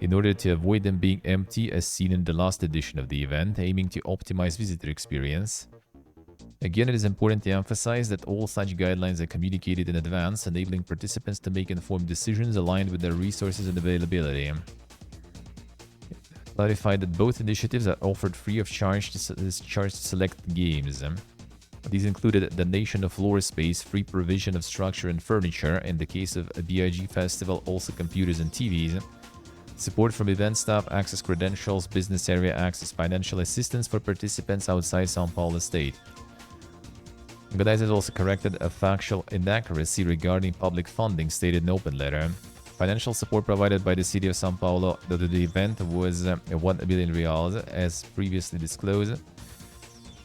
in order to avoid them being empty as seen in the last edition of the event, aiming to optimize visitor experience. Again, it is important to emphasize that all such guidelines are communicated in advance, enabling participants to make informed decisions aligned with their resources and availability. Clarify that both initiatives are offered free of charge to select games. These included donation of floor space, free provision of structure and furniture, in the case of a BIG festival, also computers and TVs, support from event staff, access credentials, business area access, financial assistance for participants outside São Paulo state. Organizers also corrected a factual inaccuracy regarding public funding stated in open letter. Financial support provided by the city of São Paulo to the event was 1 billion reals, as previously disclosed.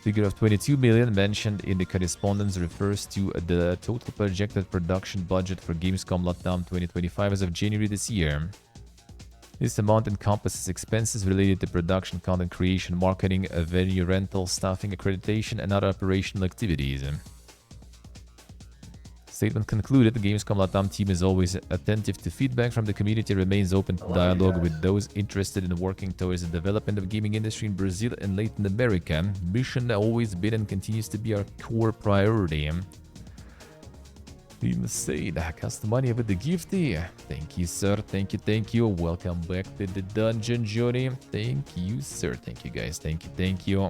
Figure of 22 million mentioned in the correspondence refers to the total projected production budget for Gamescom Latam 2025 as of January this year. This amount encompasses expenses related to production, content creation, marketing, venue rental, staffing, accreditation, and other operational activities. Statement concluded, the Gamescom Latam team is always attentive to feedback from the community, remains open to dialogue with those interested in working towards the development of gaming industry in Brazil and Latin America. Mission always been and continues to be our core priority. We must say that cost money with the gifty. Thank you, sir. Thank you. Welcome back to the dungeon, Johnny. Thank you, sir. Thank you, guys. Thank you.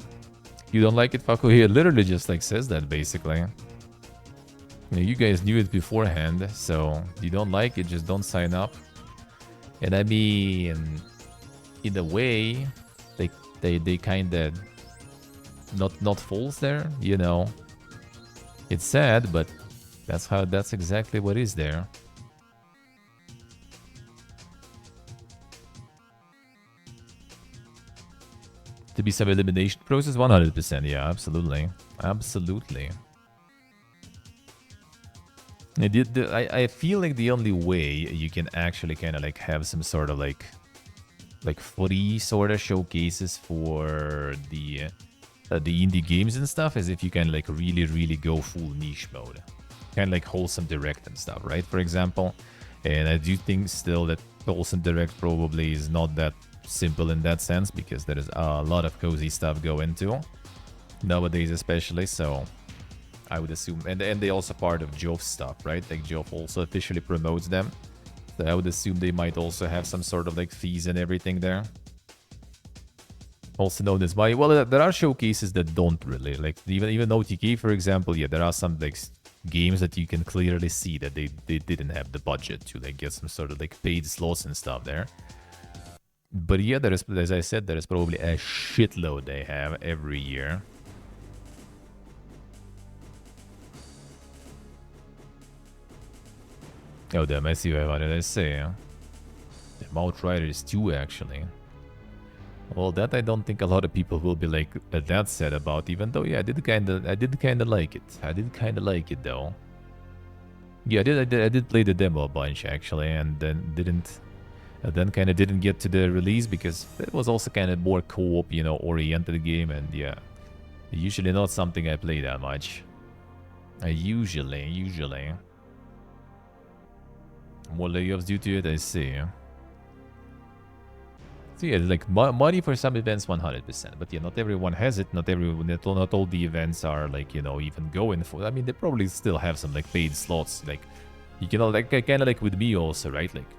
You don't like it, Faku? He literally just like says that, basically. You guys knew it beforehand, so you don't like it, just don't sign up. And I mean, in a way, they kind of not false there, you know. It's sad, but that's exactly what is there. To be some elimination process, 100%. Yeah, absolutely. I feel like the only way you can actually kind of like have some sort of like free sort of showcases for the indie games and stuff is if you can like really go full niche mode. Kind of like Wholesome Direct and stuff, right? For example. And I do think still that Wholesome Direct probably is not that simple in that sense because there is a lot of cozy stuff go into nowadays, especially. So I would assume, and they also part of Jove's stuff, right? Like Jove also officially promotes them. So I would assume they might also have some sort of like fees and everything there. Also known as my, well, there are showcases that don't really, like even OTK, for example. Yeah, there are some like games that you can clearly see that they didn't have the budget to like get some sort of like paid slots and stuff there. But yeah, there is, as I said, there is probably a shitload they have every year. Oh damn, I see what did I say? The Outriders 2 actually. Well, that I don't think a lot of people will be like that sad about, even though yeah, I did kind of like it. I did kind of like it though. Yeah, I did play the demo a bunch actually, and then kind of didn't get to the release because it was also kind of more co-op, you know, oriented game, and yeah, usually not something I play that much. Usually. More layoffs due to it, I see. So yeah, like money for some events, 100%. But yeah, not everyone has it. Not all the events are like, you know, even going for. I mean, they probably still have some like paid slots. Like, you know, like kind of like with me also, right? Like,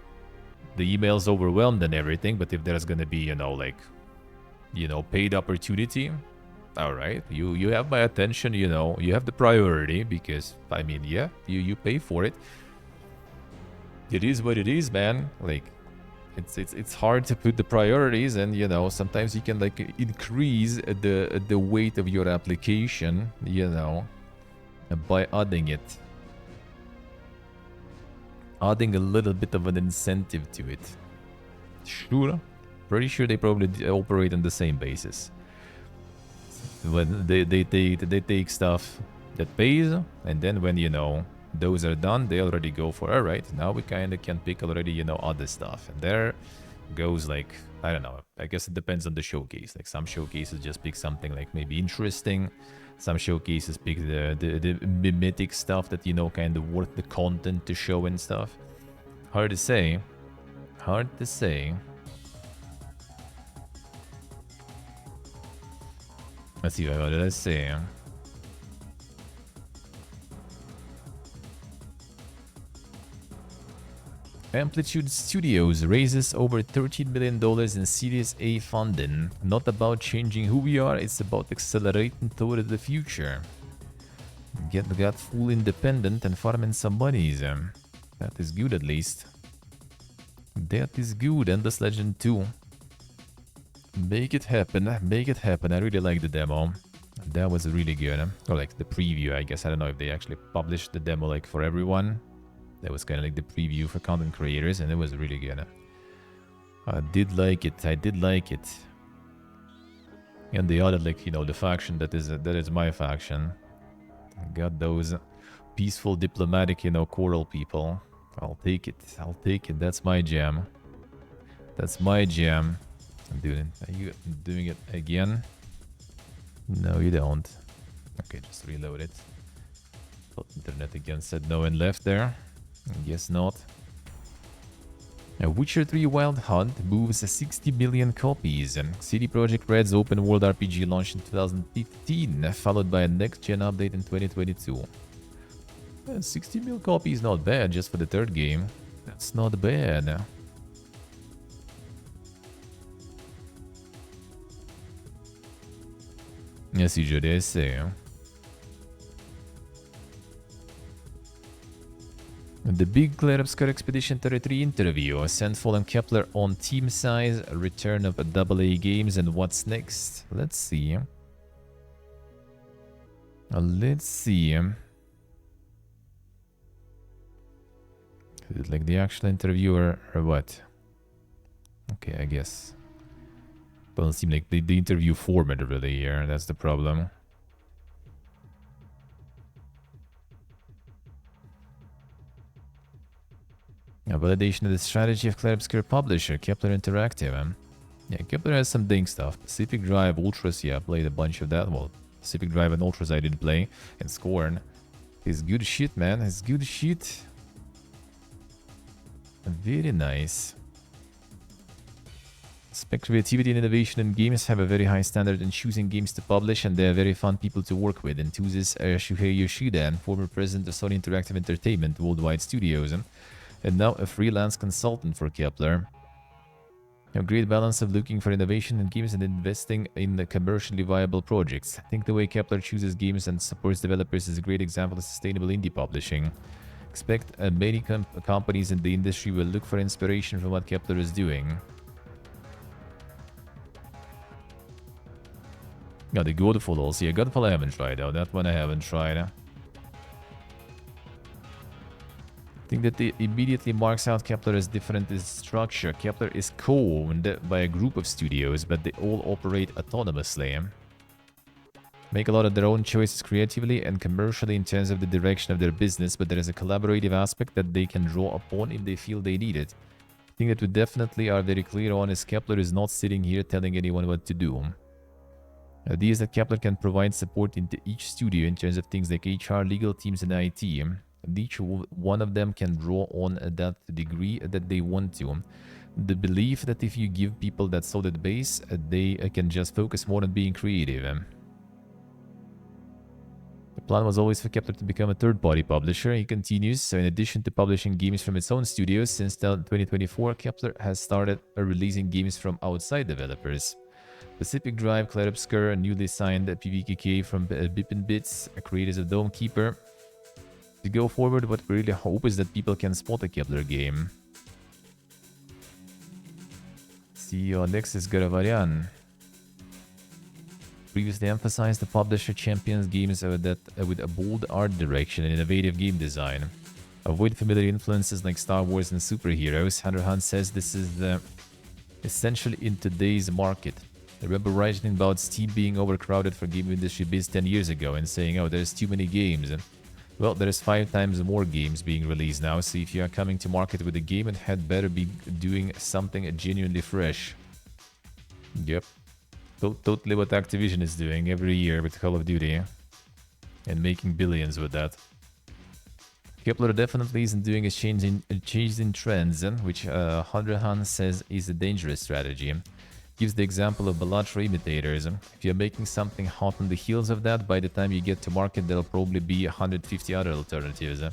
the email's overwhelmed and everything. But if there's gonna be, you know, like, you know, paid opportunity, all right, you have my attention. You know, you have the priority because I mean, yeah, you pay for it. It is what it is, man. Like. It's hard to put the priorities, and you know sometimes you can like increase the weight of your application, you know, by adding a little bit of an incentive to it. Sure. Pretty sure they probably operate on the same basis. When they take stuff that pays, and then when, you know, those are done, they already go for, all right, now we kind of can pick already, you know, other stuff. And there goes, like, I don't know, I guess it depends on the showcase. Like, some showcases just pick something like maybe interesting. Some showcases pick the mimetic stuff that, you know, kind of worth the content to show and stuff. Hard to say. Hard to say. Let's see, what did I say? Amplitude Studios raises over $13 million in Series A funding. Not about changing who we are, it's about accelerating toward the future. Got full independent and farming some monies. That is good, at least. That is good. Endless Legend 2. Make it happen. Make it happen. I really like the demo. That was really good. Or like the preview, I guess. I don't know if they actually published the demo like for everyone. That was kind of like the preview for content creators, and it was really good. I did like it. I did like it. And the other, like, you know, the faction that is my faction. Got those peaceful, diplomatic, you know, choral people. I'll take it. I'll take it. That's my jam. That's my jam. Dude, are you doing it again? No, you don't. Okay, just reload it. Thought internet again said no and left there. Guess not. Witcher 3 Wild Hunt moves 60 million copies. CD Projekt Red's open world RPG launched in 2015, followed by a next-gen update in 2022. 60 million copies not bad just for the third game. That's not bad. Yes, you should say. The big Claire Obscure Expedition 33 interview. Sandfall and Kepler on team size. Return of AA games and what's next. Let's see. Let's see. Is it like the actual interviewer or what? Okay, I guess. Doesn't seem like the interview format really here. That's the problem. A validation of the strategy of Claire Obscure publisher, Kepler Interactive. Yeah, Kepler has some ding stuff. Pacific Drive, Ultras, yeah, I played a bunch of that. Well, Pacific Drive and Ultras I didn't play. And Scorn. It's good shit, man. It's good shit. Very nice. Spec creativity and innovation in games have a very high standard in choosing games to publish, and they are very fun people to work with. Enthusiasts Shuhei Yoshida, former president of Sony Interactive Entertainment Worldwide Studios, and now a freelance consultant for Kepler. A great balance of looking for innovation in games and investing in the commercially viable projects. I think the way Kepler chooses games and supports developers is a great example of sustainable indie publishing. Expect many companies in the industry will look for inspiration from what Kepler is doing. Yeah, the Godfall also. Yeah, Godfall I haven't tried though. That one I haven't tried. I think that it immediately marks out Kepler as different in structure. Kepler is co-owned by a group of studios, but they all operate autonomously. Make a lot of their own choices creatively and commercially in terms of the direction of their business, but there is a collaborative aspect that they can draw upon if they feel they need it. The thing that we definitely are very clear on is Kepler is not sitting here telling anyone what to do. The is that Kepler can provide support into each studio in terms of things like HR, legal teams, and IT. And each one of them can draw on that degree that they want to. The belief that if you give people that solid base, they can just focus more on being creative. The plan was always for Kepler to become a third-party publisher. He continues, so in addition to publishing games from its own studios, since 2024, Kepler has started releasing games from outside developers. Pacific Drive, Claire Obscure, a newly signed PVKK from Bipin Bits, creators of Dome Keeper. To go forward, what we really hope is that people can spot a Kepler game. CEO Alexis Garavarian previously emphasized the publisher champions games with a bold art direction and innovative game design. Avoid familiar influences like Star Wars and superheroes. Hunter Hunt says this is the essentially in today's market. I remember writing about Steam being overcrowded for gaming industry biz 10 years ago and saying, oh, there's too many games. And well, there's 5 times more games being released now, so if you are coming to market with a game, it had better be doing something genuinely fresh. Yep. Totally what Activision is doing every year with Call of Duty. And making billions with that. Kepler definitely isn't doing a change in trends, which Hadrahan says is a dangerous strategy. Gives the example of Bellatra imitators. If you're making something hot on the heels of that, by the time you get to market, there'll probably be 150 other alternatives.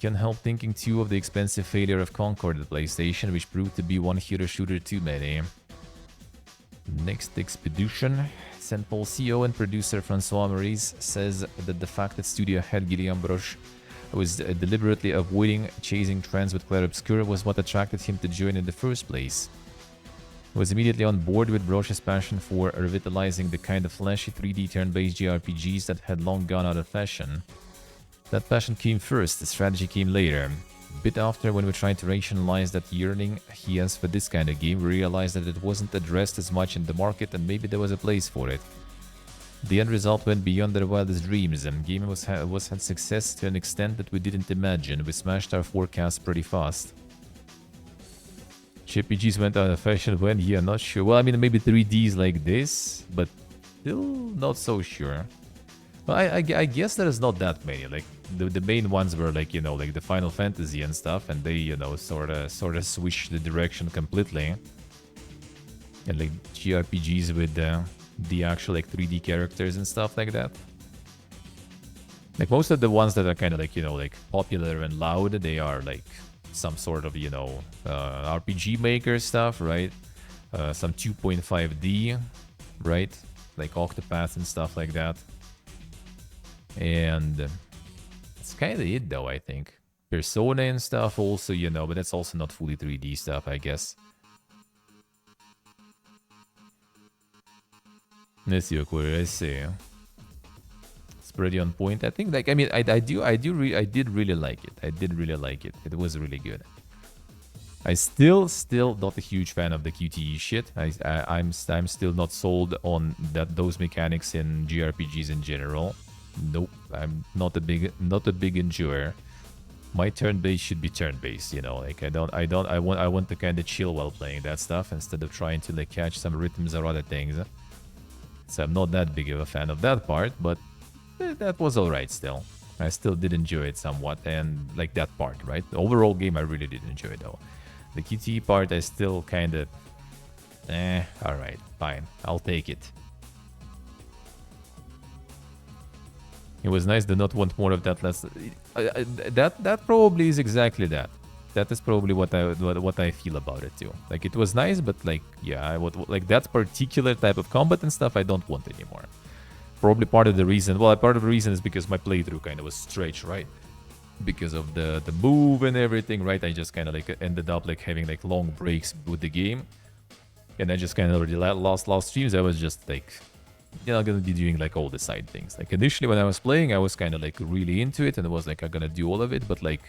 Can't help thinking too of the expensive failure of Concord at PlayStation, which proved to be one hero shooter too many. Next expedition. St. Paul CEO and producer Francois Maurice says that the fact that studio head Guillaume Broche was deliberately avoiding chasing trends with Clair Obscur was what attracted him to join in the first place. He was immediately on board with Broche's passion for revitalizing the kind of flashy 3D turn-based JRPGs that had long gone out of fashion. That passion came first, the strategy came later. A bit after, when we tried to rationalize that yearning he has for this kind of game, we realized that it wasn't addressed as much in the market and maybe there was a place for it. The end result went beyond their wildest dreams, and game had success to an extent that we didn't imagine. We smashed our forecast pretty fast. JRPGs went out of fashion when? Yeah, not sure. Well, I mean, maybe 3Ds like this, but still not so sure. Well, I guess there's not that many. Like, the main ones were like, you know, like the Final Fantasy and stuff, and they, you know, sort of switched the direction completely. And like JRPGs with the actual like 3D characters and stuff like that. Like most of the ones that are kind of like, you know, like popular and loud, they are like some sort of, you know, RPG Maker stuff, right? Some 2.5D, right? Like Octopath and stuff like that. And it's kind of it, though, I think. Persona and stuff also, you know, but that's also not fully 3D stuff, I guess. Let's see, let's see. It's pretty on point. I think, like, I mean, I did really like it. I did really like it. It was really good. I still not a huge fan of the QTE shit. I'm still not sold on those mechanics in JRPGs in general. Nope, I'm not a big enjoyer. My turn-based should be turn-based, you know. Like I want to kind of chill while playing that stuff instead of trying to like catch some rhythms or other things. So I'm not that big of a fan of that part, but that was alright still. I still did enjoy it somewhat, and like that part, right? The overall game I really did enjoy though. The QTE part I still kind of, alright, fine, I'll take it. It was nice to not want more of that. That probably is exactly that. That is probably what I feel about it too. Like it was nice, but like yeah, like that particular type of combat and stuff I don't want anymore. Probably part of the reason. Well, part of the reason is because my playthrough kind of was stretched, right? Because of the move and everything, right? I just kind of like ended up like having like long breaks with the game, and I just kind of already lost streams. I was just like, you know, gonna be doing like all the side things. Like initially when I was playing, I was kind of like really into it, and it was like I'm gonna do all of it. But like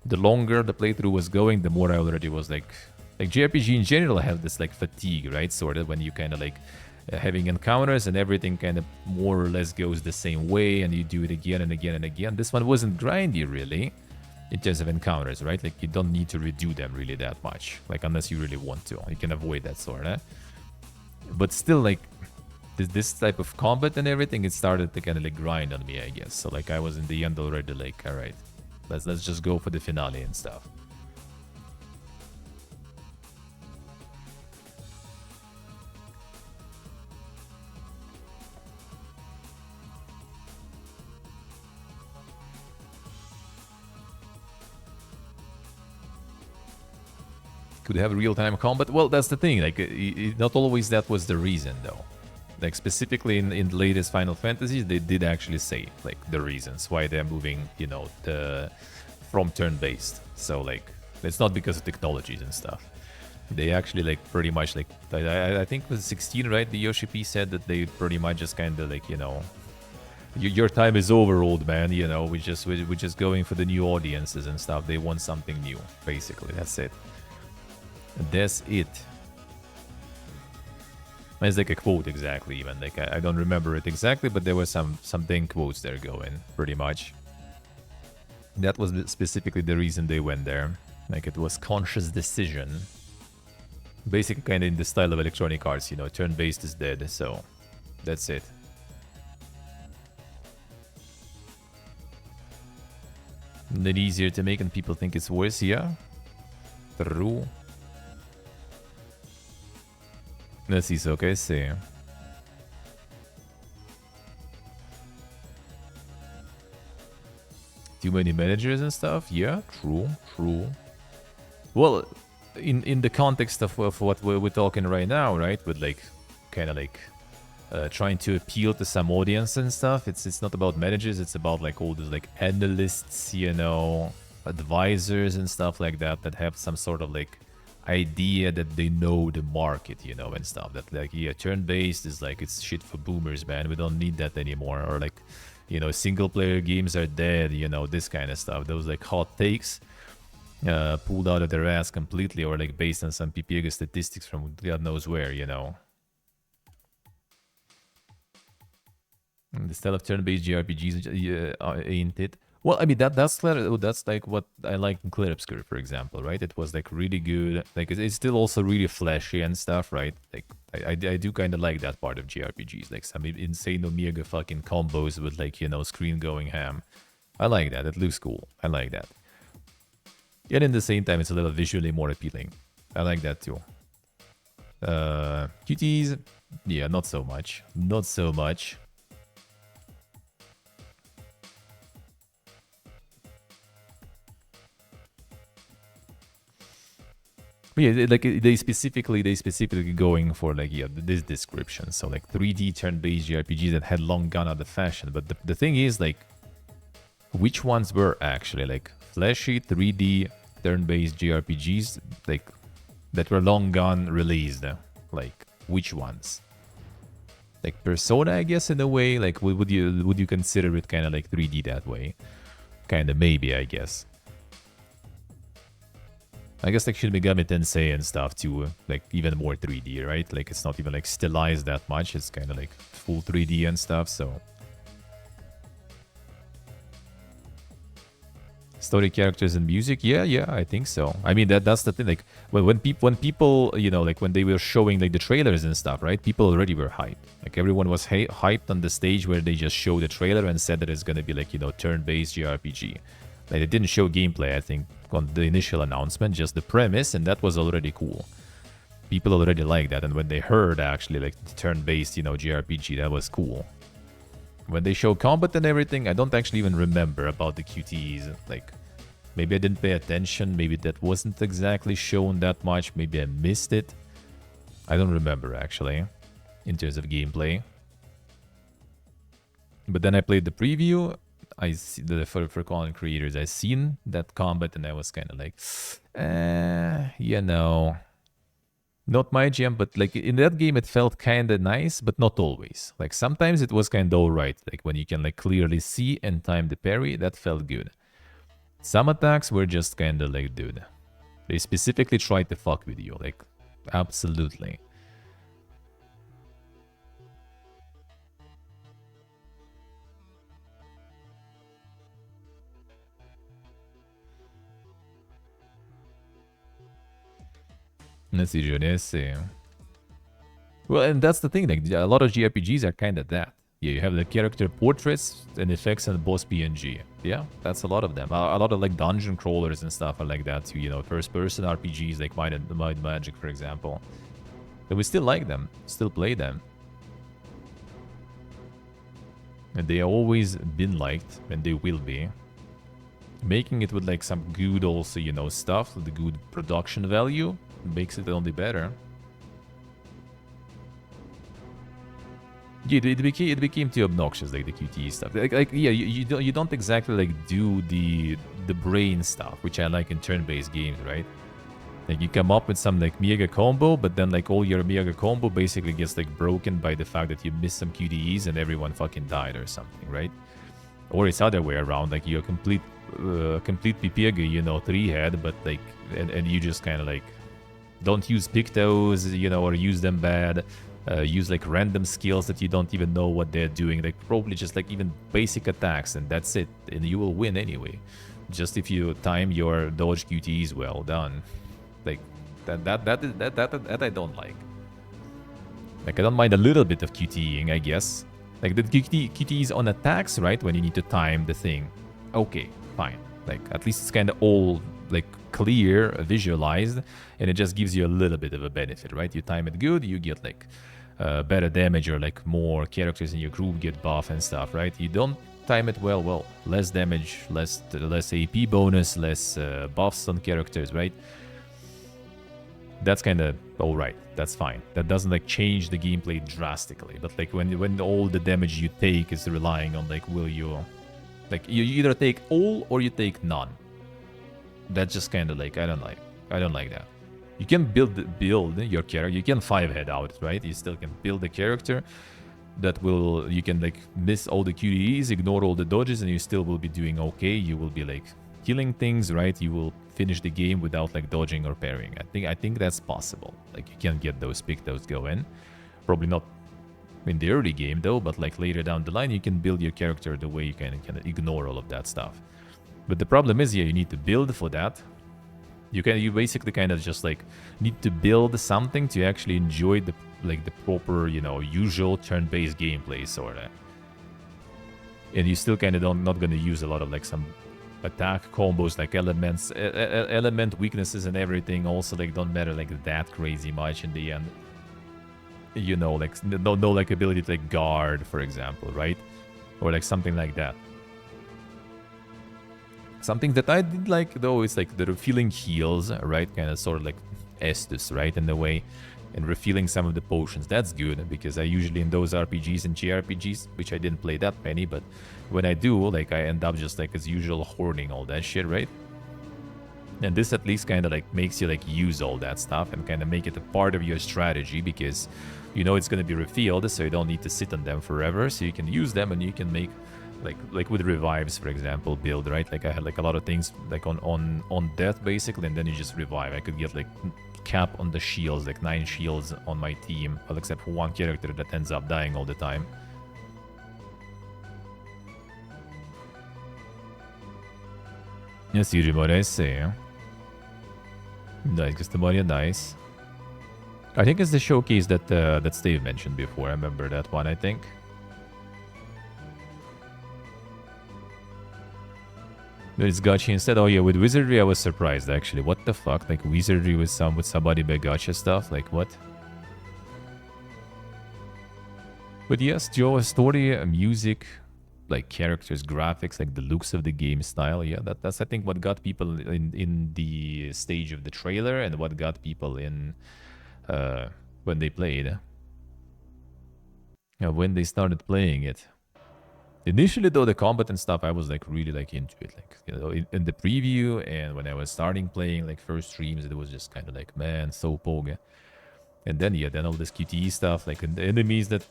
the longer the playthrough was going, the more I already was like JRPG in general have this like fatigue, right? Sort of when you kind of like having encounters and everything kind of more or less goes the same way, and you do it again and again and again. This one wasn't grindy really in terms of encounters, right? Like you don't need to redo them really that much, like unless you really want to. You can avoid that sort of. But still, like this type of combat and everything, it started to kind of like grind on me, I guess. So like I was in the end already like, all right, let's just go for the finale and stuff. Could have real-time combat. Well, that's the thing. Like, not always that was the reason, though. Like, specifically in the latest Final Fantasies, they did actually say, like, the reasons why they're moving, you know, from turn-based. So, like, it's not because of technologies and stuff. They actually, like, pretty much, like, I think it was 16, right? The Yoshi P said that they pretty much just kind of, like, you know, your time is over, old man, you know, we're just going for the new audiences and stuff. They want something new, basically. That's it. That's it. It's like a quote exactly, even. Like, I don't remember it exactly, but there were some dang quotes there going, pretty much. That was specifically the reason they went there. Like, it was conscious decision. Basically, kind of in the style of Electronic Arts, you know, turn-based is dead, so that's it. Not easier to make and people think it's worse, yeah? True. Let's see, okay, see. Too many managers and stuff? Yeah, true, true. Well, in the context of what we're talking right now, right? With like, kind of like trying to appeal to some audience and stuff. It's not about managers. It's about like all those like analysts, you know, advisors and stuff like that that have some sort of like idea that they know the market, you know, and stuff. That like, yeah, turn-based is like, it's shit for boomers, man. We don't need that anymore. Or like, you know, single-player games are dead, you know, this kind of stuff. Those like hot takes pulled out of their ass completely, or like based on some PPG statistics from God knows where, you know. The style of turn-based JRPGs ain't it? Well, I mean that's like what I like in Clear Obscure, for example, right? It was like really good. Like it's still also really flashy and stuff, right? Like I do kind of like that part of JRPGs, like some insane Omega fucking combos with like, you know, screen going ham. I like that. It looks cool. I like that. Yet in the same time, it's a little visually more appealing. I like that too. QTs, yeah, not so much. Not so much. But yeah, like they specifically going for like, yeah, this description. So like 3D turn-based JRPGs that had long gone out of fashion. But the thing is, like, which ones were actually like flashy 3D turn-based JRPGs like that were long gone released? Like which ones? Like Persona, I guess, in a way. Like would you consider it kind of like 3D that way? Kind of, maybe, I guess. I guess like Shin Megami Tensei and stuff too, like even more 3D, right? Like it's not even like stylized that much. It's kind of like full 3D and stuff. So story, characters, and music, yeah, I think so. I mean that's the thing. Like when people, you know, like when they were showing like the trailers and stuff, right? People already were hyped. Like everyone was hyped on the stage where they just showed the trailer and said that it's gonna be like, you know, turn-based JRPG. Like they didn't show gameplay, I think, on the initial announcement, just the premise, and that was already cool. People already liked that, and when they heard actually like turn-based, you know, JRPG, that was cool. When they show combat and everything, I don't actually even remember about the QTEs. Like, maybe I didn't pay attention, maybe that wasn't exactly shown that much, maybe I missed it. I don't remember actually, in terms of gameplay. But then I played the preview. I see for content creators, I seen that combat and I was kind of like, you know, not my jam. But like in that game, it felt kind of nice, but not always. Like sometimes it was kind of alright. Like when you can like clearly see and time the parry, that felt good. Some attacks were just kind of like, dude, they specifically tried to fuck with you. Like, absolutely. Let's see, let's see. Well, and that's the thing, like, a lot of JRPGs are kind of that. Yeah, you have the character portraits and effects and boss PNG. Yeah, that's a lot of them. A lot of, like, dungeon crawlers and stuff are like that too, you know, first-person RPGs, like Might and Magic, for example. But we still like them, still play them. And they always been liked, and they will be. Making it with, like, some good also, you know, stuff, with the good production value, makes it only better. Yeah, it became too obnoxious, like the QTE stuff. Like yeah, you don't exactly like do the brain stuff, which I like in turn-based games, right? Like you come up with some like mega combo, but then like all your mega combo basically gets like broken by the fact that you missed some QTEs and everyone fucking died or something, right? Or it's other way around, like you're complete PPG, you know, 3-head, but like and you just kind of like Don't use pictos, you know, or use them bad. Use like random skills that you don't even know what they're doing. Like probably just like even basic attacks, and that's it. And you will win anyway. Just if you time your dodge QTEs well done. Like that I don't like. Like I don't mind a little bit of QTEing, I guess. Like the QTEs on attacks, right? When you need to time the thing. Okay, fine. Like at least it's kind of all like clear, visualized, and it just gives you a little bit of a benefit, right? You time it good, you get like better damage, or like more characters in your group get buff and stuff, right? You don't time it well, less damage, less AP bonus, less buffs on characters, right? That's kind of all right. That's fine. That doesn't like change the gameplay drastically. But like when all the damage you take is relying on like will you, like you either take all or you take none. That's just kind of like I don't like that. You can build your character. You can 5-head out, right? You still can build a character that will, you can like miss all the QTEs, ignore all the dodges, and you still will be doing okay. You will be like killing things, right? You will finish the game without like dodging or parrying. I think that's possible. Like you can get those pictos going. Probably not in the early game though, but like later down the line, you can build your character the way you can ignore all of that stuff. But the problem is, yeah, you need to build for that. You basically kind of just like need to build something to actually enjoy the proper, you know, usual turn-based gameplay sorta. And you still kind of not gonna use a lot of like some attack combos, like element weaknesses and everything. Also like don't matter like that crazy much in the end. You know, like no like ability to like guard, for example, right? Or like something like that. Something that I did like, though, is like the refilling heals, right? Kind of sort of like Estus, right? In the way. And refilling some of the potions. That's good, because I usually in those RPGs and JRPGs, which I didn't play that many, but when I do, like I end up just like as usual hoarding all that shit, right? And this at least kind of like makes you like use all that stuff and kind of make it a part of your strategy, because you know it's going to be refilled, so you don't need to sit on them forever, so you can use them and you can make like with revives, for example, build, right? Like I had like a lot of things like on death basically, and then you just revive. I could get like cap on the shields, like 9 shields on my team, well, except for one character that ends up dying all the time. Yes, Yujimori, I see. Nice, Gustamoria, nice. I think it's the showcase that that Steve mentioned before. I remember that one, I think. It's gacha instead. Oh yeah, with wizardry I was surprised actually. What the fuck? Like wizardry with somebody by gacha stuff? Like what? But yes, Joe, story, music, like characters, graphics, like the looks of the game style. Yeah, that's I think what got people in the stage of the trailer, and what got people in when they played. Yeah, when they started playing it. Initially, though, the combat and stuff, I was like really like into it. Like, you know, in the preview and when I was starting playing like first streams, it was just kind of like, man, so poga. And then yeah, then all this QTE stuff, like the enemies that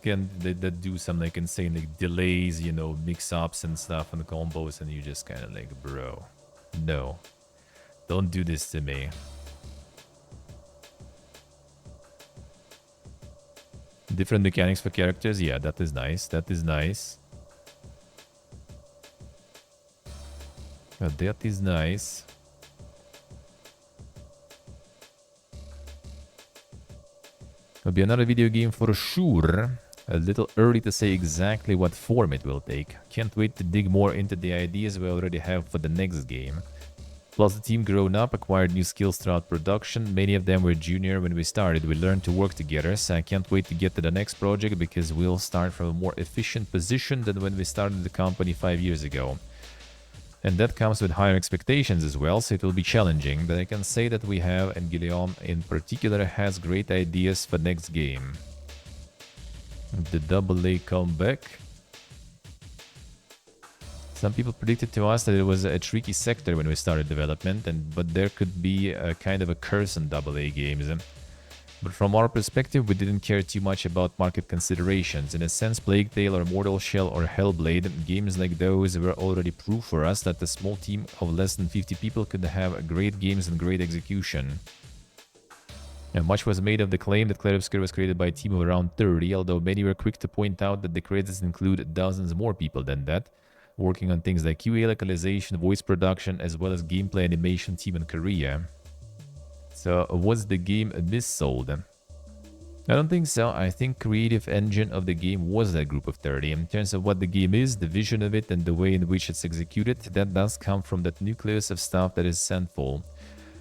do some like insane like delays, you know, mix-ups and stuff and combos, and you just kind of like, bro, no, don't do this to me. Different mechanics for characters, yeah, that is nice. That is nice. That is nice. It'll be another video game for sure. A little early to say exactly what form it will take. Can't wait to dig more into the ideas we already have for the next game. Plus the team grown up, acquired new skills throughout production. Many of them were junior when we started. We learned to work together, so I can't wait to get to the next project, because we'll start from a more efficient position than when we started the company 5 years ago. And that comes with higher expectations as well, so it will be challenging, but I can say that we have, and Guillaume in particular has great ideas for next game. The AA comeback. Some people predicted to us that it was a tricky sector when we started development, but there could be a kind of a curse on AA games. But from our perspective, we didn't care too much about market considerations. In a sense, Plague Tale or Mortal Shell or Hellblade, games like those were already proof for us that a small team of less than 50 people could have great games and great execution. And much was made of the claim that Clarobscure was created by a team of around 30, although many were quick to point out that the credits include dozens more people than that, working on things like QA localization, voice production, as well as gameplay animation team in Korea. So was the game missold? I don't think so. I think creative engine of the game was that group of 30. In terms of what the game is, the vision of it, and the way in which it's executed, that does come from that nucleus of stuff that is Sandfall.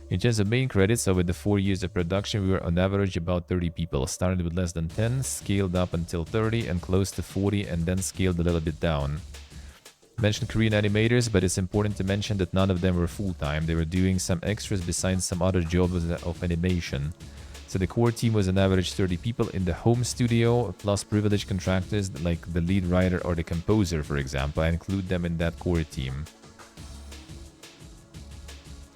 In terms of main credits, over the 4 years of production, we were on average about 30 people. Started with less than 10, scaled up until 30, and close to 40, and then scaled a little bit down. Mentioned Korean animators, but it's important to mention that none of them were full-time. They were doing some extras besides some other jobs of animation. So the core team was on average 30 people in the home studio, plus privileged contractors like the lead writer or the composer, for example. I include them in that core team.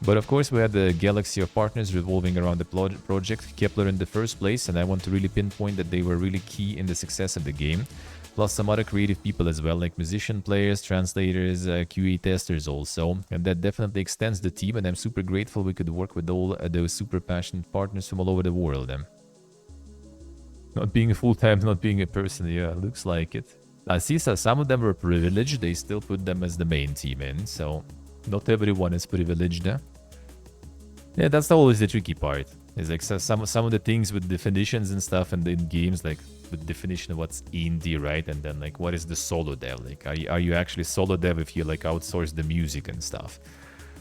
But of course, we had the galaxy of partners revolving around the project, Kepler in the first place, and I want to really pinpoint that they were really key in the success of the game. Plus some other creative people as well, like musician players, translators, QA testers also. And that definitely extends the team, and I'm super grateful we could work with all those super passionate partners from all over the world. Not being a full-time, not being a person, yeah, looks like it. I see some of them were privileged, they still put them as the main team in, so not everyone is privileged. Yeah, that's always the tricky part. It's like some of the things with definitions and stuff, and in games, like the definition of what's indie, right? And then like what is the solo dev? Like are you actually solo dev if you like outsource the music and stuff?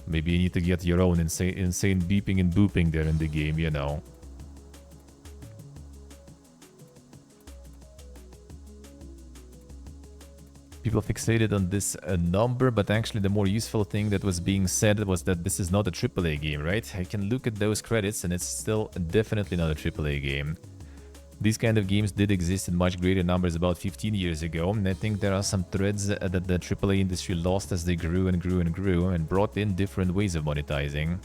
Maybe you need to get your own insane beeping and booping there in the game, you know. People fixated on this number, but actually the more useful thing that was being said was that this is not a AAA game, right? I can look at those credits and it's still definitely not a AAA game. These kind of games did exist in much greater numbers about 15 years ago, and I think there are some threads that the AAA industry lost as they grew and grew and grew and brought in different ways of monetizing.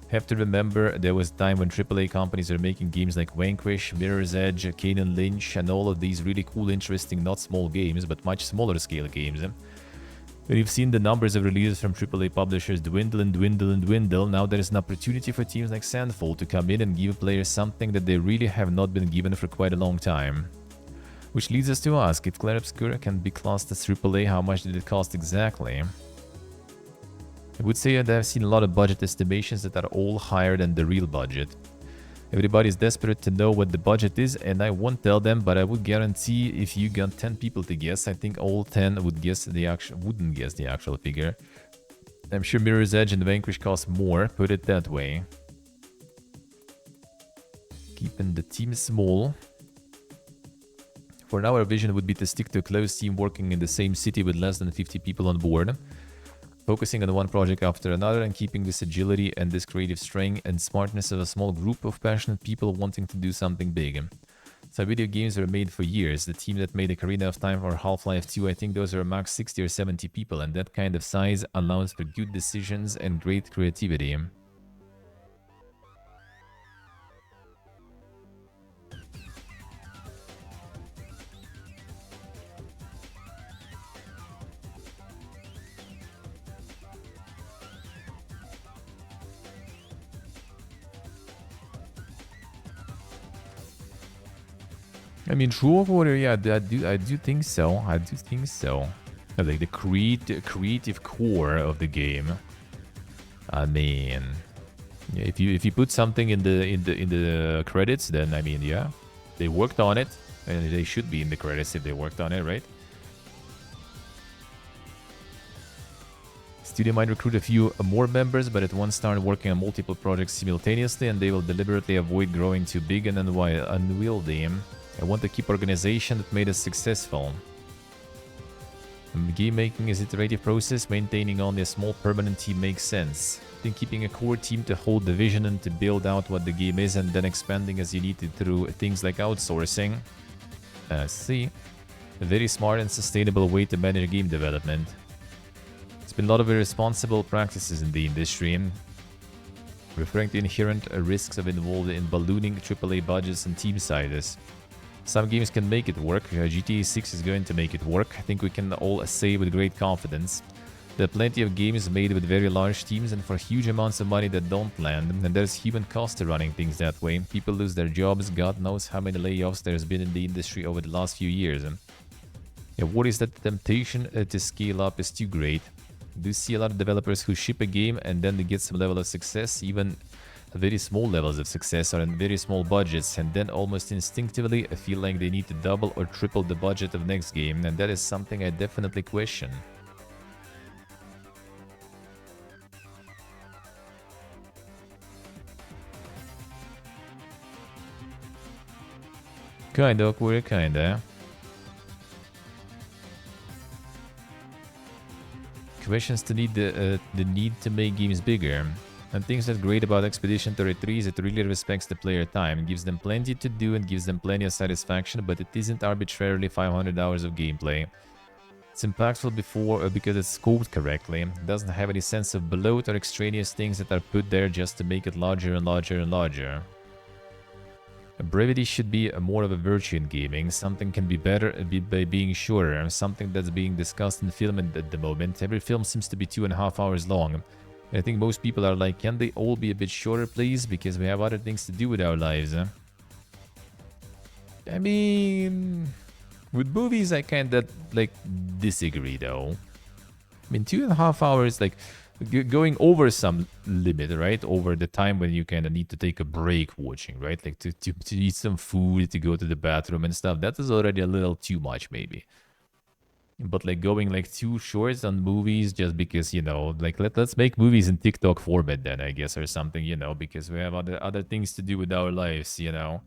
Have to remember, there was a time when AAA companies were making games like Vanquish, Mirror's Edge, Kane and Lynch, and all of these really cool, interesting, not small games, but much smaller scale games. When you've seen the numbers of releases from AAA publishers dwindle and dwindle and dwindle, now there is an opportunity for teams like Sandfall to come in and give players something that they really have not been given for quite a long time. Which leads us to ask, if Clarobscure can be classed as AAA, how much did it cost exactly? I would say that I've seen a lot of budget estimations that are all higher than the real budget. Everybody's desperate to know what the budget is, and I won't tell them, but I would guarantee if you got 10 people to guess, I think all 10 wouldn't guess the actual figure. I'm sure Mirror's Edge and Vanquish cost more, put it that way. Keeping the team small. For now, our vision would be to stick to a close team working in the same city with less than 50 people on board. Focusing on one project after another and keeping this agility and this creative strength and smartness of a small group of passionate people wanting to do something big. So video games were made for years. The team that made Ocarina of Time or Half-Life 2, I think those are max 60 or 70 people, and that kind of size allows for good decisions and great creativity. I mean, True Order, yeah, I do think so. I do think so. Like the creative core of the game. I mean, yeah, if you put something in the credits, then I mean, yeah, they worked on it, and they should be in the credits if they worked on it, right? Studio might recruit a few more members, but at once start working on multiple projects simultaneously, and they will deliberately avoid growing too big and unwieldy. I want to keep organization that made us successful. Game making is an iterative process, maintaining only a small permanent team makes sense. I think keeping a core team to hold the vision and to build out what the game is and then expanding as you need to through things like outsourcing. See, a very smart and sustainable way to manage game development. There's been a lot of irresponsible practices in the industry, referring to inherent risks of involved in ballooning AAA budgets and team sizes. Some games can make it work. GTA 6 is going to make it work. I think we can all say with great confidence. There are plenty of games made with very large teams and for huge amounts of money that don't land, and there's human cost to running things that way. People lose their jobs, God knows how many layoffs there's been in the industry over the last few years. Yeah, what is that the temptation to scale up is too great. Do you see a lot of developers who ship a game and then they get some level of success, even very small levels of success or in very small budgets, and then almost instinctively feel like they need to double or triple the budget of next game, and that is something I definitely question. Kinda awkward, kinda. Questions to need the need to make games bigger. And things that's great about Expedition 33 is it really respects the player time, gives them plenty to do and gives them plenty of satisfaction, but it isn't arbitrarily 500 hours of gameplay. It's impactful because it's scoped correctly. It doesn't have any sense of bloat or extraneous things that are put there just to make it larger and larger and larger. Brevity should be more of a virtue in gaming. Something can be better by being shorter. Something that's being discussed in film at the moment. Every film seems to be 2.5 hours long. I think most people are like, can they all be a bit shorter, please? Because we have other things to do with our lives. I mean, with movies, I kind of like disagree though. I mean, 2.5 hours, like going over some limit, right? Over the time when you kind of need to take a break watching, right? Like to eat some food, to go to the bathroom and stuff. That is already a little too much, maybe. But like going like too short on movies just because, you know, like let's make movies in TikTok format then, I guess, or something, you know, because we have other things to do with our lives, you know.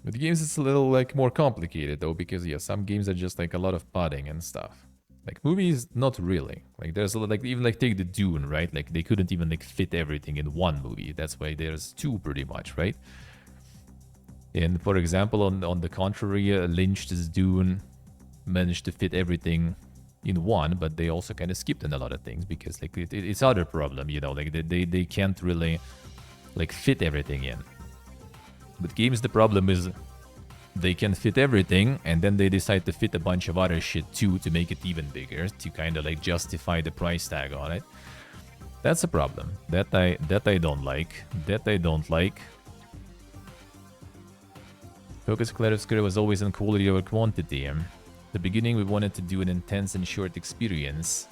With games, it's a little like more complicated though, because yeah, some games are just like a lot of padding and stuff. Like movies, not really. Like there's a lot, like even like take the Dune, right? Like they couldn't even like fit everything in one movie. That's why there's two pretty much, right? And for example, on the contrary, Lynch's Dune managed to fit everything in one, but they also kind of skipped on a lot of things because like it's other problem, you know, like they can't really like fit everything in. With games, the problem is they can fit everything and then they decide to fit a bunch of other shit too to make it even bigger, to kind of like justify the price tag on it. That's a problem. That I don't like. That I don't like. Focus Claroscure was always on quality over quantity. The beginning, we wanted to do an intense and short experience.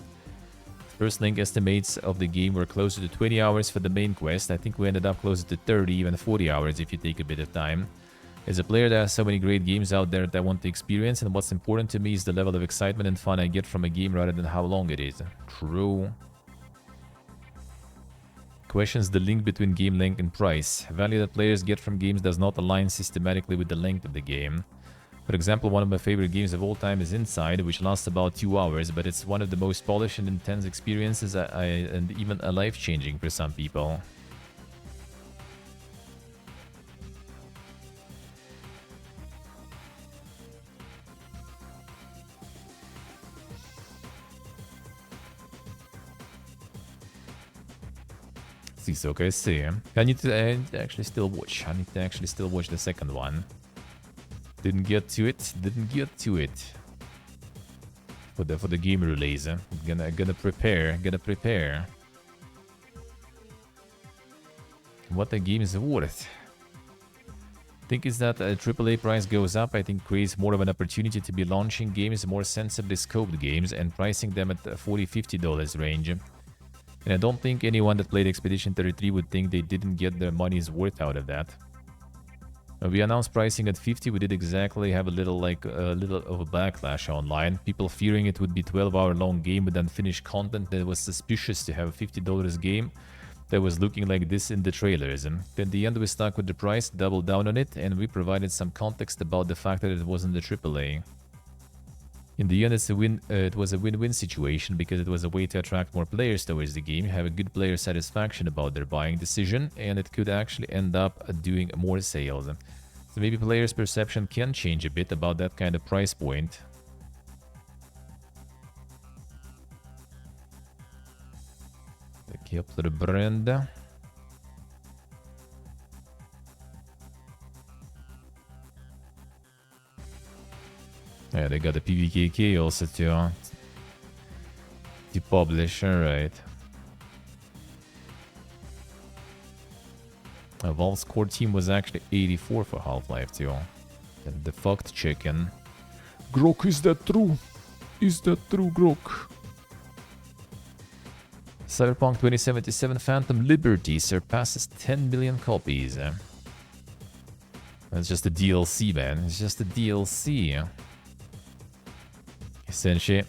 First link estimates of the game were closer to 20 hours for the main quest. I think we ended up closer to 30, even 40 hours if you take a bit of time. As a player, there are so many great games out there that I want to experience, and what's important to me is the level of excitement and fun I get from a game rather than how long it is. True. Questions the link between game length and price. Value that players get from games does not align systematically with the length of the game. For example, one of my favorite games of all time is Inside, which lasts about 2 hours, but it's one of the most polished and intense experiences and even life-changing for some people. It's okay, I see. I need to actually still watch. I need to actually still watch the second one. Didn't get to it. Didn't get to it. For the game release. Gonna prepare. What the game is worth. Think is that a AAA price goes up, I think creates more of an opportunity to be launching games, more sensibly scoped games, and pricing them at the $40-50 range. And I don't think anyone that played Expedition 33 would think they didn't get their money's worth out of that. When we announced pricing at 50, we did exactly have a little of a backlash online. People fearing it would be 12-hour long game with unfinished content that was suspicious to have a $50 game that was looking like this in the trailers. And in the end, we stuck with the price, doubled down on it, and we provided some context about the fact that it wasn't a AAA. In the end, it was a win-win situation because it was a way to attract more players towards the game, have a good player satisfaction about their buying decision, and it could actually end up doing more sales. So maybe players' perception can change a bit about that kind of price point. The Kepler brand. Yeah, they got the PVKK also too. The publisher, right? Valve's core team was actually 84 for Half-Life 2. And the fucked chicken. Grok, is that true? Is that true, Grok? Cyberpunk 2077 Phantom Liberty surpasses 10 million copies. That's just a DLC, man. It's just a DLC. Essentially.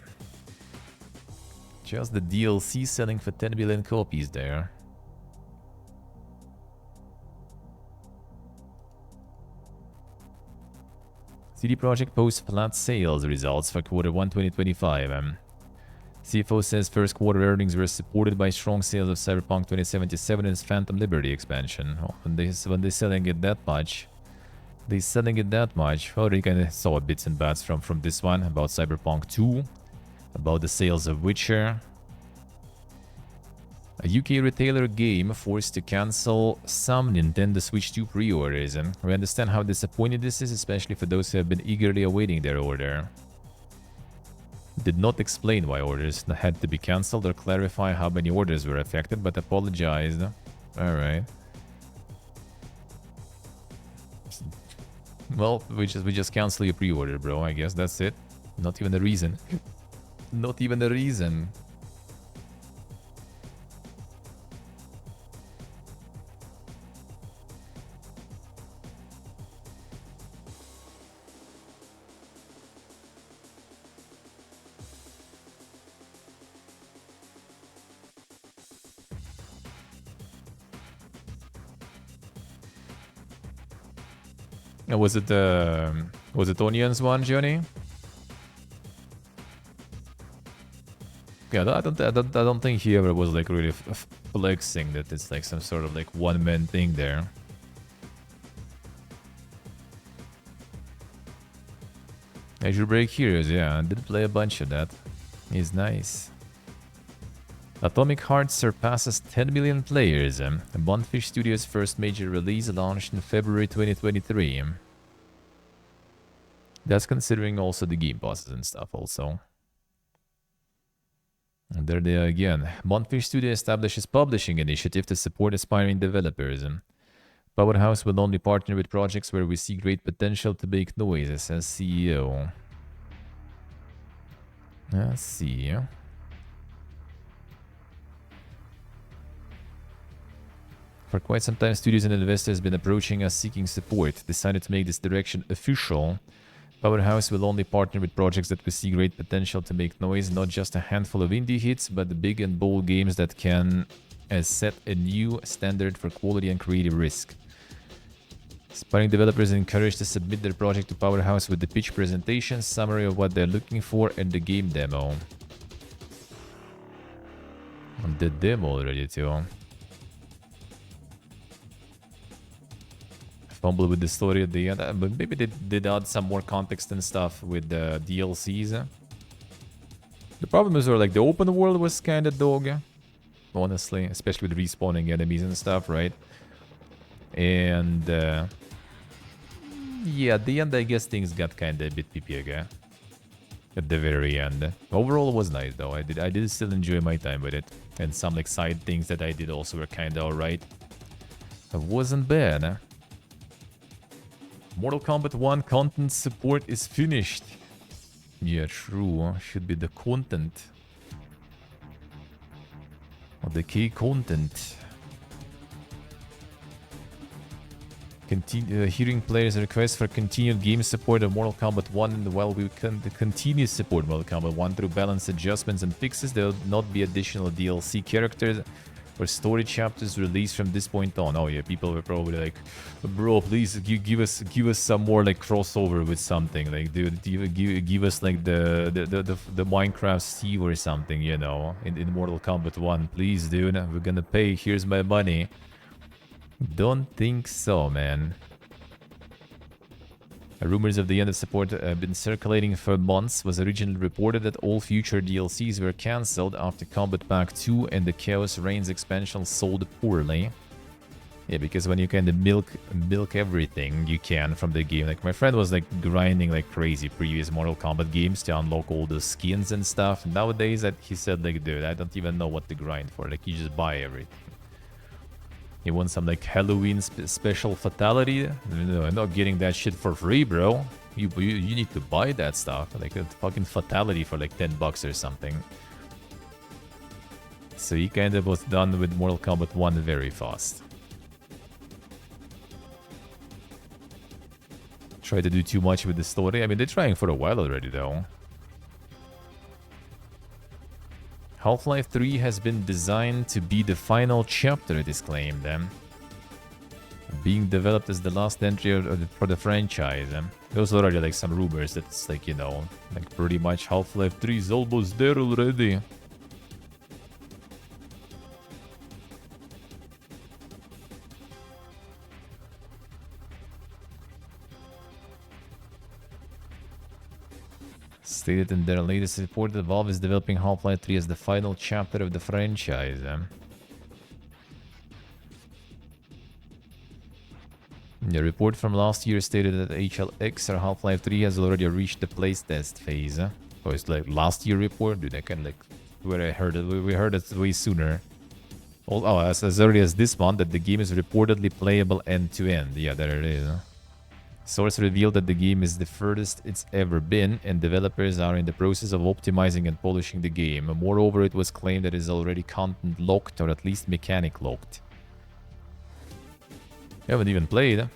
Just the DLC selling for 10 million copies there. CD Projekt posts flat sales results for Q1 2025. CFO says first quarter earnings were supported by strong sales of Cyberpunk 2077 and its Phantom Liberty expansion. Oh, when they're selling it that much, already kind of saw bits and bats from this one about Cyberpunk 2, about the sales of Witcher. A UK retailer game forced to cancel some Nintendo Switch 2 pre-orders, and we understand how disappointing this is, especially for those who have been eagerly awaiting their order. Did not explain why orders had to be cancelled or clarify how many orders were affected, but apologized. Alright. Well, we just cancel your pre-order, bro, I guess that's it. Not even a reason. Not even a reason. Was it Onions one, Johnny? Yeah, I don't think he ever was like really flexing that it's like some sort of like one-man thing there. Azure Break Heroes, yeah, I did play a bunch of that. He's nice. Atomic Heart surpasses 10 million players. Bonefish Studios' first major release launched in February 2023. That's considering also the game passes and stuff also. And there they are again. Bonefish Studio establishes publishing initiative to support aspiring developers. Powerhouse will only partner with projects where we see great potential to make noise, says CEO. Let's see. For quite some time, studios and investors have been approaching us seeking support. Decided to make this direction official. Powerhouse will only partner with projects that we see great potential to make noise, not just a handful of indie hits, but the big and bold games that can set a new standard for quality and creative risk. Aspiring developers are encouraged to submit their project to Powerhouse with the pitch presentation, summary of what they're looking for, and the game demo. The demo already too. Fumble with the story at the end, but maybe they did add some more context and stuff with the DLCs. The problem is, like, the open world was kind of dog, honestly, especially with respawning enemies and stuff, right? And yeah, at the end, I guess things got kind of a bit PPG at the very end. Overall, it was nice though. I did still enjoy my time with it, and some like side things that I did also were kind of alright. It wasn't bad. Mortal Kombat 1 content support is finished. Yeah, true. Should be the content. Or the key content. Hearing players' requests for continued game support of Mortal Kombat 1, and while we can continue support Mortal Kombat 1 through balance adjustments and fixes, there will not be additional DLC characters or story chapters released from this point on. Oh yeah, people were probably like, bro, please give us some more like crossover with something. Like, dude, give us like the Minecraft Steve or something, you know, in Mortal Kombat 1. Please, dude, we're gonna pay. Here's my money. Don't think so, man. Rumors of the end of support have been circulating for months. Was originally reported that all future DLCs were cancelled after Combat Pack 2 and the Chaos Reigns expansion sold poorly. Yeah, because when you kind of milk everything you can from the game, like my friend was like grinding like crazy previous Mortal Kombat games to unlock all the skins and stuff. Nowadays, that he said like, dude, I don't even know what to grind for. Like, you just buy everything. You want some like Halloween special fatality? No, I'm not getting that shit for free, bro. You need to buy that stuff, like a fucking fatality for like $10 or something. So he kind of was done with Mortal Kombat 1 very fast. Try to do too much with the story. I mean, they're trying for a while already, though. Half-Life 3 has been designed to be the final chapter, it is claimed. Being developed as the last entry for the franchise. There's already like some rumors that it's like, you know, like pretty much Half-Life 3 is almost there already. Stated in their latest report that Valve is developing Half-Life 3 as the final chapter of the franchise. The report from last year stated that HLX or Half-Life 3 has already reached the playtest phase. Oh, it's like last year report? Dude, I can like... Where I heard it, we heard it way sooner. Oh, as early as this month that the game is reportedly playable end-to-end. Yeah, there it is. Source revealed that the game is the furthest it's ever been, and developers are in the process of optimizing and polishing the game. Moreover, it was claimed that it is already content locked, or at least mechanic locked. I haven't even played,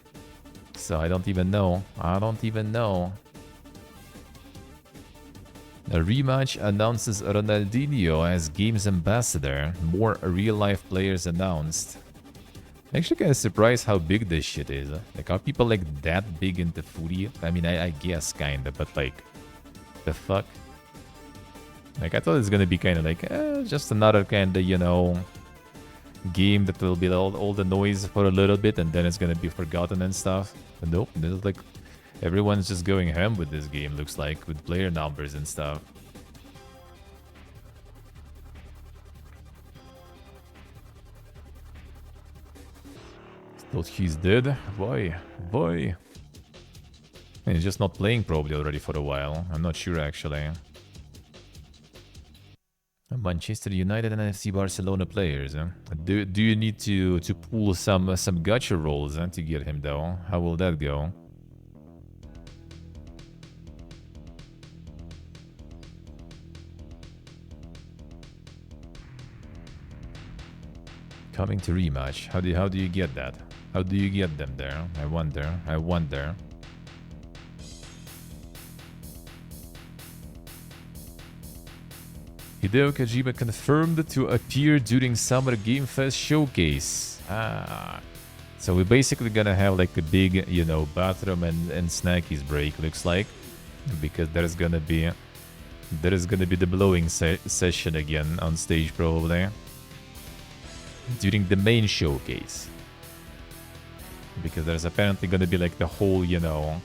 so I don't even know. I don't even know. A rematch announces Ronaldinho as game's ambassador. More real-life players announced. I'm actually kind of surprised how big this shit is. Like, are people like that big into foodie? I mean, I guess kinda, but like, the fuck? Like, I thought it's gonna be kind of like, just another kind of, you know, game that will be all the noise for a little bit and then it's gonna be forgotten and stuff. But nope, this is like, everyone's just going ham with this game, looks like, with player numbers and stuff. Thought he's dead? Why? Why? He's just not playing probably already for a while. I'm not sure actually. Manchester United and FC Barcelona players. Do you need to pull some gacha rolls to get him though? How will that go? Coming to rematch. How do you get that? How do you get them there? I wonder. I wonder. Hideo Kojima confirmed to appear during Summer Game Fest showcase. So we're basically gonna have like a big, you know, bathroom and snackies break, looks like, because there's gonna be the blowing session again on stage probably during the main showcase, because there's apparently gonna be like the whole, you know,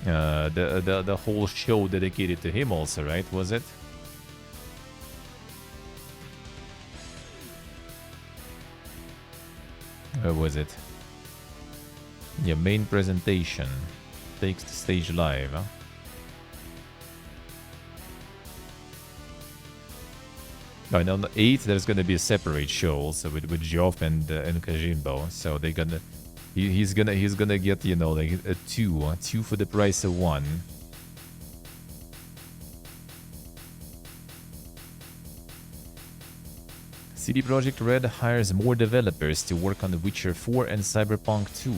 the whole show dedicated to him also, right? Was it? Or was it? Yeah, main presentation takes the stage live. Huh? No, on the 8th there's gonna be a separate show also with Geoff and Kajimbo. So they're gonna he's gonna get, you know, like a two for the price of one. CD Projekt Red hires more developers to work on The Witcher 4 and Cyberpunk 2.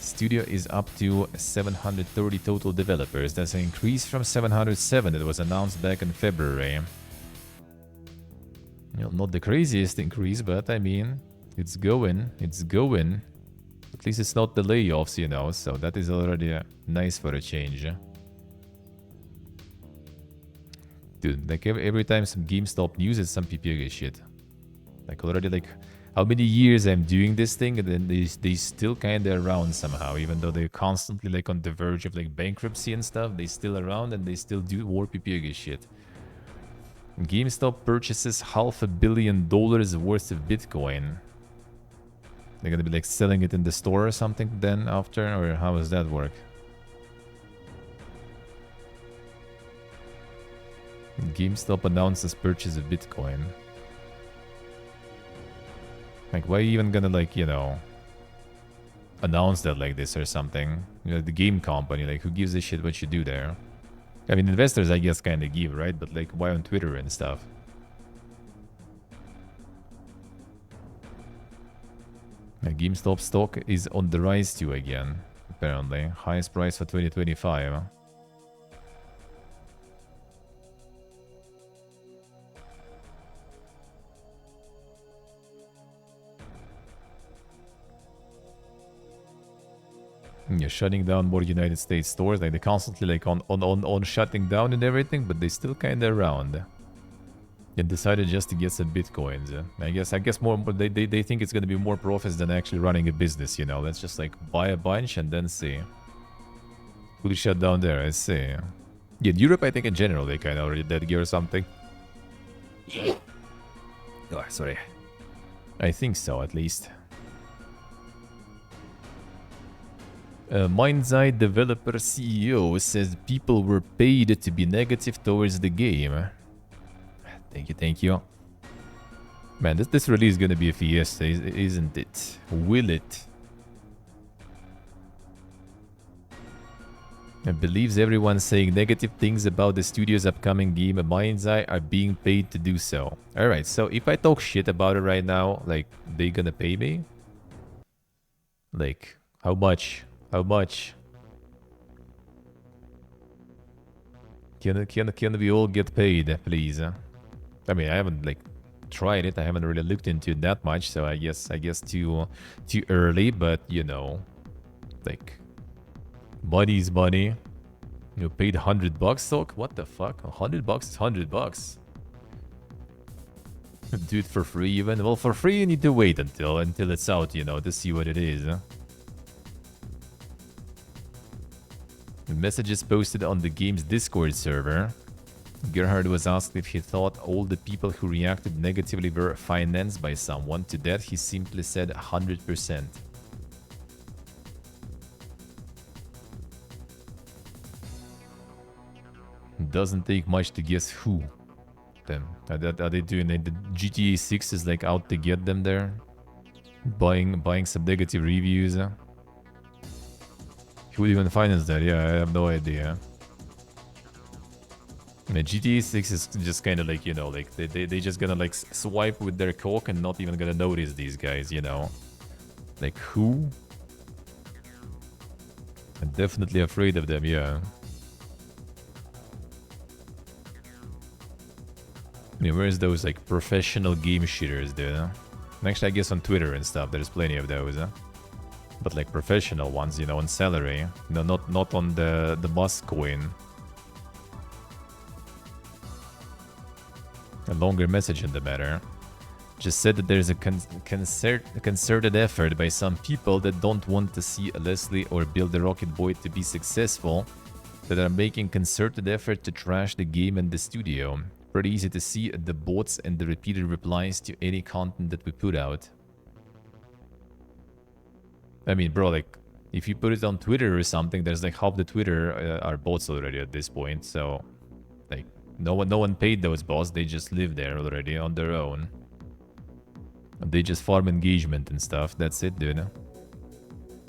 Studio is up to 730 total developers. That's an increase from 707 that was announced back in February. You know, not the craziest increase, but I mean, it's going. It's going. At least it's not the layoffs, you know, so that is already nice for a change. Dude, like every time some GameStop news is some PPG shit. Like already, like, how many years I'm doing this thing and then they still kind of around somehow, even though they're constantly like on the verge of like bankruptcy and stuff, they still around and they still do more PPG shit. GameStop purchases $500 million worth of Bitcoin. They're gonna be like selling it in the store or something then after, or how does that work? GameStop announces purchase of Bitcoin. Like, why are you even gonna, like, you know, announce that like this or something? You know, the game company, like, who gives a shit what you do there? I mean, investors, I guess, kind of give, right? But, like, why on Twitter and stuff? GameStop stock is on the rise too again, apparently. Highest price for 2025. You're shutting down more United States stores. Like, they're constantly like on shutting down and everything, but they still kind of around. And decided just to get some bitcoins. I guess more, but they think it's gonna be more profits than actually running a business. You know, let's just like buy a bunch and then see. Fully shut down there. I see. Yeah, in Europe, I think in general they kind of already dead gear or something. Oh, sorry. I think so, at least. Mind's Eye developer CEO says people were paid to be negative towards the game. Thank you. Man, this release is gonna be a fiesta, isn't it? Will it? It believes everyone saying negative things about the studio's upcoming game, Mind's Eye, are being paid to do so. Alright, so if I talk shit about it right now, like, they gonna pay me? Like, how much? How much? Can we all get paid, please? I mean, I haven't like tried it. I haven't really looked into it that much, so I guess too early. But you know, like, money's money. You paid $100, Sock? What the fuck? $100 is $100. Do it for free even? Well, for free you need to wait until it's out, you know, to see what it is. The messages posted on the game's Discord server. Gerhard was asked if he thought all the people who reacted negatively were financed by someone. To that, he simply said 100%. Doesn't take much to guess who. Them. Are they doing it? The GTA 6 is like out to get them there? Buying some negative reviews? Who would even finance that? Yeah, I have no idea. The GTA 6 is just kind of like, you know, like they just gonna like swipe with their cock and not even gonna notice these guys, you know. Like, who? I'm definitely afraid of them, yeah. I mean, where's those like professional game shooters, dude? Actually, I guess on Twitter and stuff, there's plenty of those, huh? But like professional ones, you know, on salary. No, not on the Musk coin. A longer message in the matter. Just said that there's a concerted effort by some people that don't want to see Leslie or Bill the Rocket Boy to be successful, that are making concerted effort to trash the game and the studio. Pretty easy to see the bots and the repeated replies to any content that we put out. I mean, bro, like, if you put it on Twitter or something, there's like half the Twitter are bots already at this point, so like, no one paid those bots, they just live there already on their own. And they just farm engagement and stuff, that's it, dude.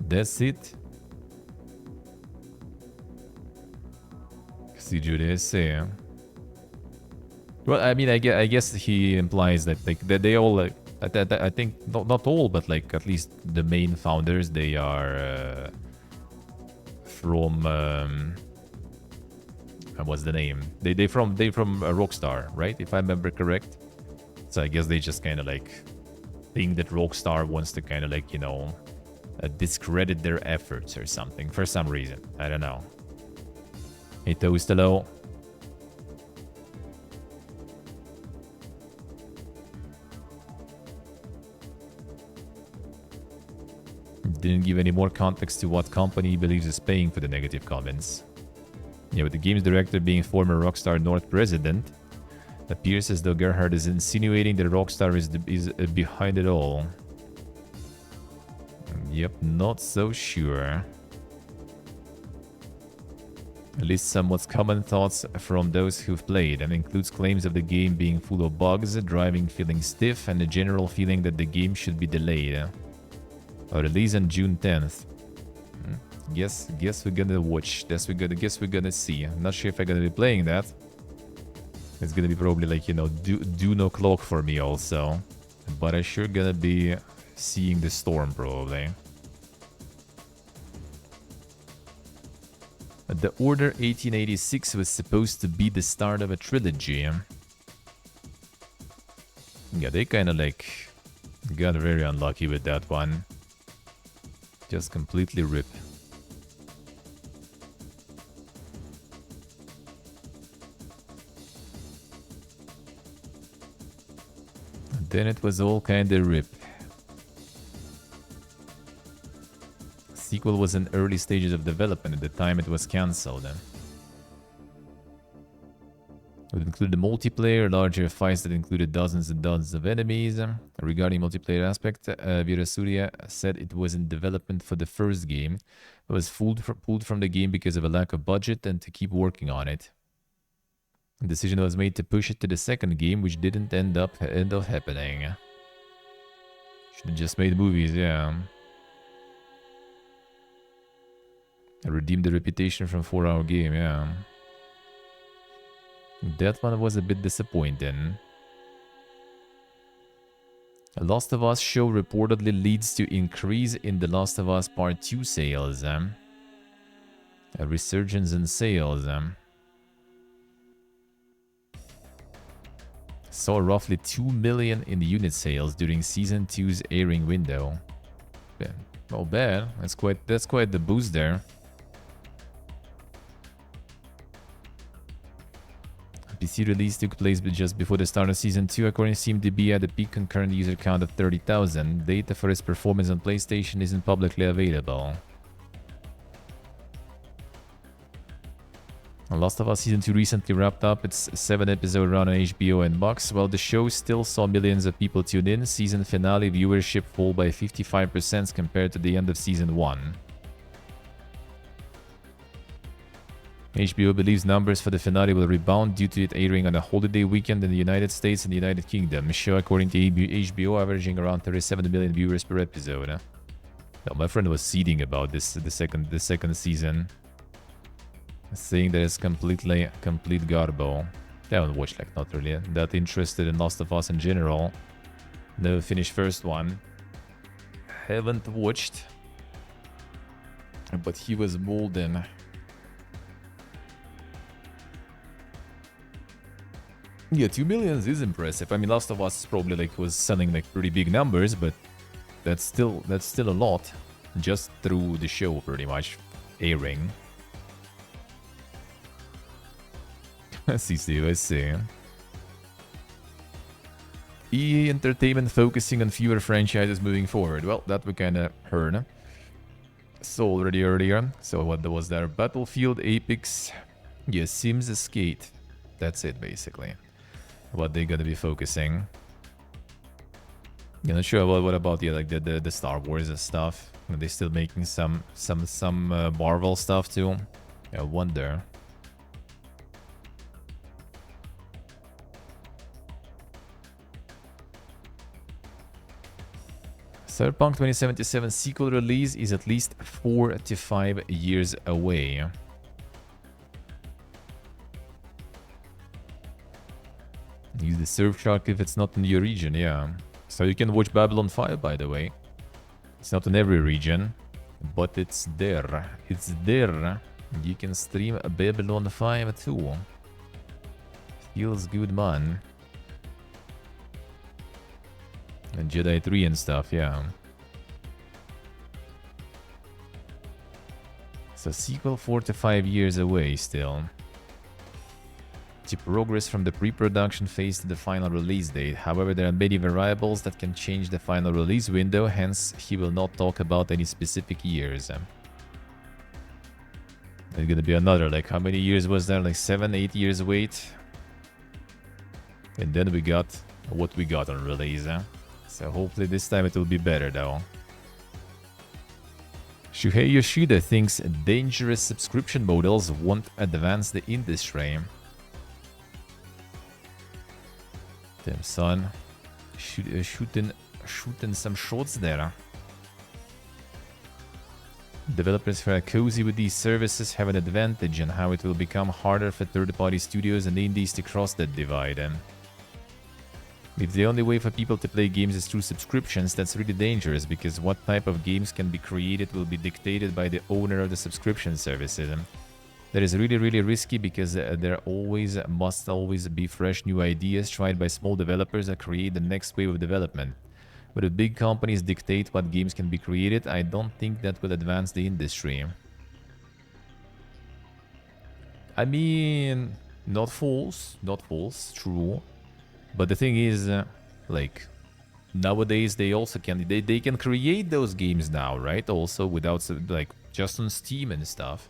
That's it. Si giudesse. Well, I mean, I guess he implies that like that they all like, I think not all, but like at least the main founders, they are from what's the name? They from Rockstar, right? If I remember correct. So I guess they just kind of like think that Rockstar wants to kind of like, you know, discredit their efforts or something for some reason. I don't know. Hey, Toastalo. Didn't give any more context to what company he believes is paying for the negative comments. Yeah, with the games director being former Rockstar North president, Appears as though Gerhard is insinuating that Rockstar is behind it all. Yep, not so sure. At least somewhat common thoughts from those who've played, and includes claims of the game being full of bugs, driving feeling stiff, and a general feeling that the game should be delayed. Or release on June 10th. Guess we're gonna watch. Guess we're gonna see. I'm not sure if I'm gonna be playing that. It's gonna be probably like, you know, Dune o'clock for me also. But I sure gonna be seeing the storm probably. The Order 1886 was supposed to be the start of a trilogy. Yeah, they kind of like got very unlucky with that one. Just completely rip. And then it was all kind of rip. Sequel was in early stages of development at the time it was cancelled. It would include the multiplayer, larger fights that included dozens and dozens of enemies. Regarding multiplayer aspect, Virasuria said it was in development for the first game, but was pulled from the game because of a lack of budget and to keep working on it. The decision was made to push it to the second game, which didn't end up happening. Should have just made movies, yeah. Redeemed the reputation from 4-hour game, yeah. That one was a bit disappointing. A Last of Us show reportedly leads to increase in The Last of Us Part 2 sales. A resurgence in sales. Saw roughly 2 million in unit sales during Season 2's airing window. Yeah, not bad. That's quite the boost there. PC release took place just before the start of Season 2, according to CMDB, at a peak concurrent user count of 30,000. Data for its performance on PlayStation isn't publicly available. Last of Us Season 2 recently wrapped up its 7-episode run on HBO and Max. While the show still saw millions of people tune in, season finale viewership fell by 55% compared to the end of Season 1. HBO believes numbers for the finale will rebound due to it airing on a holiday weekend in the United States and the United Kingdom. The show, according to HBO, averaging around 37 million viewers per episode. Now, my friend was seething about this the second season, saying that it's complete garbo. I haven't watched, like, not really that interested in Last of Us in general. Never finished first one. Haven't watched, but he was molten. Yeah, 2 million is impressive. I mean, Last of Us probably like was selling like pretty big numbers, but that's still a lot just through the show pretty much airing. I see, Steve, I see. EA Entertainment focusing on fewer franchises moving forward. Well, that we kind of heard. So already earlier. So what was there? Battlefield, Apex, yeah, Sims, Skate. That's it basically. What they're gonna be focusing. You're not sure what about like the Star Wars stuff. Are they still making some Marvel stuff too? I wonder. Cyberpunk 2077 sequel release is at least 4 to 5 years away. Use the Surfshark if it's not in your region, yeah. So you can watch Babylon 5, by the way. It's not in every region, but it's there. It's there. You can stream Babylon 5 too. Feels good, man. And Jedi 3 and stuff, yeah. So sequel 4 to 5 years away still. To progress from the pre-production phase to the final release date. However, there are many variables that can change the final release window, hence he will not talk about any specific years. There's gonna be another, like, how many years was there? Like 7, 8 years wait? And then we got what we got on release. So hopefully this time it will be better though. Shuhei Yoshida thinks dangerous subscription models won't advance the industry. Damn son, shooting some shots there. Developers who are cozy with these services have an advantage on how it will become harder for third-party studios and indies to cross that divide. If the only way for people to play games is through subscriptions, that's really dangerous, because what type of games can be created will be dictated by the owner of the subscription services. That is really, really risky, because there must always be fresh new ideas tried by small developers that create the next wave of development. But if big companies dictate what games can be created, I don't think that will advance the industry. I mean, not false, true. But the thing is, like, nowadays they also can, they can create those games now, right? Also without, like, just on Steam and stuff.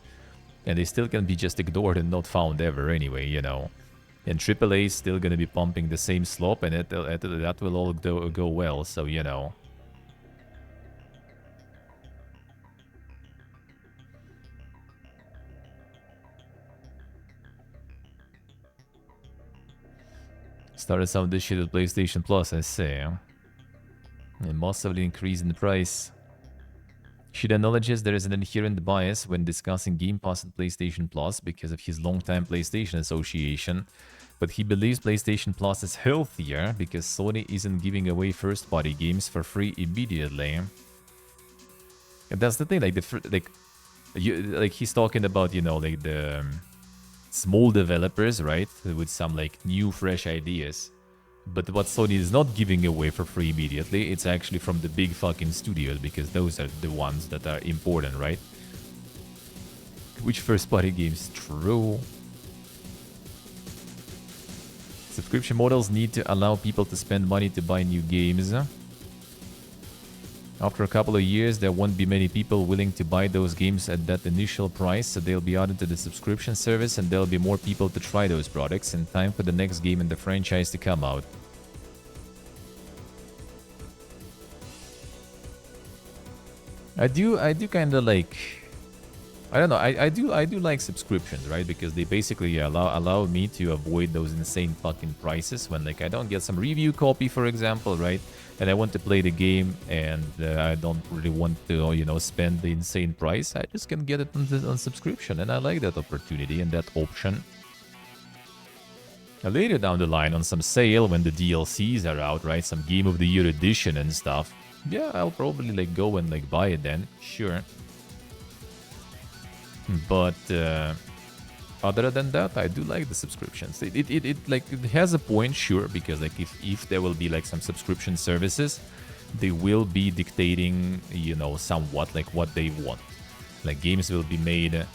And they still can be just ignored and not found ever anyway, you know. And AAA is still gonna be pumping the same slop, and that will all go well, so, you know. Started some of this shit with PlayStation Plus, I say. And massively increase in the price. Shida acknowledges there is an inherent bias when discussing Game Pass and PlayStation Plus because of his long-time PlayStation association. But he believes PlayStation Plus is healthier because Sony isn't giving away first-party games for free immediately. And that's the thing, like he's talking about, you know, like the small developers, right, with some like new fresh ideas. But what Sony is not giving away for free immediately, it's actually from the big fucking studios, because those are the ones that are important, right? Which first-party games? True. Subscription models need to allow people to spend money to buy new games. After a couple of years, there won't be many people willing to buy those games at that initial price, so they'll be added to the subscription service, and there'll be more people to try those products in time for the next game in the franchise to come out. I do kind of like, I don't know, I do like subscriptions, right? Because they basically allow me to avoid those insane fucking prices when, like, I don't get some review copy, for example, right? And I want to play the game, and I don't really want to, you know, spend the insane price. I just can get it on subscription, and I like that opportunity and that option. Now, later down the line, on some sale, when the DLCs are out, right, some Game of the Year edition and stuff, yeah, I'll probably, like, go and, like, buy it then, sure. But other than that, I do like the subscriptions. It has a point, sure, because, like, if there will be, like, some subscription services, they will be dictating, you know, somewhat like what they want. Like, games will be made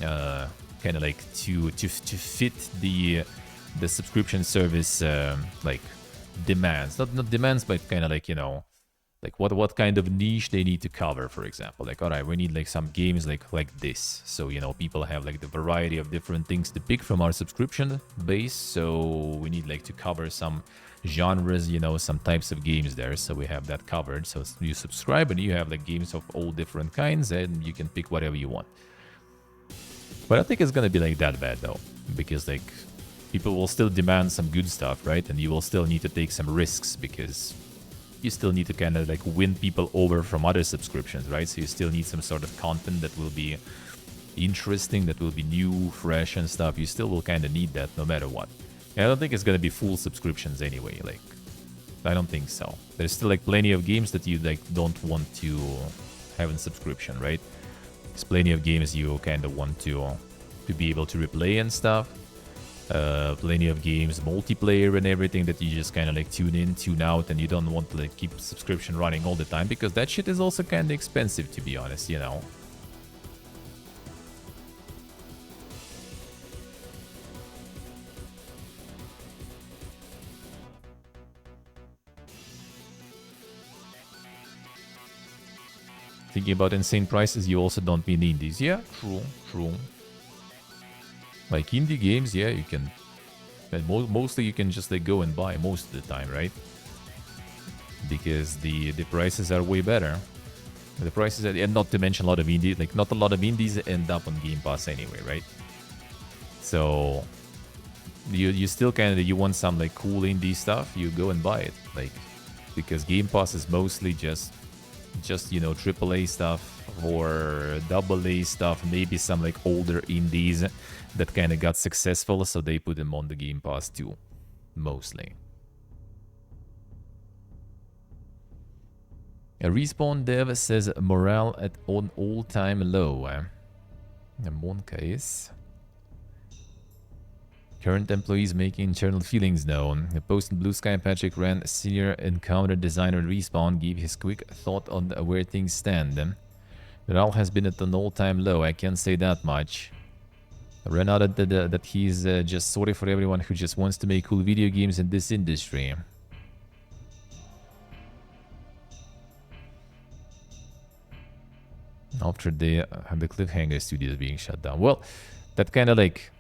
kind of like to fit the subscription service like demands, not demands, but kind of like, you know, like what kind of niche they need to cover, for example. Like, all right, we need like some games like this, so, you know, people have like the variety of different things to pick from our subscription base, so we need like to cover some genres, you know, some types of games there, so we have that covered. So you subscribe and you have like games of all different kinds, and you can pick whatever you want. But I think it's gonna be like that bad though, because like people will still demand some good stuff, right? And you will still need to take some risks, because you still need to kind of like win people over from other subscriptions, right? So you still need some sort of content that will be interesting, that will be new, fresh and stuff. You still will kind of need that no matter what. And I don't think it's going to be full subscriptions anyway. Like, I don't think so. There's still like plenty of games that you like don't want to have in subscription, right? There's plenty of games you kind of want to be able to replay and stuff. Plenty of games, multiplayer and everything, that you just kind of like tune in, tune out, and you don't want to like keep subscription running all the time, because that shit is also kind of expensive, to be honest, you know. Thinking about insane prices, you also don't mean indies. Yeah, true. Like indie games, yeah, you can And mostly you can just like go and buy most of the time, right? Because the prices are way better. The prices are, and not to mention a lot of indies, like not a lot of indies end up on Game Pass anyway, right? So you still kind of, you want some like cool indie stuff, you go and buy it, like, because Game Pass is mostly just you know, AAA stuff or AA stuff, maybe some like older indies that kind of got successful, so they put them on the Game Pass too, mostly. A Respawn dev says morale at an all-time low. Monka is. Current employees making internal feelings known. A post in Blue Sky, Patrick Rand, senior encounter designer at Respawn, gave his quick thought on where things stand. Morale has been at an all-time low, I can't say that much. Rand added that he's just sorry for everyone who just wants to make cool video games in this industry. After the Cliffhanger Studios being shut down. Well, that kind of like,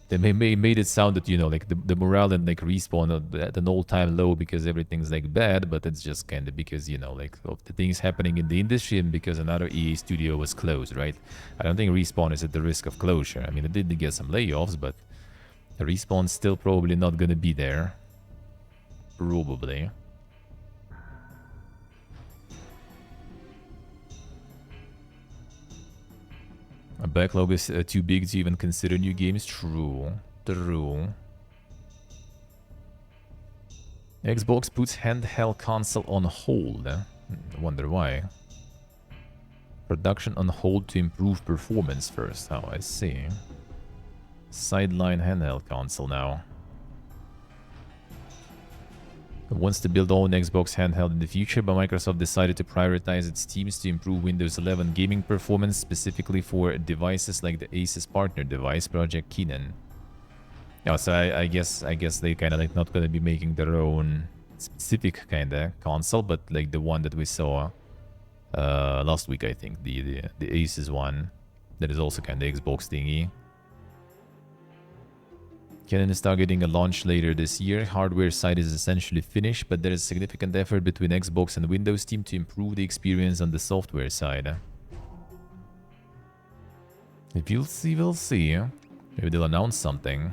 they made it sound that, you know, like the morale and like Respawn at an all-time low because everything's like bad, but it's just kind of because, you know, like of the things happening in the industry and because another EA studio was closed, right? I don't think Respawn is at the risk of closure. I mean, it did get some layoffs, but Respawn's still probably not going to be there. Probably. A backlog is too big to even consider new games. True. True. Xbox puts handheld console on hold. I wonder why. Production on hold to improve performance first. Oh, I see. Sideline handheld console now. It wants to build own Xbox handheld in the future, but Microsoft decided to prioritize its teams to improve Windows 11 gaming performance, specifically for devices like the Asus partner device, Project Keenan. Yeah, so I guess they kind of like not going to be making their own specific kind of console, but like the one that we saw last week, I think, the Asus one, that is also kind of Xbox thingy. Canon is targeting a launch later this year. Hardware side is essentially finished, but there is significant effort between Xbox and Windows team to improve the experience on the software side. If you'll see, we'll see. Maybe they'll announce something.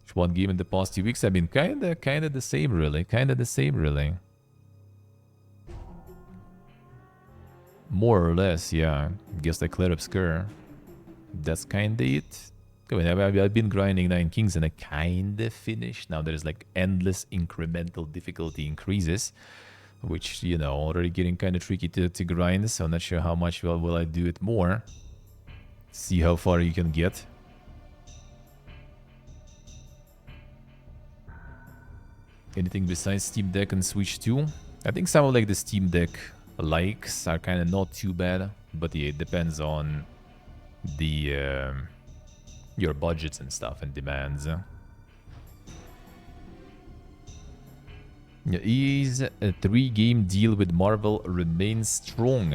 Which one game in the past 2 weeks? I mean, kinda the same, really. Kinda the same, really. More or less, yeah. Guess like Clair Obscur. That's kinda it. I mean, I've been grinding Nine Kings and I kinda finished. Now there's like endless incremental difficulty increases, which, you know, already getting kind of tricky to grind, so I'm not sure how much will I do it more. See how far you can get. Anything besides Steam Deck and Switch 2? I think some of like the Steam Deck likes are kind of not too bad, but yeah, it depends on the your budgets and stuff and demands. EA's 3-game deal with Marvel remains strong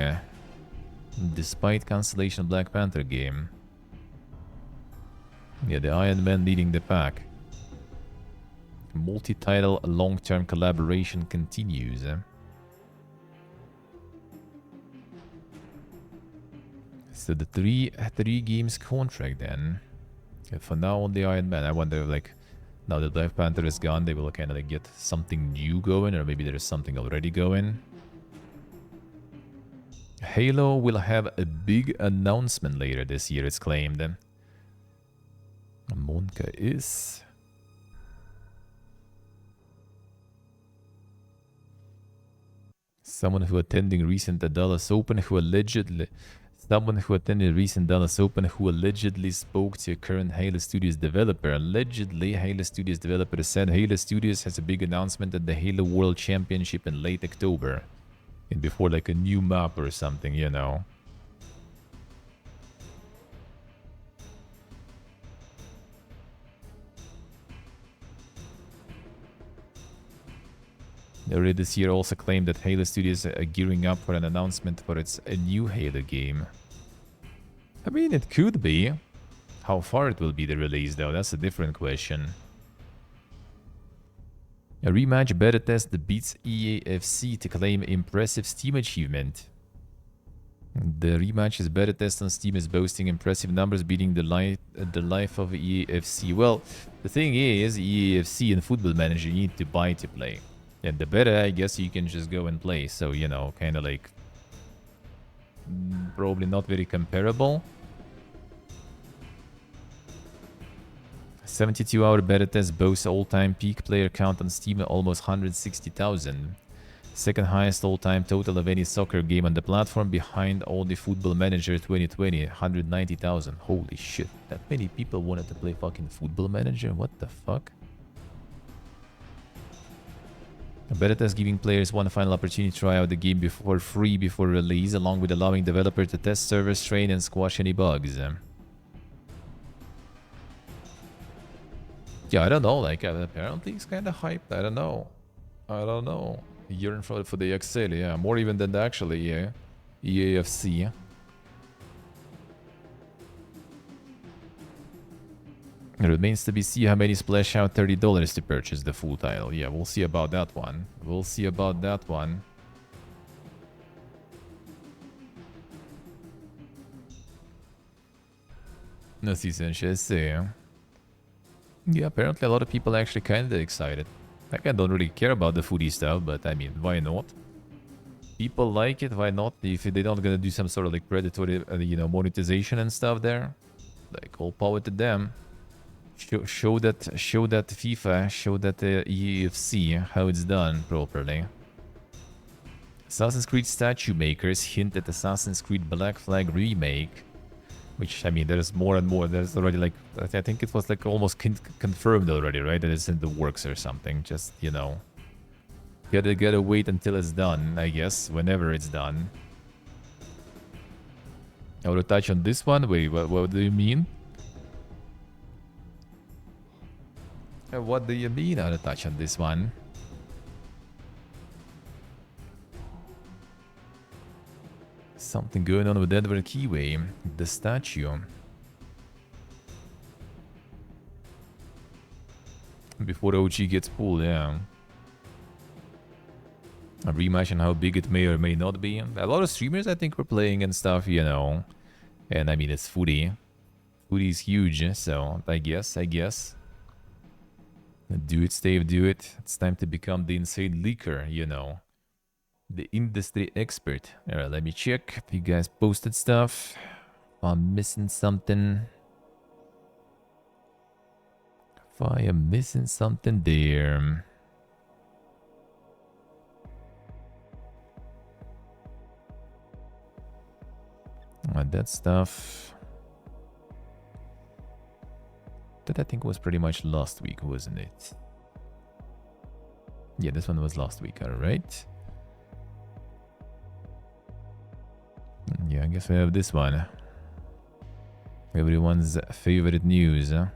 despite cancellation of Black Panther game. Yeah, the Iron Man leading the pack. Multi-title long-term collaboration continues. So the three games contract then. For now on the Iron Man, I wonder, like, now that Black Panther is gone, they will kind of like get something new going, or maybe there's something already going. Halo will have a big announcement later this year, it's claimed. Monka is... Someone who attended recent Dallas Open who allegedly spoke to a current Halo Studios developer. Allegedly, Halo Studios developer said Halo Studios has a big announcement at the Halo World Championship in late October. And before like a new map or something, you know. Earlier this year also claimed that Halo Studios are gearing up for an announcement for its new Halo game. I mean, it could be. How far it will be the release, though, that's a different question. A rematch beta test that beats EAFC to claim impressive Steam achievement. The rematch's beta test on Steam is boasting impressive numbers, beating the life of EAFC. Well, the thing is, EAFC and Football Manager you need to buy to play. And the beta, I guess you can just go and play. So, you know, kind of like... probably not very comparable. 72-hour beta test boasts all-time peak player count on Steam at almost 160,000. Second highest all-time total of any soccer game on the platform, behind only Football Manager 2020, 190,000. Holy shit, that many people wanted to play fucking Football Manager? What the fuck? A beta test giving players one final opportunity to try out the game for free before release, along with allowing developers to test servers, train, and squash any bugs. Yeah, I don't know, like, apparently it's kind of hyped, I don't know. I don't know. A year in front for the XL, yeah, more even than the actually, yeah. EAFC. It remains to be seen how many splash out $30 to purchase the full title. Yeah, we'll see about that one. We'll see about that one. No si sente sì. Yeah, apparently a lot of people are actually kind of excited. Like, I don't really care about the foodie stuff, but I mean, why not? People like it, why not? If they're not gonna do some sort of like predatory, you know, monetization and stuff there, like, all power to them. Show that FIFA, show that EFC how it's done properly. Assassin's Creed statue makers hint at Assassin's Creed Black Flag remake. Which, I mean, there's more and more. There's already, like, I think it was, like, almost confirmed already, right? That it's in the works or something. Just, you know. Gotta wait until it's done, I guess. Whenever it's done. I want to touch on this one. Wait, what do you mean? What do you mean I want to touch on this one? Something going on with Edward Keyway, the statue. Before OG gets pulled, yeah. A rematch and how big it may or may not be. A lot of streamers, I think, were playing and stuff, you know. And I mean, it's Foodie. Foodie's huge, so I guess. Do it, Stave, do it. It's time to become the insane leaker, you know. The industry expert. Alright, let me check if you guys posted stuff. If I'm missing something. If I am missing something there. That stuff. That I think was pretty much last week, wasn't it? Yeah, this one was last week, alright. Yeah, I guess we have this one. Everyone's favorite news, huh?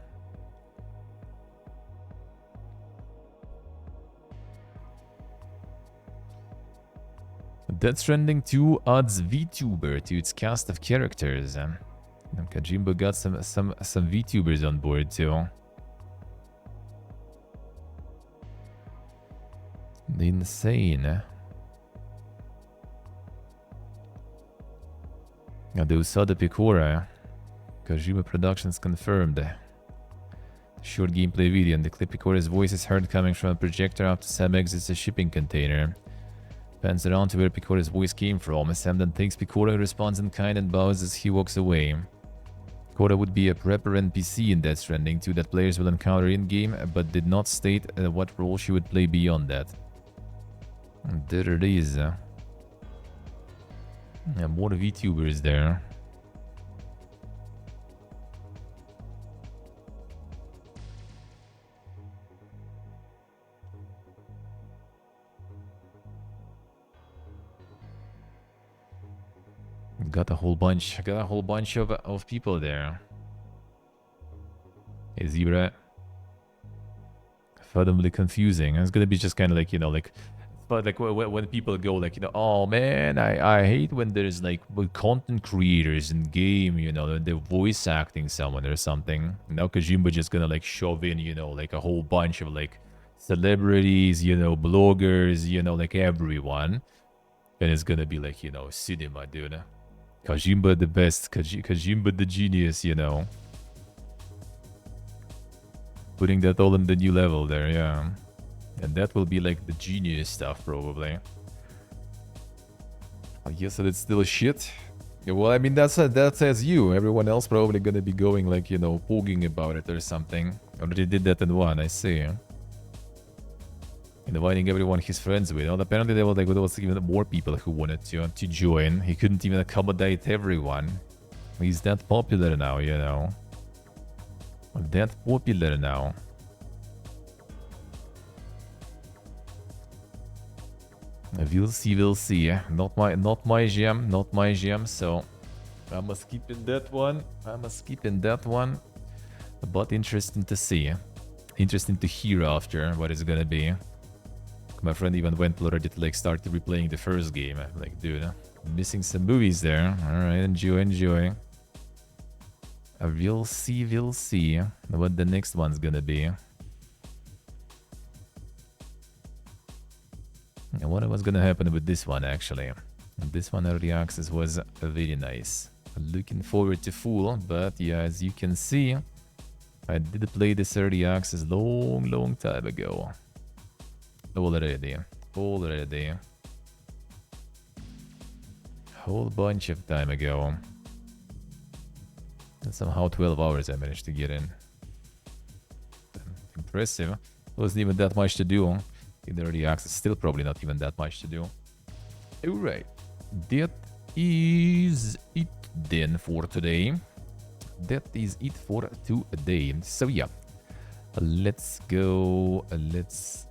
Death Stranding 2 adds VTuber to its cast of characters. Kojimbo got some VTubers on board too. Insane. Now they saw the Picora. Kojima Productions confirmed. The short gameplay video and the clip Picora's voice is heard coming from a projector after Sam exits a shipping container. Pans around to where Picora's voice came from. Sam then thanks Picora, responds in kind and bows as he walks away. Picora would be a prepper NPC in Death Stranding 2 that players will encounter in-game, but did not state what role she would play beyond that. And there it is. Yeah, more VTubers there. Got a whole bunch of people there. Hey Zebra. Fathomably confusing. It's gonna be just kind of like, you know, like But like when people go like, oh man, I hate when there's like content creators in game, they're voice acting someone or something. Now Kojimbo just gonna like shove in, like a whole bunch of like celebrities, bloggers, like everyone. And it's gonna be like, cinema, dude. Kojimbo the best, Kojimbo the genius, Putting that all in the new level there, yeah. And that will be like the genius stuff, probably. I guess that it's still shit. Yeah, well, I mean, that says you. Everyone else probably gonna be going like, pogging about it or something. Already did that in one, I see. Inviting everyone he's friends with. Well, apparently there was even more people who wanted to join. He couldn't even accommodate everyone. He's that popular now, That popular now. We'll see. Not my jam, so I'm skipping that one. But interesting to see. Interesting to hear after what it's gonna be. My friend even went already to like start replaying the first game. I'm like, dude, missing some movies there. Alright, enjoy. We'll see what the next one's gonna be. And what was gonna happen with this one actually. This one early access was very nice. Looking forward to full, but yeah, as you can see, I did play this early access long time ago. Already. Whole bunch of time ago. And somehow 12 hours I managed to get in. Impressive. Wasn't even that much to do. In the early access, still probably not even that much to do. Alright. That is it then for today. So yeah. Let's go. Let's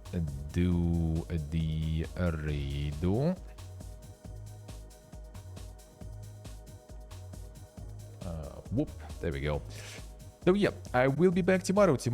do the redo. Whoop. There we go. So yeah, I will be back tomorrow.